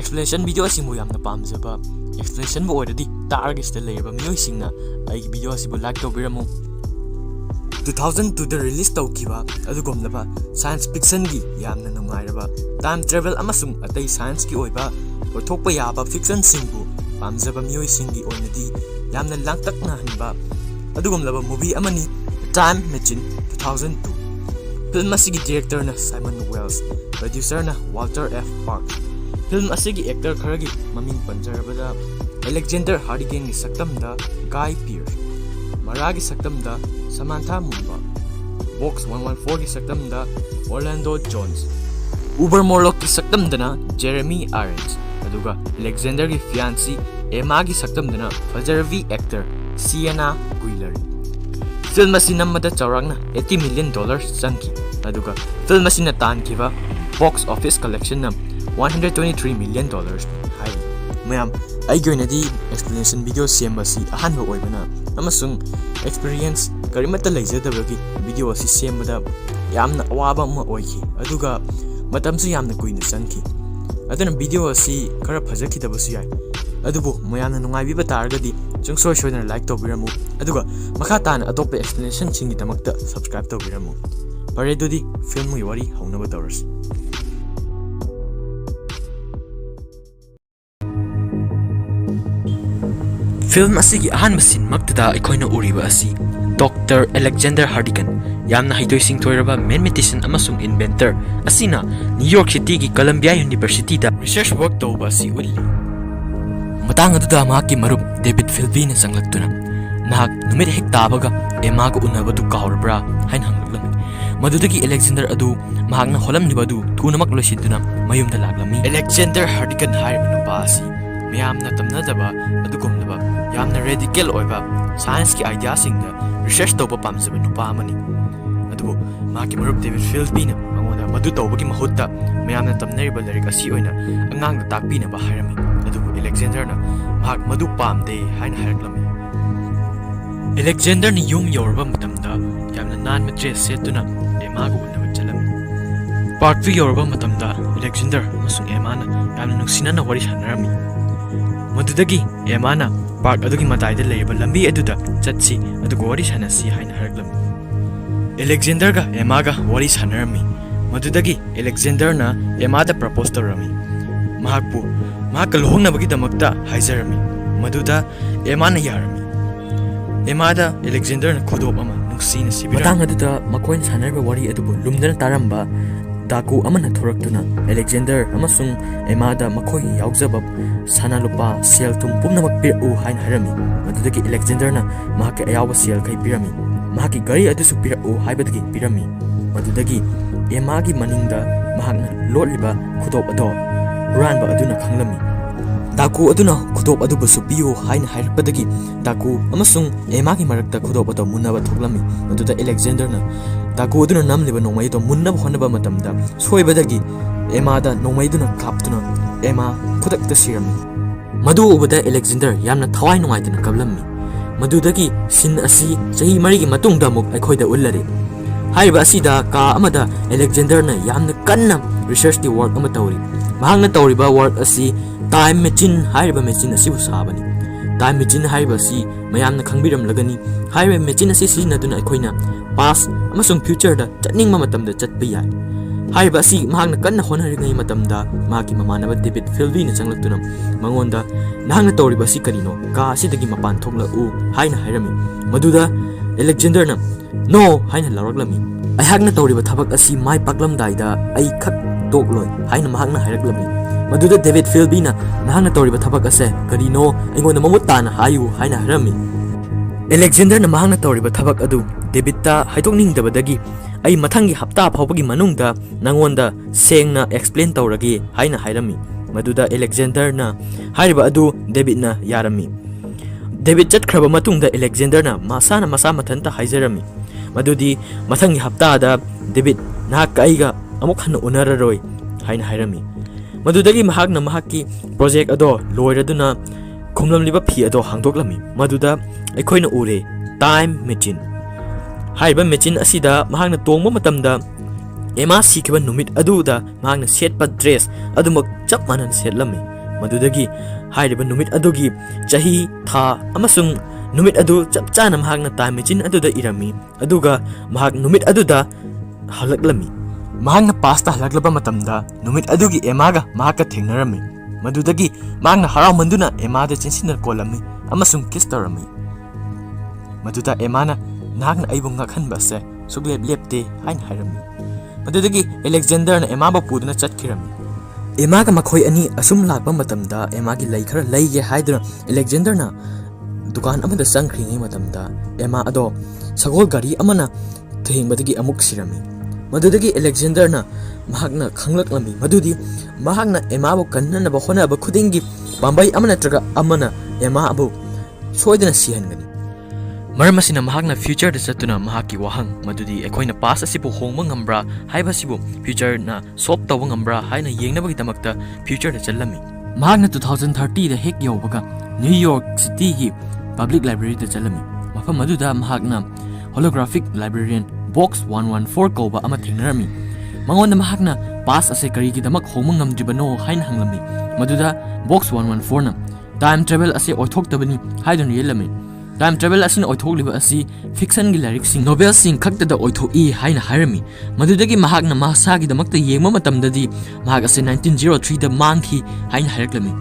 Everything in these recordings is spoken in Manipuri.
explanation video asimu yamna pamjaba explanation bo already target the layer ba mioi singna ai video asibu like tobiramu 2002 da release tawkiba adugomlaba science fiction gi yamna nungairaba time travel amasung atai science ki oiba othokpa yaba fiction singbu pamjaba mioi singi onadi yamna langtakna hanba adugomlaba movie amani time machine 2002 film asigi director na Simon Wells producer na Walter F Park film asigi actor kharagi maming panjarabada Alexander Hardigan gi saktamda Guy Pearce Maragi saktamda Samantha Mumba Box 114 gi saktamda Orlando Jones Uber Morlock gi saktamdana Jeremy Irons aduga Alexander gi fiancee Emma gi saktamdana Fajaravi actor Sienna Guillory film asina mada chawrangna $80 million changki aduga film asina tankiba box office collection na $123 million hai mayam aigoinadi explanation video sembasi ahanba oibana amasung experience karimata leijadabagi video asi sembada yamna awaba ma oiki aduga matamsu yamna kuina changki adana video asi kara phajaki dabasu yai adubu mayamna nungaibiba targadi jungsoy shoina like tobiramu aduga makha tan atop explanation singi damakta subscribe tobiramu pare dudi film gi wari haunaba tawras film asigi ahanba sin maktada ikoina uriba asi Dr. Alexander Hardigan yamna haidoi sing thoiraba mathematician amasung inventor asina New York City gi Columbia University da research work tawba asi ulli matang aduda mahaki marup David Philby na sanglaktuna mahak numit hek tabaga Emma ga unabadu kaurabra hain hanglami madudagi Alexander adu mahakna holamni badu thunamak losiduna mayumda laglami Alexander Hardigan hairba nupa asi mayamna tamnadaba adugomnaba yamna radical oiba science ki idea singda research tawba pamjaba nupa amani adugo mahaki marup David Philby na mangoda madu tawbagi mahutta mayamna tamnariba lyric asi oina angangda takpina ba hairami adugo Alexander na mahak madu pamde hain hairaklami Alexander ni yum yorba matamda yamna nan madress setuna Emma ga unaba chalami part 3 yorba matamda Alexander masung Emma na yamna nungsinana wari sanarami madudagi Emma na park adugi mataida leiba lambi aduda chatsi adugo wari sanasi haina haraklami Alexander ga Emma ga wari sanarami madudagi Alexander na Emma da propose tawrami mahakpu mahak lohongnabagi damakta haijarami maduda Emma na yarami Emma da Alexander na khodop ama nungsina sibira matang aduda makoin sanarba wari adubu lumdana taramba daku amana thoraktuna Alexander amasung Emma da makoi yaujaba sanalupa sel tum pumnamak piru hain harami madudagi Alexander na mahak ayawa sel kai pirami mahak gari adusu piru haibadagi pirami madudagi Emma gi maningda mahakna lotliba khodop ado ranba aduna khanglami daku aduna khodop adubu supiyo hain hairpadagi daku amasung Emma gi marakta khodop ado munaba thoklami maduda Alexander na daku aduna namliba nongmai to munnaba honaba matamda soibadagi Emma da nongmai duna kaptuna Emma khudakta sirami madu ubada Alexander yamna thawai nongaitana kablami madudagi sin asi sahi marigi matungda muk aikhoida ullari haiba asida ka amada Alexander na yamna kanna research di work ama tawri mahangna tawriba work asi time machine haiba machine asi usabani time machine haiba si mayamna khangbiram lagani haiba machine asi sinaduna aikhoina past amasung future da chatningma matamda chatpa yai haiba asi mahangna kanna honharingai matamda maki mamanaba David Philby na changlaktuna mangonda nahangna tawriba si karino ka asidagi mapan thokla u haina hairami maduda Alexander na no haina laraklami aihakna tawriba thabak asi mai paklamdaida ai khak tokloi haina mahangna hairaklami maduda David Philby na nahangna tawriba thabak ase karino aingonda mamutana hayu haina harami Alexander na mahangna tawriba thabak adu David ta haitokningdabadagi ai mathangi hapta phawbagi manungda nangonda sengna explain tawragi haina hairami maduda Alexander na hariba adu David na yarami David chatkraba matungda Alexander na masana masa mathanta haijarami madudi mathangi hapta da David na kaiga amuk hana unararoi haina hairami madudagi mahakna mahaki project ado loiraduna khumlamliba phi ado hangdoklami maduda aikhoina ure time machine haiba machine asida mahakna tongba matamda Emma sikiba numit aduda mahakna setpa dress adumak chap manan setlami madudagi hairiba numit adugi chahi tha amasung numit adu chap chana mahakna time machine aduda irami aduga mahak numit aduda halaklami mahakna pasta halaklaba matamda numit adugi Emma ga mahaka thengnarami madudagi mahakna harau manduna Emma da chinsinna kolami amasung kiss tarami maduda Emma na nahakna aibu ngakhanba se suglep lepte hain hairami madudagi Alexander na Emma ba puduna chatkirami Emma ga makhoi ani asum lakba matamda Emma gi lai khara laige haiduna Alexander na dukan amada sangkhringi matamda Emma ado sagol gari amana thengbadagi amuk sirami madudagi Alexander na mahakna khanglaklami madudi mahakna Emma bu kannana ba hona ba khudingi bambai amana traga amana Emma abu soidana sihangani Maramasina mahakna future da satuna mahaki wahang madudi ekoina past asibu hongma ngambra haiba sibu future na solve tawa ngambra haina yengnabagi damakta future da challami mahakna 2030 da hek yobaga New York City gi public library da challami mafam maduda mahakna holographic librarian box 114 koba ama thengnarami mangonda mahakna past ase kari gi damak hongma ngamdribano haina hanglami maduda box 114 na time travel ase oithoktabani haidon yelami time travel asin oithokliba asi fiction gi lyrics sing novel sing khakta oithoi haina hairami madudagi mahakna mahasa gi damakta yengma matamdadi mahak ase 1903 da mangki haina hairaklami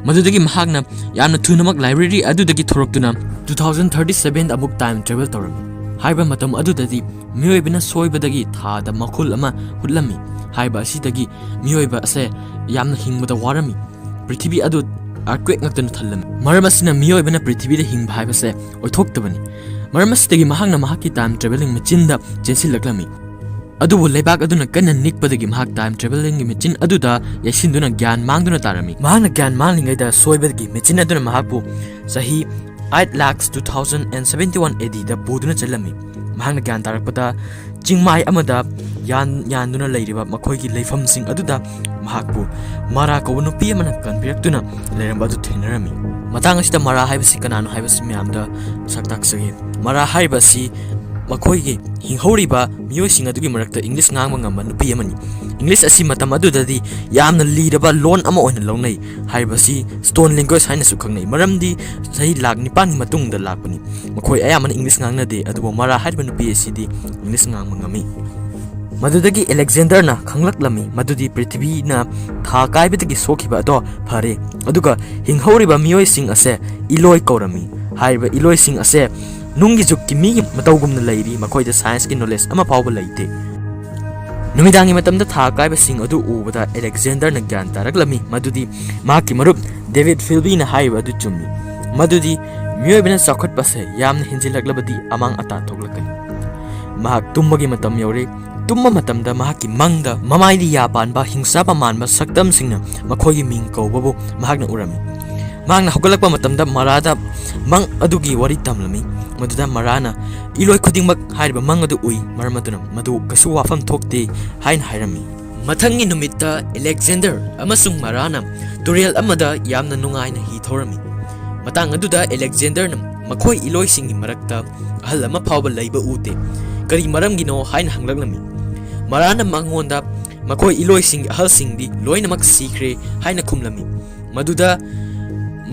madudagi mahakna yamna thunamak library adudagi thoroktuna 2037 amuk time travel torami haiba matam adudadi miyoibina soibadagi tha da makhul ama hutlami haiba asidagi miyoiba ase yamna hingmada warami prithvi adu earthquake ngaktan thallam maramasina miyoibana prithvi da hingba haibase oithoktabani maramasitagi mahakna mahaki time traveling machinda chensilaklami adubu leibak aduna kanna nikpadagi mahak time traveling machin aduda yasinduna gyan mangduna tarami mahakna gyan manglingaida soibadagi machin aduna mahakpu sahi 8,02,071 AD da buduna chalami mahakna gyan tarakpada chingmai amada yanduna leiriba makhoigi leifam sing aduda mahakpu mara ko nupi amana kanpiraktuna leiramba adu thenarami matang asida mara haibasi kanano haibasi myamda saktaksagi mara haibasi makhoigi hinghoriba miyoi sing adugi marakta English ngangma ngamba nupi amani English asi matam adudadi yamna liraba loan ama oina longnai haibasi stone language haina su khangnai maramdi sahi lak nipan matungda lakpani makhoi ayamana English ngangna de adubo mara haiba nupi asidi English ngangma ngami madudagi Alexander na khanglaklami madudi prithvi na tha kaibadagi sokhiba ado phare aduga hinghoriba miyoi sing ase iloi korami haiba iloi sing ase nungi jukki mi matawgumna leiri makoida science ki knowledge ama pawba leite numidangi matamda tha kaiba sing adu ubada Alexander na gyan taraklami madudi maki marup David Philby na haiba adu chummi madudi miyoibina sakhot pase yamna hinjilaklabadi amang ata thoklakani mahak tummagi matam yore tumma matamda mahaki mangda mamaidi yapanba hingsapa manba saktam singna makhogi ming kawbabu mahakna urami mahakna hogalakpa matamda marada mang adugi wari tamlami maduda marana iloi khudingmak haiba mang adu ui maramaduna madu kasu wafam thokte hain hairami mathangi numitta Alexander amasung marana tureal amada yamna nungaina hi thorami matang aduda Alexander nam makhoi iloi singi marakta ahal ama phawba leiba ute kari maramgino hain hanglaklami marana mangonda makhoi iloi sing ahal singdi loinamak sikre haina khumlami maduda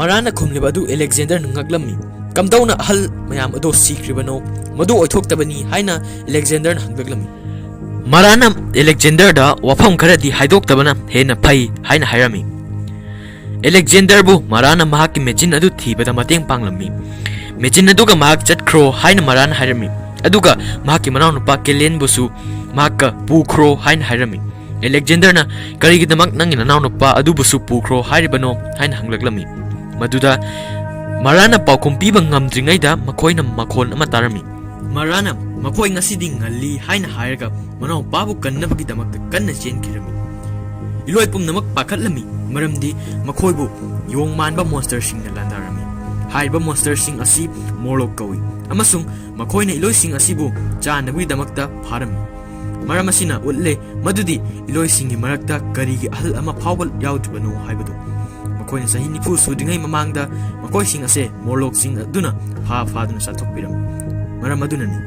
marana khumliba adu Alexander ngaklami kamdauna ahal mayam ado sikribano madu oithoktabani haina Alexander hanglaklami marana Alexander da wafam kharadi haidoktabana hena phai haina hairami Alexander bu marana mahaki machine adu thibada mateng panglami machine adu ga mahak chatkhro haina marana hairami aduga mahaki manau nupa Kellen busu mahaka pukhro haina hairami Alexander na karigi damak nangin nanau nupa adu busu pukhro hairibano haina hanglaklami maduda marana paukum piba ngamdringaida makoina makhon ama tarami marana makoi ngasidi ngali haina hairaga manau babu kannabagi damakta kanna chenkirami iloi pum namak pakhatlami maramdi makhoibu yong manba monster singna landarami haiba monster sing asi morlok kawi amasung makoina iloi sing asibu chanabui damakta pharami maramasina ulle madudi iloi singi marakta karigi ahal ama phawbal yaudbano haibadu makoina sahi nifu sudingai mamangda makoi sing ase morlok sing aduna faduna sathokpiram maramaduna ni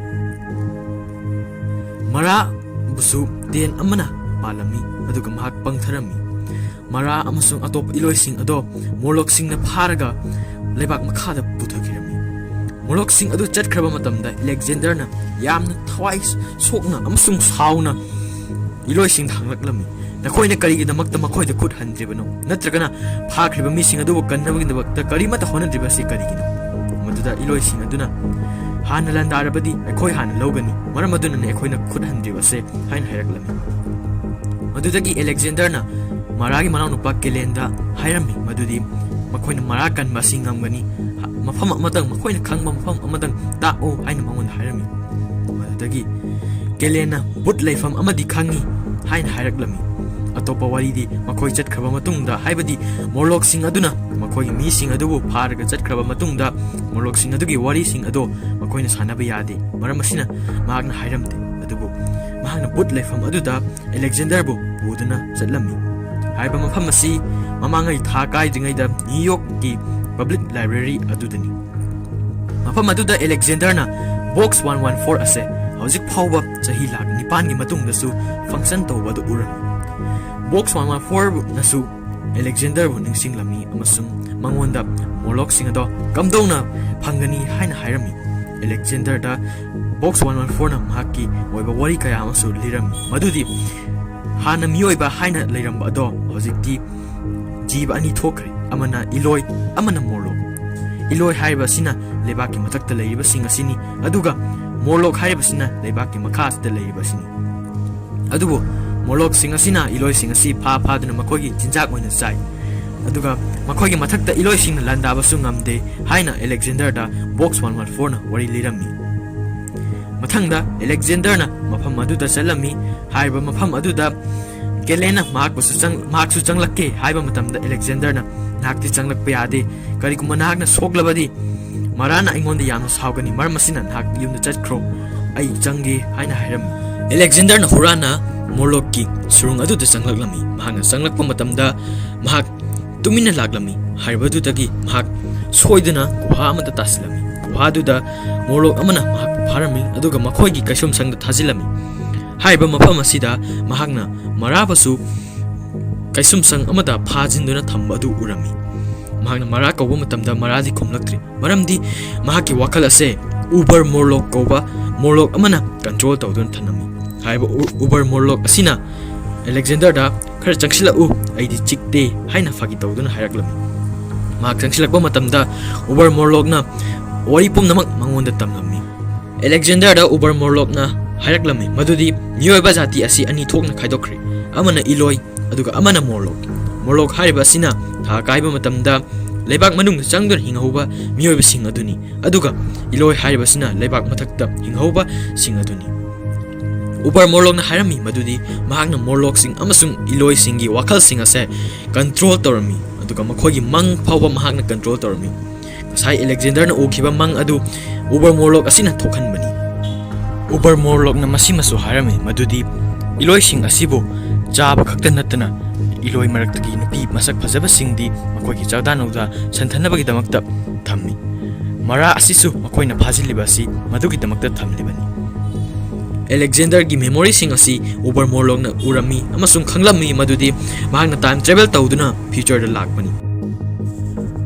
mara busu den amana palami aduga mahak pangtharami mara amasung atop iloising ado morlok sing na pharaga lebak makhada puthakirami morlok sing adu chatkraba matamda Alexander na yamna thawai sokna amasung sauna iloising thanglakami nakoina karigidamakta makoida khut handribano natragana phakriba mising adu kannabagidabakta karimata honadriba si karigino maduda iloising aduna hana landarabadi ekhoi hana logani maram aduna ne ekhoina khut handriba se hain hairaklami madudagi Alexander na maragi manau nupa kelenda hairami madudi makoina marakan basingamgani mafam amatang makoina khangba mafam amatang ta'o haina mangon hairami madudagi kelena but leifam amadi khangi hain hairaklami atopa waridi makoi chatkraba matungda haibadi morlok sing aduna makoi mi sing adubu pharaga chatkraba matungda morlok sing adugi wari sing ado makoina sanaba yade maram asina mahakna hairamde adubu mahakna but leifam aduda Alexander bu buduna chatlami haiba mafam asi mamangai tha kai jingaida New York ki public library adudani mafam aduda Alexander na box 114 ase hojik phawba chahi lak nipan gi matungda su function tawba du uram box 114 nasu Alexander bu ningsing lami amasung mangonda morlok sing ado kamdona phangani haina hairami Alexander da box 114 na mahaki oiba wari kaya amasu lirami madudi hana miyoiba haina leiramba ado hojikti jiba ani thokre amana iloi amana morlok iloi haiba sina lebaki matakta leiriba singa sini aduga morlok haiba sina lebaki makhasta leiriba sini adubo morlok singa sina iloi singa si pha phaduna makogi jinjak oina sai aduga makogi mathakta iloi sing landaba su ngamde haina Alexander da box 114 na wari lirami mathangda Alexander na mafam aduda chalami haiba mafam aduda kelena mak su changlakke haiba matamda Alexander na nakti changlakpa yade karikuma nakna soklabadi marana ingonda yamna saugani marmasina nak yumda chatkhro ai change haina hairam Alexander na hurana morlokki surung aduda changlaklami mahanga changlakpa matamda mahak tumina laklami haibadu tagi mahak soiduna guha amata taslami guha duda morlok amana mahak pharami aduga makhoigi kaisum sangda thajilami haiba mafam asida mahakna marabasu kaisum sang amada phajinduna thamba adu urami mahakna mara kawba matamda maradi khomlaktri maramdi mahaki wakal ase uber morlok kawba morlok amana control tawdun thanami haiba uber morlok asina Alexander da khar changsila u aidi chikte haina fagi tawdun hairaklami mahak changsilakba matamda uber morlok na wari pum namak mangonda tamlami Alexander da uber morlok na hairaklami madudi miyoiba jati asi ani thokna khaidokri amana iloi aduga amana morlok hariba asina tha kaiba matamda leibak manung changdun hinghoba miyoiba sing aduni aduga iloi hariba asina leibak mathakta hinghoba sing aduni uber morlok na hairami madudi mahakna morlok sing amasung iloi singi wakal sing ase control torami aduga makhogi mang phawba mahakna control torami sai Alexander na ukhiba mang adu uber morlok asina thokhanbani uber morlok na masimasu harami madudi iloi sing asibu jaba khakta natana iloi maraktagi nupi masak phajaba singdi makoigi chawdanauda santhanabagi damakta thammi mara asisu makoina phajiliba si madugi damakta thamlibani Alexander gi memory sing asi uber morlok na urami amasung khanglami madudi mahakna time travel tawduna future da lakbani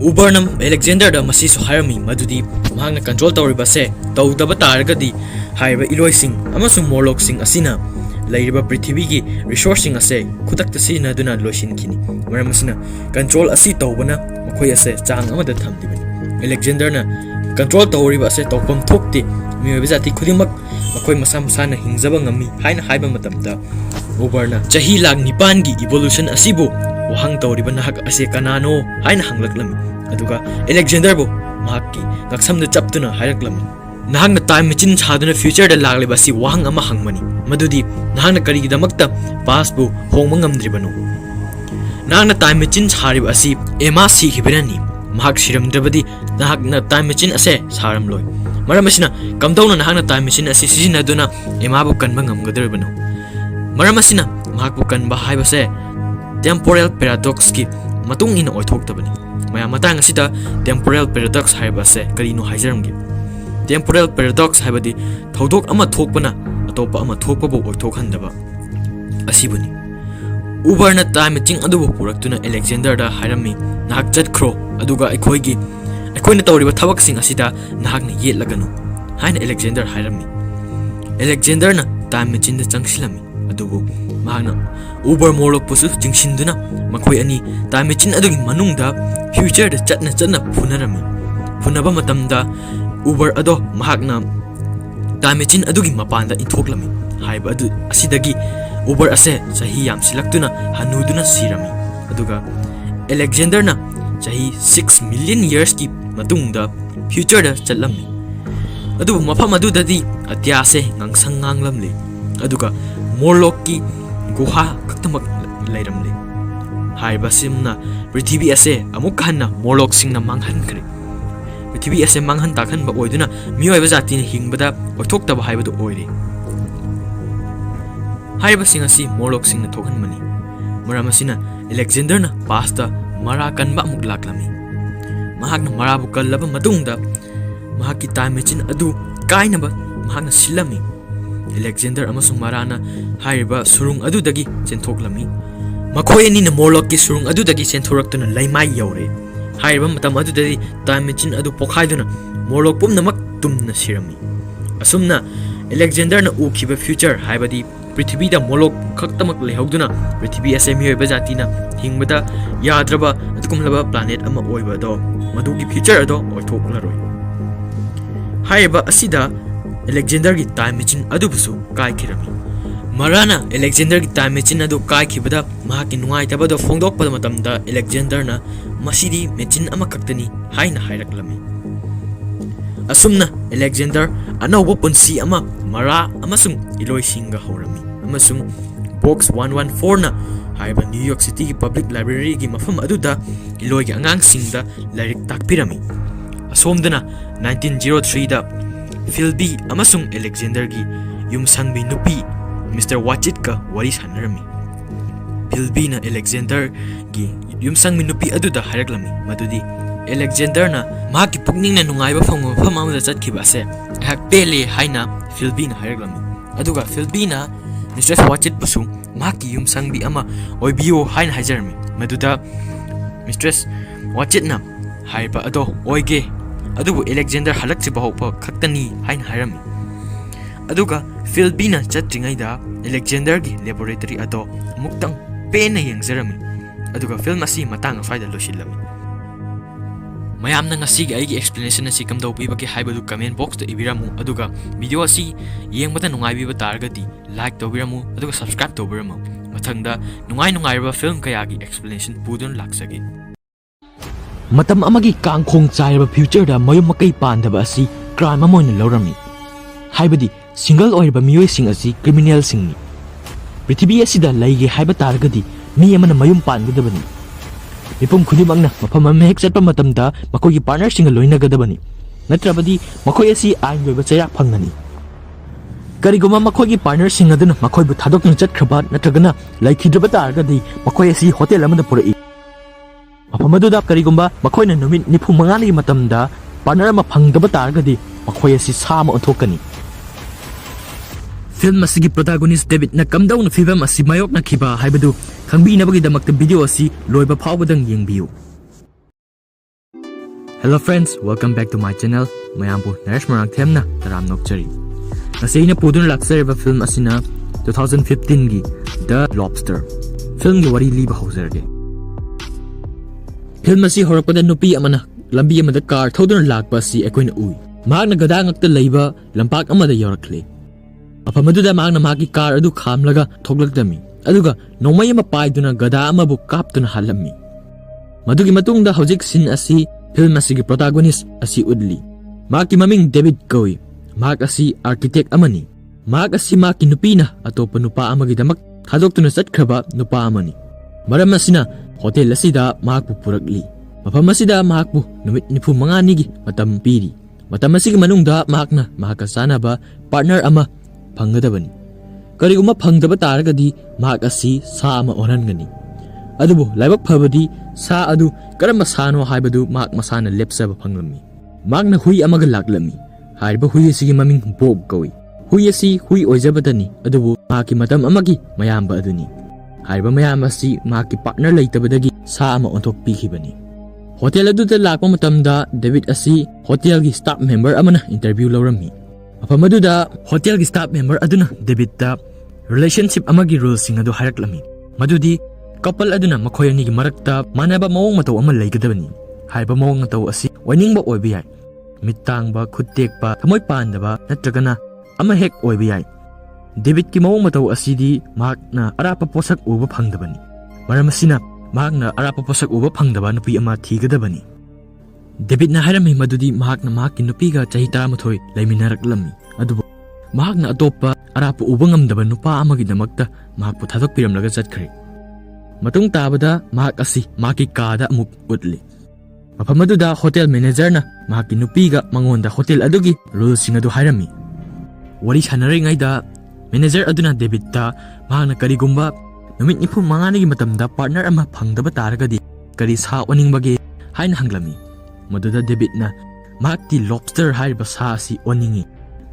uber nam Alexander da masisu harami madudi mahakna control tawriba se tawdaba taragadi haiba iloi sing amasung morlok sing asina lairiba prithvi gi resourcing ase khutakta sina duna loisin kini maramasina control asi tawbana makhoi ase chang amada thamdibani Alexander na control tawriba ase tawpam thokte miyoiba jati khudimak makhoi masam sana hingjaba ngami haina haiba matamda uber na chahi lag nipan gi evolution asibu wahang tawriba nahak ase kanano haina hanglaklami aduga Alexander bo mahakki gaksamda chaptuna hairaklami nahangna time machine chaduna future da lagliba si wahang ama hangmani madudi nahangna karigidamakta past bu hongma ngamdribano nahangna time machine chariba asi ema si hibirani mahak siramdrabadi nahangna time machine ase saramloi maramasina kamdawna nahangna time machine asi sijinaduna ema bu kanba ngamgadribano maramasina mahak bu kanba haibase temporal paradox ki matung ina oithoktabani maya matang asida temporal paradox haibase karino haijaramgi temporal paradox haibadi thodok ama thokpana ꯑꯇꯣꯞꯄ ꯑꯃ ꯊꯣꯛꯄꯕꯨ ꯑꯣꯏꯊꯣꯛꯍꯟꯗꯕ ꯑꯁꯤꯕꯨꯅꯤ ꯎꯕꯔꯅ ꯇꯥꯏꯝ ꯃꯦꯆꯤꯟ ꯑꯗꯨꯕꯨ ꯄꯨꯔꯛꯇꯨꯅ ꯑꯂꯦꯛꯖꯦꯟꯗꯔꯗ ꯍꯥꯏꯔꯝꯃꯤ ꯅꯍꯥꯛ ꯆꯠꯈ꯭ꯔꯣ ꯑꯗꯨꯒ ꯑꯩꯈꯣꯏꯅ ꯇꯧꯔꯤꯕ ꯊꯕꯛꯁꯤꯡ ꯑꯁꯤꯗ ꯅꯍꯥꯛꯅ ꯌꯦꯠꯂꯒꯅꯨ ꯍꯥꯏꯅ ꯑꯂꯦꯛꯖꯦꯟꯗꯔ ꯍꯥꯏꯔꯝꯃꯤ ꯑꯂꯦꯛꯖꯦꯟꯗꯔꯅ ꯇꯥꯏꯝ ꯃꯦꯆꯤꯟꯗ ꯆꯪꯁꯤꯜꯂꯝꯃꯤ ꯑꯗꯨꯕꯨ ꯃꯍꯥꯛꯅ ꯎꯕꯔ ꯃꯣꯔꯂꯣꯛꯄꯨꯁꯨ ꯆꯤꯡꯁꯤꯟꯗꯨꯅ ꯃꯈꯣꯏ ꯑꯅꯤ ꯇꯥꯏꯝ ꯃꯦꯆꯤꯟ ꯑꯗꯨꯒꯤ ꯃꯅꯨꯡꯗ ꯐ꯭ꯌꯨꯆꯔꯗ ꯆꯠꯅ ꯐꯨꯅꯔꯝꯃꯤ ꯐꯨꯅꯕ ꯃꯇꯝꯗ ꯎꯕꯔ ꯑꯗꯣ ꯃꯍꯥꯛꯅ ꯇꯥꯏꯝ ꯃꯦꯆꯤꯟ ꯑꯗꯨꯒꯤ ꯃꯄꯥꯟꯗ ꯏꯟꯊꯣꯛꯂꯝꯃꯤ ꯍꯥꯏꯕ ꯑꯁꯤꯗꯒꯤ ꯎꯕꯔ ꯑꯁꯦ ꯆꯍꯤ ꯌꯥꯝꯁꯤꯜꯂꯛꯇꯨꯅ ꯍꯟꯅꯨꯗꯨꯅ ꯁꯤꯔꯝꯃꯤ ꯑꯗꯨꯒ ꯑꯂꯦꯛꯖꯦꯟꯗꯔꯅ ꯆꯍꯤ 6 ꯃꯤꯂꯤꯌꯟ ꯌꯔꯁꯀꯤ ꯃꯇꯨꯡꯗ ꯐ꯭ꯌꯨꯆꯔꯗ ꯆꯠꯂꯝꯃꯤ ꯑꯗꯨꯕꯨ ꯃꯐꯝ ꯑꯗꯨꯗꯗꯤ ꯑꯇꯤꯌꯥꯁꯦ ꯉꯥꯡꯁꯪ ꯉꯥꯡꯂꯝꯂꯦ ꯑꯗꯨꯒ ꯃꯣꯔꯂꯣꯛꯀꯤ ꯒꯨꯍꯥ ꯈꯛꯇꯃꯛ ꯂꯩꯔꯝꯂꯦ ꯍꯥꯏꯔꯤꯕꯁꯤꯝꯅ ꯄ꯭ꯔꯤꯊꯤꯕꯤ ꯑꯁꯦ ꯑꯃꯨꯛ ꯍꯟꯅ ꯃꯣꯔꯂꯣꯛꯁꯤꯡꯅ ꯃꯥꯡꯍꯟꯈ꯭ꯔꯦ ꯄ꯭ꯔꯤꯊꯤꯕꯤ ꯑꯁꯦ ꯃꯥꯡꯍꯟ ꯇꯥꯛꯍꯟꯕ ꯑꯣꯏꯗꯨꯅ ꯃꯤꯑꯣꯏꯕ ꯖꯥꯇꯤꯅ ꯍꯤꯡꯕꯗ ꯑꯣꯏꯊꯣꯛꯇꯕ ꯍꯥꯏꯕꯗꯨ ꯑꯣꯏꯔꯦ ꯍꯥꯏꯔꯤꯕꯁꯤꯡ ꯑꯁꯤ ꯃꯣꯔꯂꯣꯛꯁꯤꯡꯅ ꯊꯣꯛꯍꯟꯕꯅꯤ ꯃꯔꯝ ꯑꯁꯤꯅ ꯑꯂꯦꯛꯖꯦꯟꯗꯔꯅ ꯄꯥꯁꯇ ꯃꯔꯥ ꯀꯟꯕ ꯑꯃꯨꯛ ꯂꯥꯛꯂꯝꯃꯤ ꯃꯍꯥꯛꯅ ꯃꯔꯥꯕꯨ ꯀꯜꯂꯕ ꯃꯇꯨꯡꯗ ꯃꯍꯥꯛꯀꯤ ꯇꯥꯏꯝ ꯃꯦꯆꯤꯟ ꯑꯗꯨ ꯀꯥꯏꯅꯕ ꯃꯍꯥꯛꯅ ꯁꯤꯜꯂꯝꯃꯤ ꯑꯂꯦꯛꯖꯦꯟꯗꯔ ꯑꯃꯁꯨꯡ ꯃꯔꯥꯅ ꯍꯥꯏꯔꯤꯕ ꯁꯨꯔꯨꯡ ꯑꯗꯨꯗꯒꯤ ꯆꯦꯟꯊꯣꯛꯂꯝꯃꯤ ꯃꯈꯣꯏ ꯑꯅꯤꯅ ꯃꯣꯔꯂꯣꯛꯀꯤ ꯁꯨꯔꯨꯡ ꯑꯗꯨꯗꯒꯤ ꯆꯦꯟꯊꯣꯔꯛꯇꯨꯅ ꯂꯩꯃꯥꯏ ꯌꯧꯔꯦ ꯍꯥꯏꯔꯤꯕ ꯃꯇꯝ ꯑꯗꯨꯗꯗꯤ ꯇꯥꯏꯝ ꯃꯦꯆꯤꯟ ꯑꯗꯨ ꯄꯣꯈꯥꯏꯗꯨꯅ ꯃꯣꯔꯂꯣꯛ ꯄꯨꯝꯅꯃꯛ ꯇꯨꯝꯅ ꯁꯤꯔꯝꯃꯤ ꯑꯁꯨꯝꯅ ꯑꯂꯦꯛꯖꯦꯟꯗꯔꯅ ꯎꯈꯤꯕ ꯐ꯭ꯌꯨꯆꯔ ꯍꯥꯏꯕꯗꯤ ꯄ꯭ꯔꯤꯊꯤꯕꯤꯗ ꯃꯣꯔꯂꯣꯛ ꯈꯛꯇꯃꯛ ꯂꯩꯍꯧꯗꯨꯅ ꯄ꯭ꯔꯤꯊꯤꯕꯤ ꯑꯁꯦ ꯃꯤꯑꯣꯏꯕ ꯖꯥꯇꯤꯅ ꯍꯤꯡꯕꯗ ꯌꯥꯗ꯭ꯔꯕ ꯑꯗꯨꯒꯨꯝꯂꯕ ꯄ꯭ꯂꯥꯅꯦꯠ ꯑꯃ ꯑꯣꯏꯕꯗꯣ ꯃꯗꯨꯒꯤ ꯐ꯭ꯌꯨꯆꯔ ꯑꯗꯣ ꯑꯣꯏꯊꯣꯛꯂꯔꯣꯏ ꯍꯥꯏꯔꯤꯕ ꯑꯁꯤꯗ ꯑꯂꯦꯛꯖꯦꯟꯗꯔꯒꯤ ꯇꯥꯏꯝ ꯃꯦꯆꯤꯟ ꯑꯗꯨꯕꯨꯁꯨ ꯀꯥꯏꯈꯤꯔꯝꯃꯤ ꯃꯔꯥꯅ ꯑꯂꯦꯛꯖꯦꯟꯗꯔꯒꯤ ꯇꯥꯏꯝ ꯃꯦꯆꯤꯟ ꯑꯗꯨ ꯀꯥꯏꯈꯤꯕꯗ ꯃꯍꯥꯛꯀꯤ ꯅꯨꯡꯉꯥꯏꯇꯕꯗꯣ ꯐꯣꯡꯗꯣꯛꯄ ꯃꯇꯝꯗ ꯑꯂꯦꯛꯖꯦꯟꯗꯔꯅ ꯃꯁꯤꯗꯤ ꯃꯦꯆꯤꯟ ꯑꯃꯈꯛꯇꯅꯤ ꯍꯥꯏꯅ ꯍꯥꯏꯔꯛꯂꯝꯃꯤ ꯑꯁꯨꯝꯅ ꯑꯂꯦꯛꯖꯦꯟꯗꯔ ꯑꯅꯧꯕ ꯄꯨꯟꯁꯤ ꯑꯃ ꯃꯔꯥ ꯑꯃꯁꯨꯡ ꯏꯂꯣꯏꯁꯤꯡꯒ ꯍꯧꯔꯝꯃꯤ ꯑꯃꯁꯨꯡ ꯕꯣꯛꯁ 114ꯅ ꯍꯥꯏꯔꯤꯕ ꯅ꯭ꯌꯨ ꯌꯣꯔꯛ ꯁꯤꯇꯤꯒꯤ ꯄꯕ꯭ꯂꯤꯛ ꯂꯥꯏꯕ꯭ꯔꯦꯔꯤꯒꯤ ꯃꯐꯝ ꯑꯗꯨꯗ ꯏꯂꯣꯏꯒꯤ ꯑꯉꯥꯡꯁꯤꯡꯗ ꯂꯥꯏꯔꯤꯛ ꯇꯥꯛꯄꯤꯔꯝꯃꯤ ꯑꯁꯣꯝꯗꯅ 1903ꯗ ꯐꯤꯜꯕꯤ ꯑꯃꯁꯨꯡ ꯑꯂꯦꯛꯖꯦꯟꯗꯔꯒꯤ ꯌꯨꯝꯁꯪꯕꯤ ꯅꯨꯄꯤ ꯃꯤꯁꯇꯔ ꯋꯥꯆꯤꯠꯀ ꯋꯥꯔꯤ ꯁꯥꯟꯅꯔꯝꯃꯤ ꯐꯤꯜꯕꯤꯅ ꯑꯂꯦꯛꯖꯦꯟꯗꯔꯒꯤ ꯌꯨꯝꯁꯪꯕꯤ ꯅꯨꯄꯤ ꯑꯗꯨꯗ ꯍꯥꯏꯔꯛꯂꯝꯃꯤ ꯃꯗꯨꯗꯤ ꯑꯂꯦꯛꯖꯦꯟꯗꯔꯅ ꯃꯍꯥꯛꯀꯤ ꯄꯨꯛꯅꯤꯡꯅ ꯅꯨꯡꯉꯥꯏꯕ ꯐꯪꯕ ꯃꯐꯝ ꯑꯃꯗ ꯆꯠꯈꯤꯕ ꯑꯁꯦ ꯑꯩꯍꯥꯛ ꯄꯦꯜꯂꯦ ꯍꯥꯏꯅ ꯐꯤꯜꯕꯤꯅ ꯍꯥꯏꯔꯛꯂꯝꯃꯤ ꯑꯗꯨꯒ ꯐꯤꯜꯕꯤꯅ ꯃꯤꯁꯇ꯭ꯔꯦꯁ ꯋꯥꯆꯤꯠꯄꯨꯁꯨ ꯃꯍꯥꯛꯀꯤ ꯌꯨꯝꯁꯪꯕꯤ ꯑꯃ ꯑꯣꯏꯕꯤꯌꯨ ꯍꯥꯏꯅ ꯍꯥꯏꯖꯔꯝꯃꯤ ꯃꯗꯨꯗ ꯃꯤꯁꯇ꯭ꯔꯦꯁ ꯋꯥꯆꯤꯠꯅ ꯍꯥꯏꯔꯤꯕ ꯑꯗꯣ ꯑꯣꯏꯒꯦ ꯑꯗꯨꯕꯨ ꯑꯂꯦꯛꯖꯦꯟꯗꯔ ꯍꯜꯂꯛꯇ꯭ꯔꯤꯕ ꯐꯥꯎꯕ ꯈꯛꯇꯅꯤ ꯍꯥꯏꯅ ꯍꯥꯏꯔꯝꯃꯤ ꯑꯗꯨꯒ ꯐꯤꯜꯕꯤꯅ ꯆꯠꯇ꯭ꯔꯤꯉꯩꯗ ꯑꯂꯦꯛꯖꯦꯟꯗꯔꯒꯤ ꯂꯦꯕꯣꯔꯦꯇꯔꯤ ꯑꯗꯣ ꯑꯃꯨꯛꯇꯪ ꯄꯦꯟꯅ ꯌꯦꯡꯖꯔꯝꯃꯤ ꯑꯗꯨꯒ ꯐꯤꯜꯝ ꯑꯁꯤ ꯃꯇꯥꯡ ꯑꯁ꯭ꯋꯥꯏꯗ ꯂꯣꯏꯁꯤꯜꯂꯝꯃꯤ ꯃꯌꯥꯝꯅ ꯉꯁꯤꯒꯤ ꯑꯩꯒꯤ ꯑꯦꯛꯁꯄ꯭ꯂꯦꯅꯦꯁꯟ ꯑꯁꯤ ꯀꯝꯗꯧꯕꯤꯕꯒꯦ ꯍꯥꯏꯕꯗꯨ ꯀꯃꯦꯟ ꯕꯣꯛꯁꯇ ꯏꯕꯤꯔꯝꯃꯨ ꯑꯗꯨꯒ ꯚꯤꯗꯤꯑꯣ ꯑꯁꯤ ꯌꯦꯡꯕꯗ ꯅꯨꯡꯉꯥꯏꯕꯤꯕ ꯇꯥꯔꯒꯗꯤ ꯂꯥꯏꯛ ꯇꯧꯕꯤꯔꯝꯃꯨ ꯑꯗꯨꯒ ꯁꯕꯁꯀ꯭ꯔꯥꯏꯕ ꯇꯧꯕꯤꯔꯝꯃꯨ ꯃꯊꯪꯗ ꯅꯨꯡꯉꯥꯏꯔꯕ ꯐꯤꯜꯝ ꯀꯌꯥꯒꯤ ꯑꯦꯛꯁꯄ꯭ꯂꯦꯅꯦꯁꯟ ꯄꯨꯗꯨꯅ ꯂꯥꯛꯆꯒꯦ ꯃꯇꯝ ꯑꯃꯒꯤ ꯀꯥꯡꯈꯣꯡ ꯆꯥꯏꯔꯕ ꯐ꯭ꯌꯨꯆꯔꯗ ꯃꯌꯨꯝ ꯃꯀꯩ ꯄꯥꯟꯗꯕ ꯑꯁꯤ ꯀ꯭ꯔꯥꯏꯝ ꯑꯃ ꯑꯣꯏꯅ ꯂꯧꯔꯝꯃꯤ ꯍꯥꯏꯕꯗꯤ ꯁꯤꯡꯒꯜ ꯑꯣꯏꯔꯤꯕ ꯃꯤꯑꯣꯏꯁꯤꯡ ꯑꯁꯤ ꯀ꯭ꯔꯤꯃꯤꯅꯦꯜꯁꯤꯡꯅꯤ ꯄ꯭ꯔꯤꯊꯤꯕꯤ ꯑꯁꯤꯗ ꯂꯩꯒꯦ ꯍꯥꯏꯕ ꯇꯥꯔꯒꯗꯤ ꯃꯤ ꯑꯃꯅ ꯃꯌꯨꯝ ꯄꯥꯟꯒꯗꯕꯅꯤ ꯃꯤꯄꯨꯝ ꯈꯨꯗꯤꯡꯃꯛꯅ ꯃꯐꯝ ꯑꯃ ꯍꯦꯛ ꯆꯠꯄ ꯃꯇꯝꯗ ꯃꯈꯣꯏꯒꯤ ꯄꯥꯔꯠꯅꯔꯁꯤꯡꯒ ꯂꯣꯏꯅꯒꯗꯕꯅꯤ ꯅꯠꯇ꯭ꯔꯕꯗꯤ ꯃꯈꯣꯏ ꯑꯁꯤ ꯑꯥꯏꯟꯒꯤ ꯑꯣꯏꯕ ꯆꯩꯔꯥꯛ ꯐꯪꯒꯅꯤ ꯀꯔꯤꯒꯨꯝꯕ ꯃꯈꯣꯏꯒꯤ ꯄꯥꯔꯠꯅꯔꯁꯤꯡ ꯑꯗꯨꯅ ꯃꯈꯣꯏꯕꯨ ꯊꯥꯗꯣꯛꯇꯨꯅ ꯆꯠꯈ꯭ꯔꯕ ꯅꯠꯇ꯭ꯔꯒꯅ ꯂꯩꯈꯤꯗ꯭ꯔꯕ ꯇꯥꯔꯒꯗꯤ ꯃꯈꯣꯏ ꯑꯁꯤ ꯍꯣꯇꯦꯜ ꯑꯃꯗ ꯄꯨꯔꯛꯏ ꯃꯐꯝ ꯑꯗꯨꯗ ꯀꯔꯤꯒꯨꯝꯕ ꯃꯈꯣꯏꯅ ꯅꯨꯃꯤꯠ 45ꯒꯤ ꯃꯇꯝꯗ ꯄꯥꯔꯠꯅꯔ ꯑꯃ ꯐꯪꯗꯕ ꯇꯥꯔꯒꯗꯤ ꯃꯈꯣꯏ ꯑꯁꯤ ꯁꯥ ꯑꯃ ꯑꯣꯟꯊꯣꯛꯀꯅꯤ ꯐꯤल्म ꯑꯁꯤꯒꯤ ꯄ꯭ꯔꯣꯇꯥꯒꯣꯅꯤꯁ ꯗꯦꯕꯤꯠꯅ ꯀꯝꯗꯧꯅ ꯐꯤꯚꯝ ꯑꯁꯤ ꯃꯥꯌꯣꯛꯅꯈꯤꯕ ꯍꯥꯏꯕꯗꯨ ꯈꯪꯕꯤꯅꯕꯒꯤꯗꯃꯛꯇ ꯚꯤꯗꯤꯑꯣ ꯑꯁꯤ ꯂꯣꯏꯕ ꯐꯥꯎꯕꯗꯪ ꯌꯦꯡꯕꯤꯌꯨ Hello friends, welcome back to my channel. mayambu Naresh Marangthemna taram nokchari. Ngasi aina pudun laksariba film asina 2015 gi The Lobster. Film gi wari liba haujarge. Film asi horakpada nupi amana lambi amada car thodun lakpa si ekoina ui. Magna gada ngakta leiba lampak amada yorakle. Apamaduda magna magi car adu khamlaga thoglakdami. Aduga nomai ama paiduna gada amabu kaptuna halami. Madugi matungda hojik sin asi film asigi protagonist asi udli. Maki maming David Goy. Mak asi architect amani. Mak asi maki nupina atopa nupa amagidamak thadoktuna satkraba nupa amani. Maram asina hotel asida makpu purakli. Mafam asida makpu numit 45 gi matam piri. Matam asigi manungda makna mahakasanaba partner ama phangadabani. Kariguma phangdaba taragadi mak asi sa ama onhangani. Adubu laibak phabadi sa adu karamba sano haibadu mak masana lepsaba phanglami. Magna hui amaga laklami. Hariba hui asigi maming Bob Goy. hui asi hui oijabadani adubu mahaki matam amagi mayamba aduni haiba mayam asi mahaki partner leitabadagi sa ama onthokpikibani hotel aduda lakpa matamda David asi hotel gi staff member amana interview lawrami mafam aduda hotel gi staff member aduna David da relationship amagi rules sing adu haraklami madudi couple aduna makhoi ani gi marakta manaba mawong matau ama leigadabani haiba mawong matau asi wainingba oiba yai mittangba khuttekpa thamoi pandaba natragana ama hek oiba yai David ki mawong matau asidi mahakna arapa posak uba phangdabani maram asina mahakna arapa posak uba phangdaba nupi ama thigadabani David na hairami madudi mahakna mahakki nupiga chahi 13 leiminaraklami adubu mahakna atopa arapa uba ngamdaba nupa amagi damakta mahakpu thadokpiramlaga chatkhre matung tabada mahak asi mahakki kada amuk utli mafam aduda hotel manager na mahakki nupiga mangonda hotel adugi rules sing adu hairami wari sanaraingaida manager aduna David ta mahakna karigumba numit 35 gi matamda partner ama phangdaba taragadi kari sa oningbagi haina hanglami maduda David na mahakti lobster haiba sa asi oningi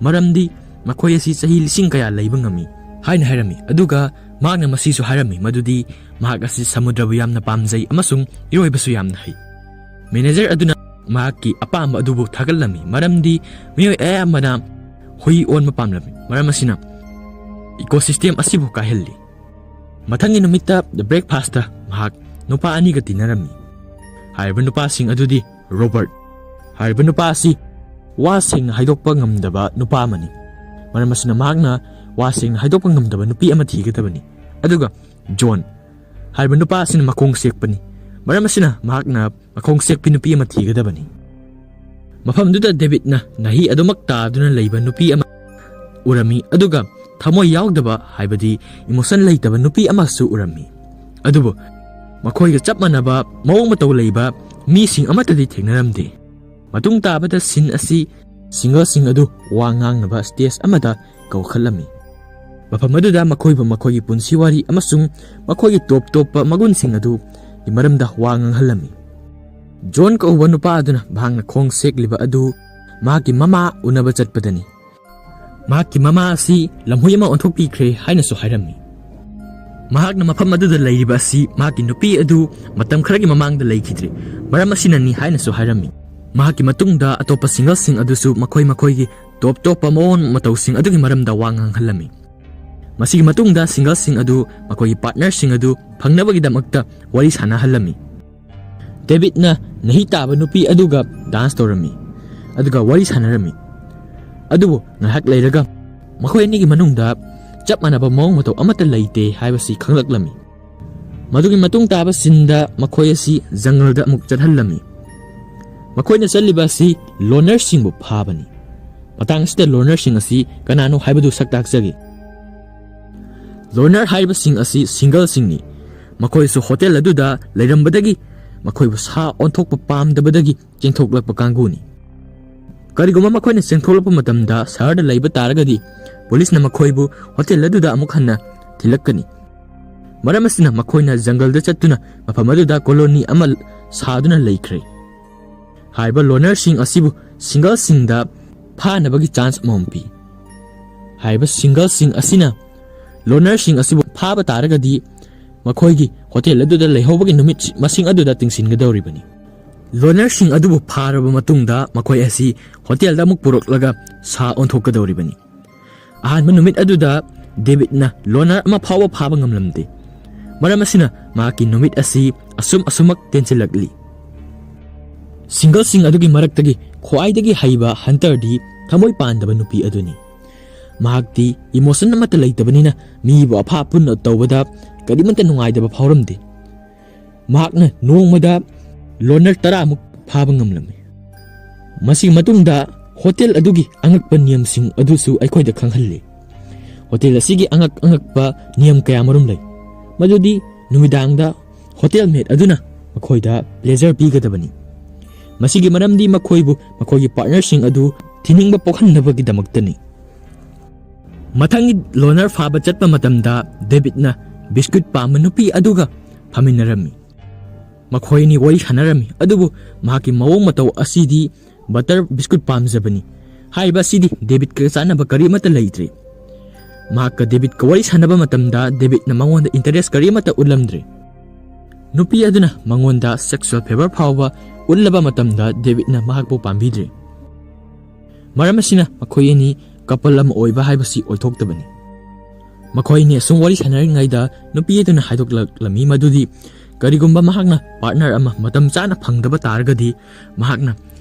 maramdi makhoi asi chahi lising kaya leiba ngami haina hairami aduga mahakna masisu hairami madudi mahak asi samudrabu yamna pamjai amasung iroibasu yamna hai manager aduna mahakki apamba adubu thagallami maramdi miyoi ayamana hui on mapamlami maram asina ecosystem asibu kahelli mathangi numitta the breakfast ta mahak nupa ani ga tinarami haiba nupa sing adudi Robert haiba nupa asi wasing haidokpa ngamdaba nupa mani maram asina mahakna wasing haidokpa ngamdaba nupi ama thigadabani aduga John haiba nupa asina makong sekpani maram asina mahakna makong sekpi nupi ama thigadabani mafam duda David na nahi adumakta aduna leiba nupi ama urami aduga thamoi yaudaba haibadi emotion leitaba nupi amasu urami adubo makhoiga chap manaba mawong matau leiba mi sing amatadi thengnaramde matung tabada sin asi single sing adu wangang naba stage amada kaukhalami mafam aduda makhoiba makhoigi punsi wari amasung makhoigi top magun sing adu imaramda wangang halami John ka uba nupa aduna bhangna khong sekliba adu mahaki mama unaba chatpadani mahakki mama asi lamhui ama onthokpikre haina so hairami mahakna mafam aduda leiriba asi mahakki nupi adu matam kharagi mamangda leikhidre maram asinani haina so hairami mahakki matungda atopa single sing adusu makhoi gi top amon matau sing adugi maramda wangang halami masigi matungda single sing adu makhoi partner sing adu phangnabagi damakta wari sana halami David na nahi taba nupi aduga dance torami aduga wari sanarami adubo ngahak leiraga makhoi ani gi manungda chap manaba mawong matau amata leite haibasi khanglaklami madugi matung taba sinda makhoi asi jungle da amuk chathallami makhoi na chaliba si loner singbu phabani matang sida loner sing asi kanano haibadu saktak jagi loner haiba sing asi single singni makhoi su hotel aduda leirambadagi makhoi bu sa onthokpa pamdabadagi chengthoklakpa kanguni kariguma makhoi na chengthoklakpa matamda sarda leiba taragadi police na makhoi bu hotel aduda amuk hanna thilakani maram asina makhoi na jungle da chattuna mafam aduda colony amal saduna leikhre haiba loner sing asibu single sing da phanabagi chance mompi haiba single sing asina loner sing asibu phaba taragadi makhoi hotel aduda leihobagi numit masing aduda tingsingadawribani loner sing adubu pharaba matungda makhoi asi hotel da muk puroklaga sa onthokadawribani ahan numit aduda David na loner ama phaba ngamlamde maram asina maki numit asi asumak tensilakli single sing adugi maraktagi khwaidagi haiba hunter di thamoi pandaba nupi aduni mahakti emotion amata leitabanina mi bu apha punna tawbada kadimanta nungaidaba phauramde mahakna nongmada loner 10 muk phaba ngamlami masi matungda hotel adugi angakpa niyam sing adusu aikhoida khanghalle hotel asigi angakpa niyam kaya marum lei madudi numidangda hotel mate aduna makhoida pleasure pigadabani masigi maramdi makhoibu makhoigi partner sing adu thiningba pokhanabagi damaktani mathangi loner phaba chatpa matamda David na biscuit pamanupi aduga phaminarami makhoi ni wari hanarami adubu mahaki mawong matau asidi butter biscuit pamjabani ꯍꯥꯏꯔꯤꯕ ꯑꯁꯤꯗꯤ ꯗꯦꯕꯤꯠꯀ ꯆꯥꯟꯅꯕ ꯀꯔꯤꯃꯠꯇ ꯂꯩꯇ꯭ꯔꯦ꯫ ꯃꯍꯥꯛꯀ ꯗꯦꯕꯤꯠꯀ ꯋꯥꯔꯤ ꯁꯥꯟꯅꯕ ꯃꯇꯝꯗ ꯗꯦꯕꯤꯠꯅ ꯃꯉꯣꯟꯗ ꯏꯟꯇꯔꯦꯁ ꯀꯔꯤꯃꯠꯇ ꯎꯠꯂꯝꯗ꯭ꯔꯦ꯫ ꯅꯨꯄꯤ ꯑꯗꯨꯅ ꯃꯉꯣꯟꯗ ꯁꯦꯛꯁꯨꯑꯦꯜ ꯐꯦꯚꯔ ꯐꯥꯎꯕ ꯎꯠꯂꯕ ꯃꯇꯝꯗ ꯗꯦꯕꯤꯠꯅ ꯃꯍꯥꯛꯄꯨ ꯄꯥꯝꯕꯤꯗ꯭ꯔꯦ꯫ ꯃꯔꯝ ꯑꯁꯤꯅ ꯃꯈꯣꯏ ꯑꯅꯤ ꯀꯄꯜ ꯑꯃ ꯑꯣꯏꯕ ꯍꯥꯏꯕꯁꯤ ꯑꯣꯏꯊꯣꯛꯇꯕꯅꯤ꯫ ꯃꯈꯣꯏ ꯑꯅꯤ ꯑꯁꯨꯝ ꯋꯥꯔꯤ ꯁꯥꯟꯅꯔꯤꯉꯩꯗ ꯅꯨꯄꯤ ꯑꯗꯨꯅ ꯍꯥꯏꯗꯣꯛꯂꯛꯂꯝꯃꯤ ꯃꯗꯨꯗꯤ ꯀꯔꯤꯒꯨꯝꯕ ꯃꯍꯥꯛꯅ ꯄꯥꯔꯠꯅꯔ ꯑꯃ ꯃꯇꯝ ꯆꯥꯅ ꯐꯪꯗꯕ ꯇꯥꯔꯒꯗꯤ ꯃꯍꯥꯛꯅ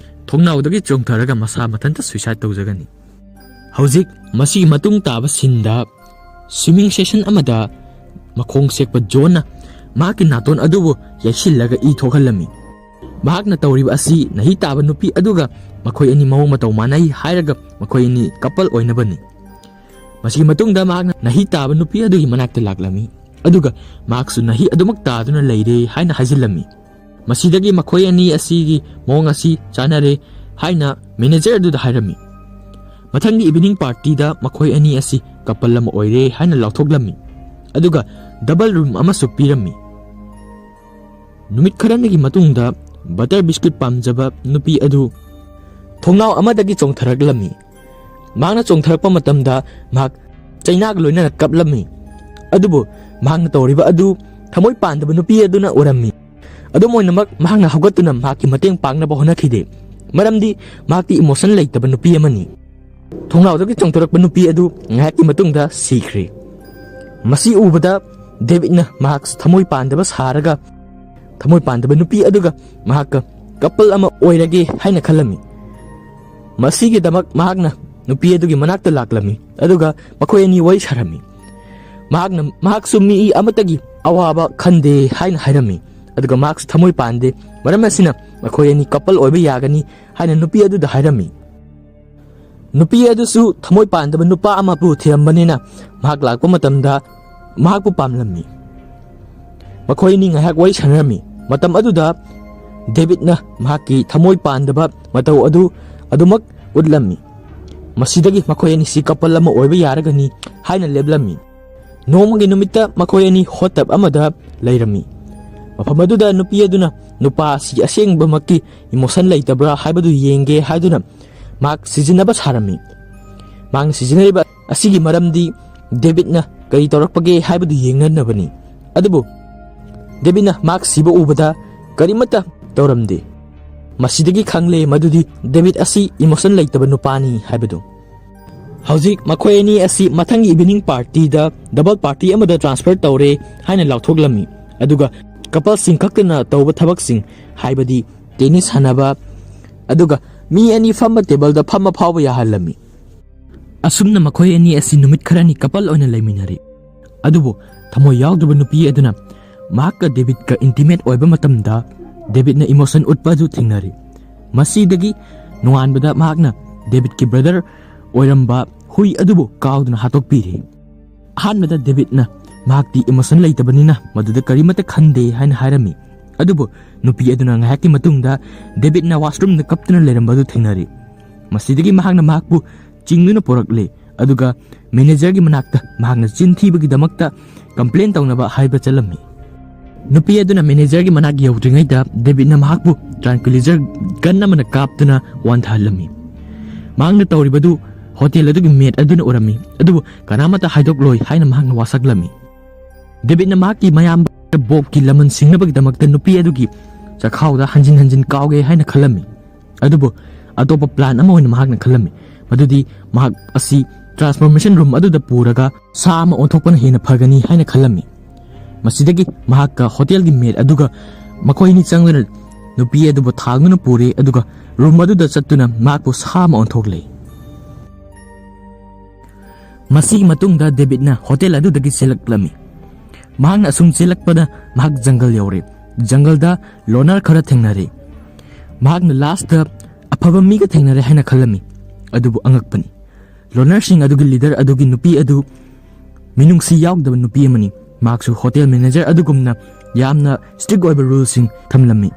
ꯊꯣꯡꯅꯥꯎꯗꯒꯤ ꯆꯣꯡꯊꯔꯒ ꯃꯁꯥ ꯃꯊꯟꯇ ꯁꯨꯏꯁꯥꯏꯗ ꯇꯧꯖꯒꯅꯤ꯫ ꯍꯧꯖꯤꯛ ꯃꯁꯤꯒꯤ ꯃꯇꯨꯡ ꯇꯥꯕ ꯁꯤꯟꯗ ꯁ꯭ꯋꯤꯃꯤꯡ ꯁꯦꯁꯟ ꯑꯃꯗ ꯃꯈꯣꯡ ꯁꯦꯛꯄ ꯖꯣꯟꯅ ꯃꯍꯥꯛꯀꯤ ꯅꯥꯇꯣꯟ ꯑꯗꯨꯕꯨ ꯌꯩꯁꯤꯜꯂꯒ ꯏ ꯊꯣꯛꯍꯜꯂꯝꯃꯤ꯫ ꯃꯍꯥꯛꯅ ꯇꯧꯔꯤꯕ ꯑꯁꯤ ꯅꯍꯤ ꯇꯥꯕ ꯅꯨꯄꯤ ꯑꯗꯨꯒ ꯃꯈꯣꯏ ꯑꯅꯤ ꯃꯑꯣꯡ ꯃꯇꯧ ꯃꯥꯟꯅꯩ ꯍꯥꯏꯔꯒ ꯃꯈꯣꯏ ꯑꯅꯤ ꯀꯄꯜ ꯑꯣꯏꯅꯕꯅꯤ꯫ ꯃꯁꯤꯒꯤ ꯃꯇꯨꯡꯗ ꯃꯍꯥꯛꯅ ꯅꯍꯤ ꯇꯥꯕ ꯅꯨꯄꯤ ꯑꯗꯨꯒꯤ ꯃꯅꯥꯛꯇ ꯂꯥꯛꯂꯝꯃꯤ ꯑꯗꯨꯒ ꯃꯍꯥꯛꯁꯨ ꯅꯍꯤ ꯑꯗꯨꯃꯛ ꯇꯥꯗꯨꯅ ꯂꯩꯔꯦ ꯍꯥꯏꯅ ꯍꯥꯏꯖꯤꯜꯂꯝꯃꯤ꯫ ꯃꯁꯤꯗꯒꯤ ꯃꯈꯣꯏ ꯑꯅꯤ ꯑꯁꯤꯒꯤ ꯃꯑꯣꯡ ꯑꯁꯤ ꯆꯥꯟꯅꯔꯦ ꯍꯥꯏꯅ ꯃꯦꯅꯦꯖꯔ ꯑꯗꯨꯗ ꯍꯥꯏꯔꯝꯃꯤ꯫ ꯃꯊꯪꯒꯤ ꯏꯚꯤꯅꯤꯡ ꯄꯥꯔꯇꯤꯗ ꯃꯈꯣꯏ ꯑꯅꯤ ꯑꯁꯤ ꯀꯄꯜ ꯑꯃ ꯑꯣꯏꯔꯦ ꯍꯥꯏꯅ ꯂꯥꯎꯊꯣꯛꯂꯝꯃꯤ ꯑꯗꯨꯒ ꯗꯕꯜ ꯔꯨꯝ ꯑꯃꯁꯨ ꯄꯤꯔꯝꯃꯤ꯫ ꯅꯨꯃꯤꯠ ꯈꯔꯅꯤꯒꯤ ꯃꯇꯨꯡꯗ ꯕꯇꯔ ꯕꯤꯁꯀꯨꯠ ꯄꯥꯝꯖꯕ ꯅꯨꯄꯤ ꯑꯗꯨ ꯊꯣꯡꯅꯥꯎ ꯑꯃꯗꯒꯤ ꯆꯣꯡꯊꯔꯛꯂꯝꯃꯤ꯫ ꯃꯍꯥꯛꯅ ꯆꯣꯡꯊꯔꯛꯄ ꯃꯇꯝꯗ ꯃꯍꯥꯛ ꯆꯩꯅꯥꯒ ꯂꯣꯏꯅꯅ ꯀꯞꯂꯝꯃꯤ ꯑꯗꯨꯕꯨ ꯃꯍꯥꯛꯅ ꯇꯧꯔꯤꯕ ꯑꯗꯨ ꯊꯃꯣꯏ ꯄꯥꯟꯗꯕ ꯅꯨꯄꯤ ꯑꯗꯨꯅ ꯎꯔꯝꯃꯤ꯫ ꯑꯗꯨꯝ ꯑꯣꯏꯅꯃꯛ ꯃꯍꯥꯛꯅ ꯍꯧꯒꯠꯇꯨꯅ ꯃꯍꯥꯛꯀꯤ ꯃꯇꯦꯡ ꯄꯥꯡꯅꯕ ꯍꯣꯠꯅꯈꯤꯗꯦ ꯃꯔꯝꯗꯤ ꯃꯍꯥꯛꯇꯤ ꯏꯃꯣꯁꯟ ꯂꯩꯇꯕ ꯅꯨꯄꯤ ꯑꯃꯅꯤ꯫ ꯊꯣꯡꯅꯥꯎꯗꯒꯤ ꯆꯣꯡꯊꯣꯔꯛꯄ ꯅꯨꯄꯤ ꯑꯗꯨ ꯉꯥꯏꯍꯥꯛꯀꯤ ꯃꯇꯨꯡꯗ ꯁꯤꯈ꯭ꯔꯦ꯫ ꯃꯁꯤ ꯎꯕꯗ ꯗꯦꯕꯤꯠꯅ ꯃꯍꯥꯛ ꯊꯃꯣꯏ ꯄꯥꯟꯗꯕ ꯁꯥꯔꯒ ꯊꯃꯣꯏ ꯄꯥꯟꯗꯕ ꯅꯨꯄꯤ ꯑꯗꯨꯒ ꯃꯍꯥꯛꯀ ꯀꯄꯜ ꯑꯃ ꯑꯣꯏꯔꯒꯦ ꯍꯥꯏꯅ ꯈꯜꯂꯝꯃꯤ꯫ ꯃꯁꯤꯒꯤꯗꯃꯛ ꯃꯍꯥꯛꯅ ꯅꯨꯄꯤ ꯑꯗꯨꯒꯤ ꯃꯅꯥꯛꯇ ꯂꯥꯛꯂꯝꯃꯤ ꯑꯗꯨꯒ ꯃꯈꯣꯏ ꯑꯅꯤ ꯋꯥꯔꯤ ꯁꯥꯔꯝꯃꯤ꯫ ꯃꯍꯥꯛꯁꯨ ꯃꯤ ꯑꯃꯠꯇꯒꯤ ꯑꯋꯥꯕ ꯈꯟꯗꯦ ꯍꯥꯏꯅ ꯍꯥꯏꯔꯝꯃꯤ ꯑꯗꯨꯒ ꯃꯍꯥꯛꯁꯨ ꯊꯃꯣꯏ ꯄꯥꯟꯗꯦ ꯃꯔꯝ ꯑꯁꯤꯅ ꯃꯈꯣꯏ ꯑꯅꯤ ꯀꯄꯜ ꯑꯣꯏꯕ ꯌꯥꯒꯅꯤ ꯍꯥꯏꯅ ꯅꯨꯄꯤ ꯑꯗꯨꯗ ꯍꯥꯏꯔꯝꯃꯤ꯫ ꯅꯨꯄꯤ ꯑꯗꯨꯁꯨ ꯊꯃꯣꯏ ꯄꯥꯟꯗꯕ ꯅꯨꯄꯥ ꯑꯃꯕꯨ ꯊꯤꯔꯝꯕꯅꯤꯅ ꯃꯍꯥꯛ ꯂꯥꯛꯄ ꯃꯇꯝꯗ ꯃꯍꯥꯛꯄꯨ ꯄꯥꯝꯂꯝꯃꯤ꯫ ꯃꯈꯣꯏ ꯑꯅꯤ ꯉꯥꯏꯍꯥꯛ ꯋꯥꯔꯤ ꯁꯥꯟꯅꯔꯝꯃꯤ꯫ ꯃꯇꯝ ꯑꯗꯨꯗ ꯗꯦꯕꯤꯠꯅ ꯃꯍꯥꯛꯀꯤ ꯊꯃꯣꯏ ꯄꯥꯟꯗꯕ ꯃꯇꯧ ꯑꯗꯨ ꯑꯗꯨꯃꯛ ꯎꯠꯂꯝꯃꯤ꯫ ꯃꯁꯤꯗꯒꯤ ꯃꯈꯣꯏ ꯑꯅꯤꯁꯤ ꯀꯄꯜ ꯑꯃ ꯑꯣꯏꯕ ꯌꯥꯔꯒꯅꯤ ꯍꯥꯏꯅ ꯂꯦꯞꯂꯝꯃꯤ꯫ ꯅꯣꯡꯃꯒꯤ ꯅꯨꯃꯤꯠꯇ ꯃꯈꯣꯏ ꯑꯅꯤ ꯍꯣꯠ ꯇꯕ ꯑꯃꯗ ꯂꯩꯔꯝꯃꯤ꯫ ꯃꯐꯝ ꯑꯗꯨꯗ ꯅꯨꯄꯤ ꯑꯗꯨꯅ ꯅꯨꯄꯥ ꯑꯁꯤ ꯑꯁꯦꯡꯕꯃꯛꯀꯤ ꯏꯃꯣꯁꯟ ꯂꯩꯇꯕ꯭ꯔꯥ ꯍꯥꯏꯕꯗꯨ ꯌꯦꯡꯒꯦ ꯍꯥꯏꯗꯨꯅ ꯃꯍꯥꯛ ꯁꯤꯖꯤꯟꯅꯕ ꯁꯥꯔꯝꯃꯤ꯫ ꯃꯍꯥꯛꯅ ꯁꯤꯖꯤꯟꯅꯔꯤꯕ ꯑꯁꯤꯒꯤ ꯃꯔꯝꯗꯤ ꯗꯦꯕꯤꯠꯅ ꯀꯔꯤ ꯇꯧꯔꯛꯄꯒꯦ ꯍꯥꯏꯕꯗꯨ ꯌꯦꯡꯅꯅꯕꯅꯤ ꯑꯗꯨꯕꯨ ꯗꯦꯕꯤꯠꯅ ꯃꯍꯥꯛ ꯁꯤꯕ ꯎꯕꯗ ꯀꯔꯤꯃꯠꯇ ꯇꯧꯔꯝꯗꯦ꯫ ꯃꯁꯤꯗꯒꯤ ꯈꯪꯂꯦ ꯃꯗꯨꯗꯤ ꯗꯦꯕꯤꯠ ꯑꯁꯤ ꯏꯃꯣꯁꯟ ꯂꯩꯇꯕ ꯅꯨꯄꯥꯅꯤ ꯍꯥꯏꯕꯗꯨ꯫ ꯍꯧꯖꯤꯛ ꯃꯈꯣꯏ ꯑꯅꯤ ꯑꯁꯤ ꯃꯊꯪꯒꯤ ꯏꯚꯤꯅꯤꯡ ꯄꯥꯔꯇꯤꯗ ꯗꯕꯜ ꯄꯥꯔꯇꯤ ꯑꯃꯗ ꯇ꯭ꯔꯥꯟꯁꯐꯔ ꯇꯧꯔꯦ ꯍꯥꯏꯅ ꯂꯥꯎꯊꯣꯛꯂꯝꯃꯤ ꯑꯗꯨꯒ ꯀꯄꯜꯁꯤꯡ ꯈꯛꯇꯅ ꯇꯧꯕ ꯊꯕꯛꯁꯤꯡ ꯍꯥꯏꯕꯗꯤ ꯇꯦꯅꯤꯁ ꯁꯥꯟꯅꯕ ꯑꯗꯨꯒ ꯃꯤ ꯑꯅꯤ ꯐꯝꯕ ꯇꯦꯕꯜꯗ ꯐꯝꯕ ꯐꯥꯎꯕ ꯌꯥꯍꯜꯂꯝꯃꯤ꯫ ꯑꯁꯨꯝꯅ ꯃꯈꯣꯏ ꯑꯅꯤ ꯑꯁꯤ ꯅꯨꯃꯤꯠ ꯈꯔꯅꯤ ꯀꯄꯜ ꯑꯣꯏꯅ ꯂꯩꯃꯤꯟꯅꯔꯤ ꯑꯗꯨꯕꯨ ꯊꯃꯣꯏ ꯌꯥꯎꯗ꯭ꯔꯕ ꯅꯨꯄꯤ ꯑꯗꯨꯅ ꯃꯍꯥꯛꯀ ꯗꯦꯕꯤꯠꯀ ꯏꯟꯇꯤꯃꯦꯠ ꯑꯣꯏꯕ ꯃꯇꯝꯗ ꯗꯦꯕꯤꯠꯅ ꯏꯃꯣꯁꯟ ꯎꯠꯄ ꯑꯗꯨ ꯊꯦꯡꯅꯔꯤ꯫ ꯃꯁꯤꯗꯒꯤ ꯅꯣꯡꯉꯥꯟꯕꯗ ꯃꯍꯥꯛꯅ ꯗꯦꯕꯤꯠꯀꯤ ꯕ꯭ꯔꯗꯔ ꯑꯣꯏꯔꯝꯕ ꯍꯨꯏ ꯑꯗꯨꯕꯨ ꯀꯥꯎꯗꯨꯅ ꯍꯥꯠꯇꯣꯛꯄꯤꯔꯤ꯫ ꯑꯍꯥꯟꯕꯗ ꯗꯦꯕꯤꯠꯅ ꯃꯍꯥꯛꯇꯤ ꯏꯃꯣꯁꯟ ꯂꯩꯇꯕꯅꯤꯅ ꯃꯗꯨꯗ ꯀꯔꯤꯃꯠꯇ ꯈꯟꯗꯦ ꯍꯥꯏꯅ ꯍꯥꯏꯔꯝꯃꯤ ꯑꯗꯨꯕꯨ ꯅꯨꯄꯤ ꯑꯗꯨꯅ ꯉꯥꯏꯍꯥꯛꯀꯤ ꯃꯇꯨꯡꯗ ꯗꯦꯕꯤꯠꯅ ꯋꯥꯁꯔꯨꯝꯗ ꯀꯞꯇꯨꯅ ꯂꯩꯔꯝꯕꯗꯨ ꯊꯦꯡꯅꯔꯤ꯫ ꯃꯁꯤꯗꯒꯤ ꯃꯍꯥꯛꯅ ꯃꯍꯥꯛꯄꯨ ꯆꯤꯡꯗꯨꯅ ꯄꯨꯔꯛꯂꯦ ꯑꯗꯨꯒ ꯃꯦꯅꯦꯖꯔꯒꯤ ꯃꯅꯥꯛꯇ ꯃꯍꯥꯛꯅ ꯆꯤꯟ ꯊꯤꯕꯒꯤꯗꯃꯛꯇ ꯀꯝꯄ꯭ꯂꯦꯟ ꯇꯧꯅꯕ ꯍꯥꯏꯕ ꯆꯠꯂꯝꯃꯤ꯫ ꯅꯨꯄꯤ ꯑꯗꯨꯅ ꯃꯦꯅꯦꯖꯔꯒꯤ ꯃꯅꯥꯛ ꯌꯧꯗ꯭ꯔꯤꯉꯩꯗ ꯗꯦꯕꯤꯠꯅ ꯃꯍꯥꯛꯄꯨ ꯇ꯭ꯔꯥꯟꯀ꯭ꯋꯤꯂꯤꯖꯔ ꯒꯟ ꯑꯃꯅ ꯀꯥꯞꯇꯨꯅ ꯋꯥꯟꯊꯍꯜꯂꯝꯃꯤ꯫ ꯃꯍꯥꯛꯅ ꯇꯧꯔꯤꯕꯗꯨ ꯍꯣꯇꯦꯜ ꯑꯗꯨꯒꯤ ꯃꯦꯠ ꯑꯗꯨꯅ ꯎꯔꯝꯃꯤ ꯑꯗꯨꯕꯨ ꯀꯅꯥꯃꯠꯇ ꯍꯥꯏꯗꯣꯛꯂꯣꯏ ꯍꯥꯏꯅ ꯃꯍꯥꯛꯅ ꯋꯥꯁꯛꯂꯝꯃꯤ꯫ ꯗꯦꯕꯤꯠꯅ ꯃꯍꯥꯛꯀꯤ ꯃꯌꯥꯝꯕ ꯕꯣꯕꯀꯤ ꯂꯃꯟ ꯁꯤꯡꯅꯕꯒꯤꯗꯃꯛꯇ ꯅꯨꯄꯤ ꯑꯗꯨꯒꯤ ꯆꯈꯥꯎꯗ ꯍꯟꯖꯤꯟ ꯍꯟꯖꯤꯟ ꯀꯥꯎꯒꯦ ꯍꯥꯏꯅ ꯈꯜꯂꯝꯃꯤ ꯑꯗꯨꯕꯨ ꯑꯇꯣꯞꯄ ꯄ꯭ꯂꯥꯟ ꯑꯃ ꯑꯣꯏꯅ ꯃꯍꯥꯛꯅ ꯈꯜꯂꯝꯃꯤ ꯃꯗꯨꯗꯤ ꯃꯍꯥꯛ ꯑꯁꯤ ꯇ꯭ꯔꯥꯟꯁꯐꯣꯔꯃꯦꯁꯟ ꯔꯨꯝ ꯑꯗꯨꯗ ꯄꯨꯔꯒ ꯁꯥ ꯑꯃ ꯑꯣꯟꯊꯣꯛꯄꯅ ꯍꯦꯟꯅ ꯐꯒꯅꯤ ꯍꯥꯏꯅ ꯈꯜꯂꯝꯃꯤ꯫ ꯃꯁꯤꯗꯒꯤ ꯃꯍꯥꯛꯀ ꯍꯣꯇꯦꯜꯒꯤ ꯃꯦꯠ ꯑꯗꯨꯒ ꯃꯈꯣꯏ ꯑꯅꯤ ꯆꯪꯗꯨꯅ ꯅꯨꯄꯤ ꯑꯗꯨꯕꯨ ꯊꯥꯡꯗꯨꯅ ꯄꯨꯔꯦ ꯑꯗꯨꯒ ꯔꯨꯝ ꯑꯗꯨꯗ ꯆꯠꯇꯨꯅ ꯃꯍꯥꯛꯄꯨ ꯁꯥ ꯑꯃ ꯑꯣꯟꯊꯣꯛꯂꯦ꯫ ꯃꯁꯤꯒꯤ ꯃꯇꯨꯡꯗ ꯗꯦꯕꯤꯠꯅ ꯍꯣꯇꯦꯜ ꯑꯗꯨꯗꯒꯤ ꯆꯦꯜꯂꯛꯂꯝꯃꯤ꯫ ꯃꯍꯥꯛꯅ ꯑꯁꯨꯝ ꯆꯦꯜꯂꯛꯄꯗ ꯃꯍꯥꯛ ꯖꯪꯒꯜ ꯌꯧꯔꯦ꯫ ꯖꯪꯒꯜꯗ ꯂꯣꯅꯔ ꯈꯔ ꯊꯦꯡꯅꯔꯦ꯫ ꯃꯍꯥꯛꯅ ꯂꯥꯁꯇ ꯑꯐꯕ ꯃꯤꯒ ꯊꯦꯡꯅꯔꯦ ꯍꯥꯏꯅ ꯈꯜꯂꯝꯃꯤ ꯑꯗꯨꯕꯨ ꯑꯉꯛꯄꯅꯤ ꯂꯣꯅꯔꯁꯤꯡ ꯑꯗꯨꯒꯤ ꯂꯤꯗꯔ ꯑꯗꯨꯒꯤ ꯅꯨꯄꯤ ꯑꯗꯨ ꯃꯤꯅꯨꯡꯁꯤ ꯌꯥꯎꯗꯕ ꯅꯨꯄꯤ ꯑꯃꯅꯤ꯫ ꯃꯍꯥꯛꯁꯨ ꯍꯣꯇꯦꯜ ꯃꯦꯅꯦꯖꯔ ꯑꯗꯨꯒꯨꯝꯅ ꯌꯥꯝꯅ ꯁ꯭ꯇ꯭रिꯛ ꯑꯣꯏꯕ ꯔꯨꯜꯁꯤꯡ ꯊꯝꯂꯝꯃꯤ꯫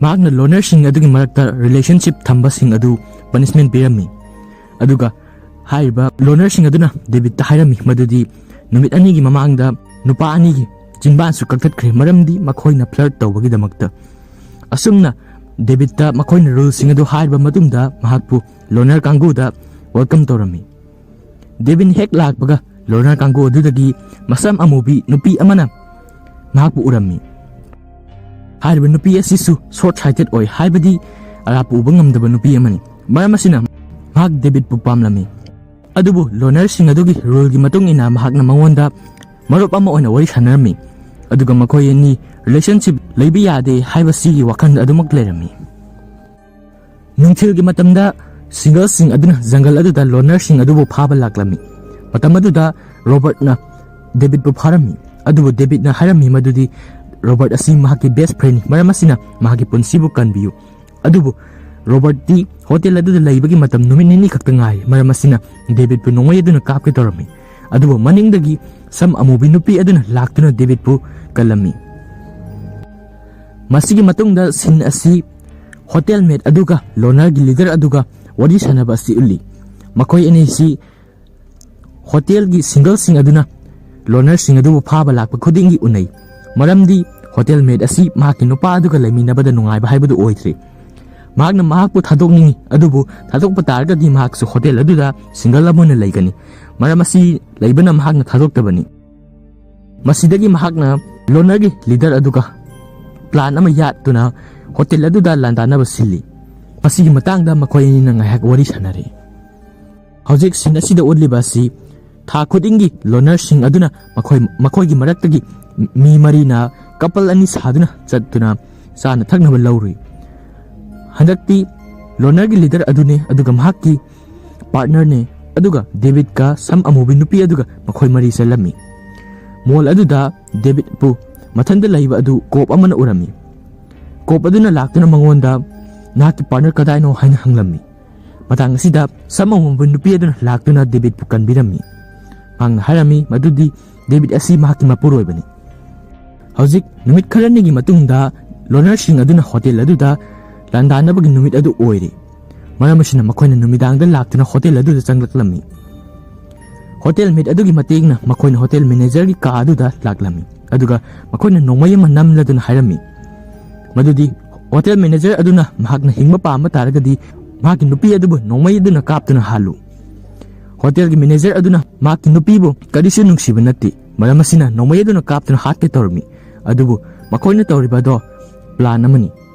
ꯃꯍꯥꯛꯅ ꯂꯣꯅꯔꯁꯤꯡ ꯑꯗꯨꯒꯤ ꯃꯔꯛꯇ ꯔꯤꯂꯦꯁꯟꯁꯤꯞ ꯊꯝꯕꯁꯤꯡ ꯑꯗꯨ ꯄꯅꯤꯁꯃꯦꯟ ꯄꯤꯔꯝꯃꯤ ꯑꯗꯨꯒ ꯍꯥꯏꯔꯤꯕ ꯂꯣꯅꯔꯁꯤꯡ ꯑꯗꯨꯅ ꯗꯦꯕꯤꯠꯇ ꯍꯥꯏꯔꯝꯃꯤ ꯃꯗꯨꯗꯤ ꯅꯨꯃꯤꯠ ꯑꯅꯤꯒꯤ ꯃꯃꯥꯡꯗ ꯅꯨꯄꯥ ꯑꯅꯤꯒꯤ ꯆꯤꯟꯕꯥꯟꯁꯨ ꯀꯛꯊꯠꯈ꯭ꯔꯦ ꯃꯔꯝꯗꯤ ꯃꯈꯣꯏꯅ ꯐ꯭ꯂꯔꯠ ꯇꯧꯕꯒꯤꯗꯃꯛꯇ꯫ ꯑꯁꯨꯝꯅ ꯗꯦꯕꯤꯠꯇ ꯃꯈꯣꯏꯅ ꯔꯨꯜꯁꯤꯡ ꯑꯗꯨ ꯍꯥꯏꯔꯕ ꯃꯇꯨꯡꯗ ꯃꯍꯥꯛꯄꯨ ꯂꯣꯅꯔ ꯀꯥꯡꯕꯨꯗ ꯋꯦꯜꯀꯝ ꯇꯧꯔꯝꯃꯤ꯫ ꯗꯦꯕꯤꯠꯅ ꯍꯦꯛ ꯂꯥꯛꯄꯒ ꯂꯣꯅꯔ ꯀꯥꯡꯕꯨ ꯑꯗꯨꯗꯒꯤ ꯃꯁꯝ ꯑꯃꯨꯕꯤ ꯅꯨꯄꯤ ꯑꯃꯅ ꯃꯍꯥꯛꯄꯨ ꯎꯔꯝꯃꯤ꯫ ꯍꯥꯏꯔꯤꯕ ꯅꯨꯄꯤ ꯑꯁꯤꯁꯨ ꯁꯣꯔꯠ ꯁꯥꯏꯇꯦꯠ ꯑꯣꯏ, ꯍꯥꯏꯕꯗꯤ ꯑꯔꯥꯞꯄ ꯎꯕ ꯉꯝꯗꯕ ꯅꯨꯄꯤ ꯑꯃꯅꯤ꯫ ꯃꯔꯝ ꯑꯁꯤꯅ ꯃꯍꯥꯛ ꯗꯦꯕꯤꯠꯄꯨ ꯄꯥꯝꯂꯝꯃꯤ꯫ ꯑꯗꯨꯕꯨ ꯂꯣꯅꯔꯁꯤꯡ ꯑꯗꯨꯒꯤ ꯔꯨꯜꯒꯤ ꯃꯇꯨꯡ ꯏꯟꯅ ꯃꯍꯥꯛꯅ ꯃꯉꯣꯟꯗ ꯃꯔꯨꯞ ꯑꯃ ꯑꯣꯏꯅ ꯋꯥꯔꯤ ꯁꯥꯅꯔꯝꯃꯤ, ꯑꯗꯨꯒ ꯃꯈꯣꯏ ꯑꯅꯤ ꯔꯤꯂꯦꯁꯟꯁꯤꯞ ꯂꯩꯕ ꯌꯥꯗꯦ ꯍꯥꯏꯕꯁꯤꯒꯤ ꯋꯥꯈꯜꯗ ꯑꯗꯨꯃꯛ ꯂꯩꯔꯝꯃꯤ꯫ ꯅꯨꯡꯊꯤꯜꯒꯤ ꯃꯇꯝꯗ ꯁꯤꯡꯒꯜꯁꯤꯡ ꯑꯗꯨꯅ ꯖꯪꯒꯜ ꯑꯗꯨꯗ ꯂꯣꯅꯔꯁꯤꯡ ꯑꯗꯨꯕꯨ ꯐꯥꯕ ꯂꯥꯛꯂꯝꯃꯤ꯫ ꯃꯇꯝ ꯑꯗꯨꯗ ꯔꯣꯕꯔꯠꯅ ꯗꯦꯕꯤꯠꯄꯨ ꯐꯥꯔꯝꯃꯤ, ꯑꯗꯨꯕꯨ ꯗꯦꯕꯤꯠꯅ ꯍꯥꯏꯔꯝꯃꯤ ꯃꯗꯨꯗꯤ ꯔꯣꯕꯔꯠ ꯑꯁꯤ ꯃꯍꯥꯛꯀꯤ ꯕꯦꯁ ꯐ꯭ꯔꯦꯟꯅꯤ, ꯃꯔꯝ ꯑꯁꯤꯅ ꯃꯍꯥꯛꯀꯤ ꯄꯨꯟꯁꯤꯕꯨ ꯀꯟꯕꯤꯌꯨ꯫ ꯑꯗꯨꯕꯨ ꯔꯣꯕꯔꯠꯇꯤ ꯍꯣꯇꯦꯜ ꯑꯗꯨꯗ ꯂꯩꯕꯒꯤ ꯃꯇꯝ ꯅꯨꯃꯤꯠ ꯅꯤꯅꯤ ꯈꯛꯇ ꯉꯥꯏꯔꯤ, ꯃꯔꯝ ꯑꯁꯤꯅ ꯗꯦꯕꯤꯠꯄꯨ ꯅꯣꯡꯃꯩ ꯑꯗꯨꯅ ꯀꯥꯞꯀꯦ ꯇꯧꯔꯝꯃꯤ꯫ ꯑꯗꯨꯕꯨ ꯃꯅꯤꯡꯗꯒꯤ ꯁꯝ ꯑꯃꯨꯕꯤ ꯅꯨꯄꯤ ꯑꯗꯨꯅ ꯂꯥꯛꯇꯨꯅ ꯗꯦꯕꯤꯠꯄꯨ ꯀꯜꯂꯝꯃꯤ꯫ ꯃꯁꯤꯒꯤ ꯃꯇꯨꯡꯗ ꯁꯤꯟ ꯑꯁꯤ ꯍꯣꯇꯦꯜ ꯃꯦꯠ ꯑꯗꯨꯒ ꯂꯣꯅꯔꯒꯤ ꯂꯤꯗꯔ ꯑꯗꯨꯒ ꯋꯥꯔꯤ ꯁꯥꯅꯕ ꯑꯁꯤ ꯎꯠꯂꯤ꯫ ꯃꯈꯣꯏ ꯑꯅꯤꯁꯤ ꯍꯣꯇꯦꯜꯒꯤ ꯁꯤꯡꯒꯜꯁꯤꯡ ꯑꯗꯨꯅ ꯂꯣꯅꯔꯁꯤꯡ ꯑꯗꯨꯕꯨ ꯐꯥꯕ ꯂꯥꯛꯄ ꯈꯨꯗꯤꯡꯒꯤ ꯎꯅꯩ, ꯃꯔꯝꯗꯤ ꯍꯣꯇꯦꯜ ꯃꯦꯠ ꯑꯁꯤ ꯃꯍꯥꯛꯀꯤ ꯅꯨꯄꯥ ꯑꯗꯨꯒ ꯂꯩꯃꯤꯟꯅꯕꯗ ꯅꯨꯡꯉꯥꯏꯕ ꯍꯥꯏꯕꯗꯨ ꯑꯣꯏꯗ꯭ꯔꯦ꯫ ꯃꯍꯥꯛꯅ ꯃꯍꯥꯛꯄꯨ ꯊꯥꯗꯣꯛꯅꯤꯡꯉꯤ, ꯑꯗꯨꯕꯨ ꯊꯥꯗꯣꯛꯄ ꯇꯥꯔꯒꯗꯤ ꯃꯍꯥꯛꯁꯨ ꯍꯣꯇꯦꯜ ꯑꯗꯨꯗ ꯁꯤꯡꯒꯜ ꯑꯃ ꯑꯣꯏꯅ ꯂꯩꯒꯅꯤ, ꯃꯔꯝ ꯑꯁꯤ ꯂꯩꯕꯅ ꯃꯍꯥꯛꯅ ꯊꯥꯗꯣꯛꯇꯕꯅꯤ꯫ ꯃꯁꯤꯗꯒꯤ ꯃꯍꯥꯛꯅ ꯂꯣꯅꯔꯒꯤ ꯂꯤꯗꯔ ꯑꯗꯨꯒ ꯄ꯭ꯂꯥꯟ ꯑꯃ ꯌꯥꯠꯇꯨꯅ ꯍꯣꯇꯦꯜ ꯑꯗꯨꯗ ꯂꯥꯟꯗꯥꯅꯕ ꯁꯤꯜꯂꯤ꯫ ꯃꯁꯤꯒꯤ ꯃꯇꯥꯡꯗ ꯃꯈꯣꯏ ꯑꯅꯤꯅ ꯉꯥꯏꯍꯥꯛ ꯋꯥꯔꯤ ꯁꯥꯅꯔꯤ꯫ ꯍꯧꯖꯤꯛ ꯁꯤꯟ ꯑꯁꯤꯗ ꯎꯠꯂꯤꯕ ꯑꯁꯤ ꯊꯥ ꯈꯨꯗꯤꯡꯒꯤ ꯂꯣꯅꯔꯁꯤꯡ ꯑꯗꯨꯅ ꯃꯈꯣꯏꯒꯤ ꯃꯔꯛꯇꯒꯤ ꯃꯤ ꯃꯔꯤꯅ ꯀꯄꯜ ꯑꯅꯤ ꯁꯥꯗꯨꯅ ꯆꯠꯇꯨꯅ ꯆꯥꯅ ꯊꯛꯅꯕ ꯂꯧꯔꯨꯏ꯫ ꯍꯟꯗꯛꯇꯤ ꯂꯣꯅꯔꯒꯤ ꯂꯤꯗꯔ ꯑꯗꯨꯅꯦ ꯑꯗꯨꯒ ꯃꯍꯥꯛꯀꯤ ꯄꯥꯔꯠꯅꯔꯅꯦ, ꯑꯗꯨꯒ ꯗꯦꯕꯤꯠꯀ ꯁꯝ ꯑꯃꯨꯕꯤ ꯅꯨꯄꯤ ꯑꯗꯨꯒ ꯃꯈꯣꯏ ꯃꯔꯤ ꯆꯠꯂꯝꯃꯤ꯫ ꯃꯣꯜ ꯑꯗꯨꯗ ꯗꯦꯕꯤꯠꯄꯨ ꯃꯊꯟꯗ ꯂꯩꯕ ꯑꯗꯨ ꯀꯣꯞ ꯑꯃꯅ ꯎꯔꯝꯃꯤ꯫ ꯀꯣꯞ ꯑꯗꯨꯅ ꯂꯥꯛꯇꯨꯅ ꯃꯉꯣꯟꯗ ꯅꯍꯥꯛꯀꯤ ꯄꯥꯔꯠꯅꯔ ꯀꯗꯥꯏꯅꯣ ꯍꯥꯏꯅ ꯍꯪꯂꯝꯃꯤ꯫ ꯃꯇꯥꯡ ꯑꯁꯤꯗ ꯁꯝ ꯑꯃꯨꯕꯤ ꯅꯨꯄꯤ ꯑꯗꯨꯅ ꯂꯥꯛꯇꯨꯅ ꯗꯦꯕꯤꯠꯄꯨ ꯀꯟꯕꯤꯔꯝꯃꯤ꯫ ꯃꯍꯥꯛꯅ ꯍꯥꯏꯔꯝꯃꯤ ꯃꯗꯨꯗꯤ ꯗꯦꯕꯤꯠ ꯑꯁꯤ ꯃꯍꯥꯛꯀꯤ ꯃꯄꯨꯔꯣꯏꯕꯅꯤ꯫ ꯍꯧꯖꯤꯛ ꯅꯨꯃꯤꯠ ꯈꯔꯅꯤꯒꯤ ꯃꯇꯨꯡꯗ ꯂꯣꯅꯔꯁꯤꯡ ꯑꯗꯨꯅ ꯍꯣꯇꯦꯜ ꯑꯗꯨꯗ ꯂꯥꯟꯗꯥꯅꯕꯒꯤ ꯅꯨꯃꯤꯠ ꯑꯗꯨ ꯑꯣꯏꯔꯦ, ꯃꯔꯝ ꯑꯁꯤꯅ ꯃꯈꯣꯏꯅ ꯅꯨꯃꯤꯗꯥꯡꯗ ꯂꯥꯛꯇꯨꯅ ꯍꯣꯇꯦꯜ ꯑꯗꯨꯗ ꯆꯪꯂꯛꯂꯝꯃꯤ꯫ ꯍꯣꯇꯦꯜ ꯃꯦꯠ ꯑꯗꯨꯒꯤ ꯃꯇꯦꯡꯅ ꯃꯈꯣꯏꯅ ꯍꯣꯇꯦꯜ ꯃꯦꯅꯦꯖꯔꯒꯤ ꯀꯥ ꯑꯗꯨꯗ ꯂꯥꯛꯂꯝꯃꯤ, ꯑꯗꯨꯒ ꯃꯈꯣꯏꯅ ꯅꯣꯡꯃꯩ ꯑꯃ ꯅꯝꯂꯗꯨꯅ ꯍꯥꯏꯔꯝꯃꯤ ꯃꯗꯨꯗꯤ ꯍꯣꯇꯦꯜ ꯃꯦꯅꯦꯖꯔ ꯑꯗꯨꯅ ꯃꯍꯥꯛꯅ ꯍꯤꯡꯕ ꯄꯥꯝꯕ ꯇꯥꯔꯒꯗꯤ ꯃꯍꯥꯛꯀꯤ ꯅꯨꯄꯤ ꯑꯗꯨꯕꯨ ꯅꯣꯡꯃꯩ ꯑꯗꯨꯅ ꯀꯥꯞꯇꯨꯅ ꯍꯥꯠꯂꯨ꯫ ꯍꯣꯇꯦꯜꯒꯤ ꯃꯦꯅꯦꯖꯔ ꯑꯗꯨꯅ ꯃꯍꯥꯛꯀꯤ ꯅꯨꯄꯤꯕꯨ ꯀꯔꯤꯁꯨ ꯅꯨꯡꯁꯤꯕ ꯅꯠꯇꯦ, ꯃꯔꯝ ꯑꯁꯤꯅ ꯅꯣꯡꯃꯩ ꯑꯗꯨꯅ ꯀꯥꯞꯇꯨꯅ ꯍꯥꯠꯀꯦ ꯇꯧꯔꯝꯃꯤ꯫ ꯑꯗꯨꯕꯨ ꯃꯈꯣꯏꯅ ꯇꯧꯔꯤꯕ ꯑꯗꯣ ꯄ꯭ꯂꯥꯟ ꯑꯃꯅꯤ,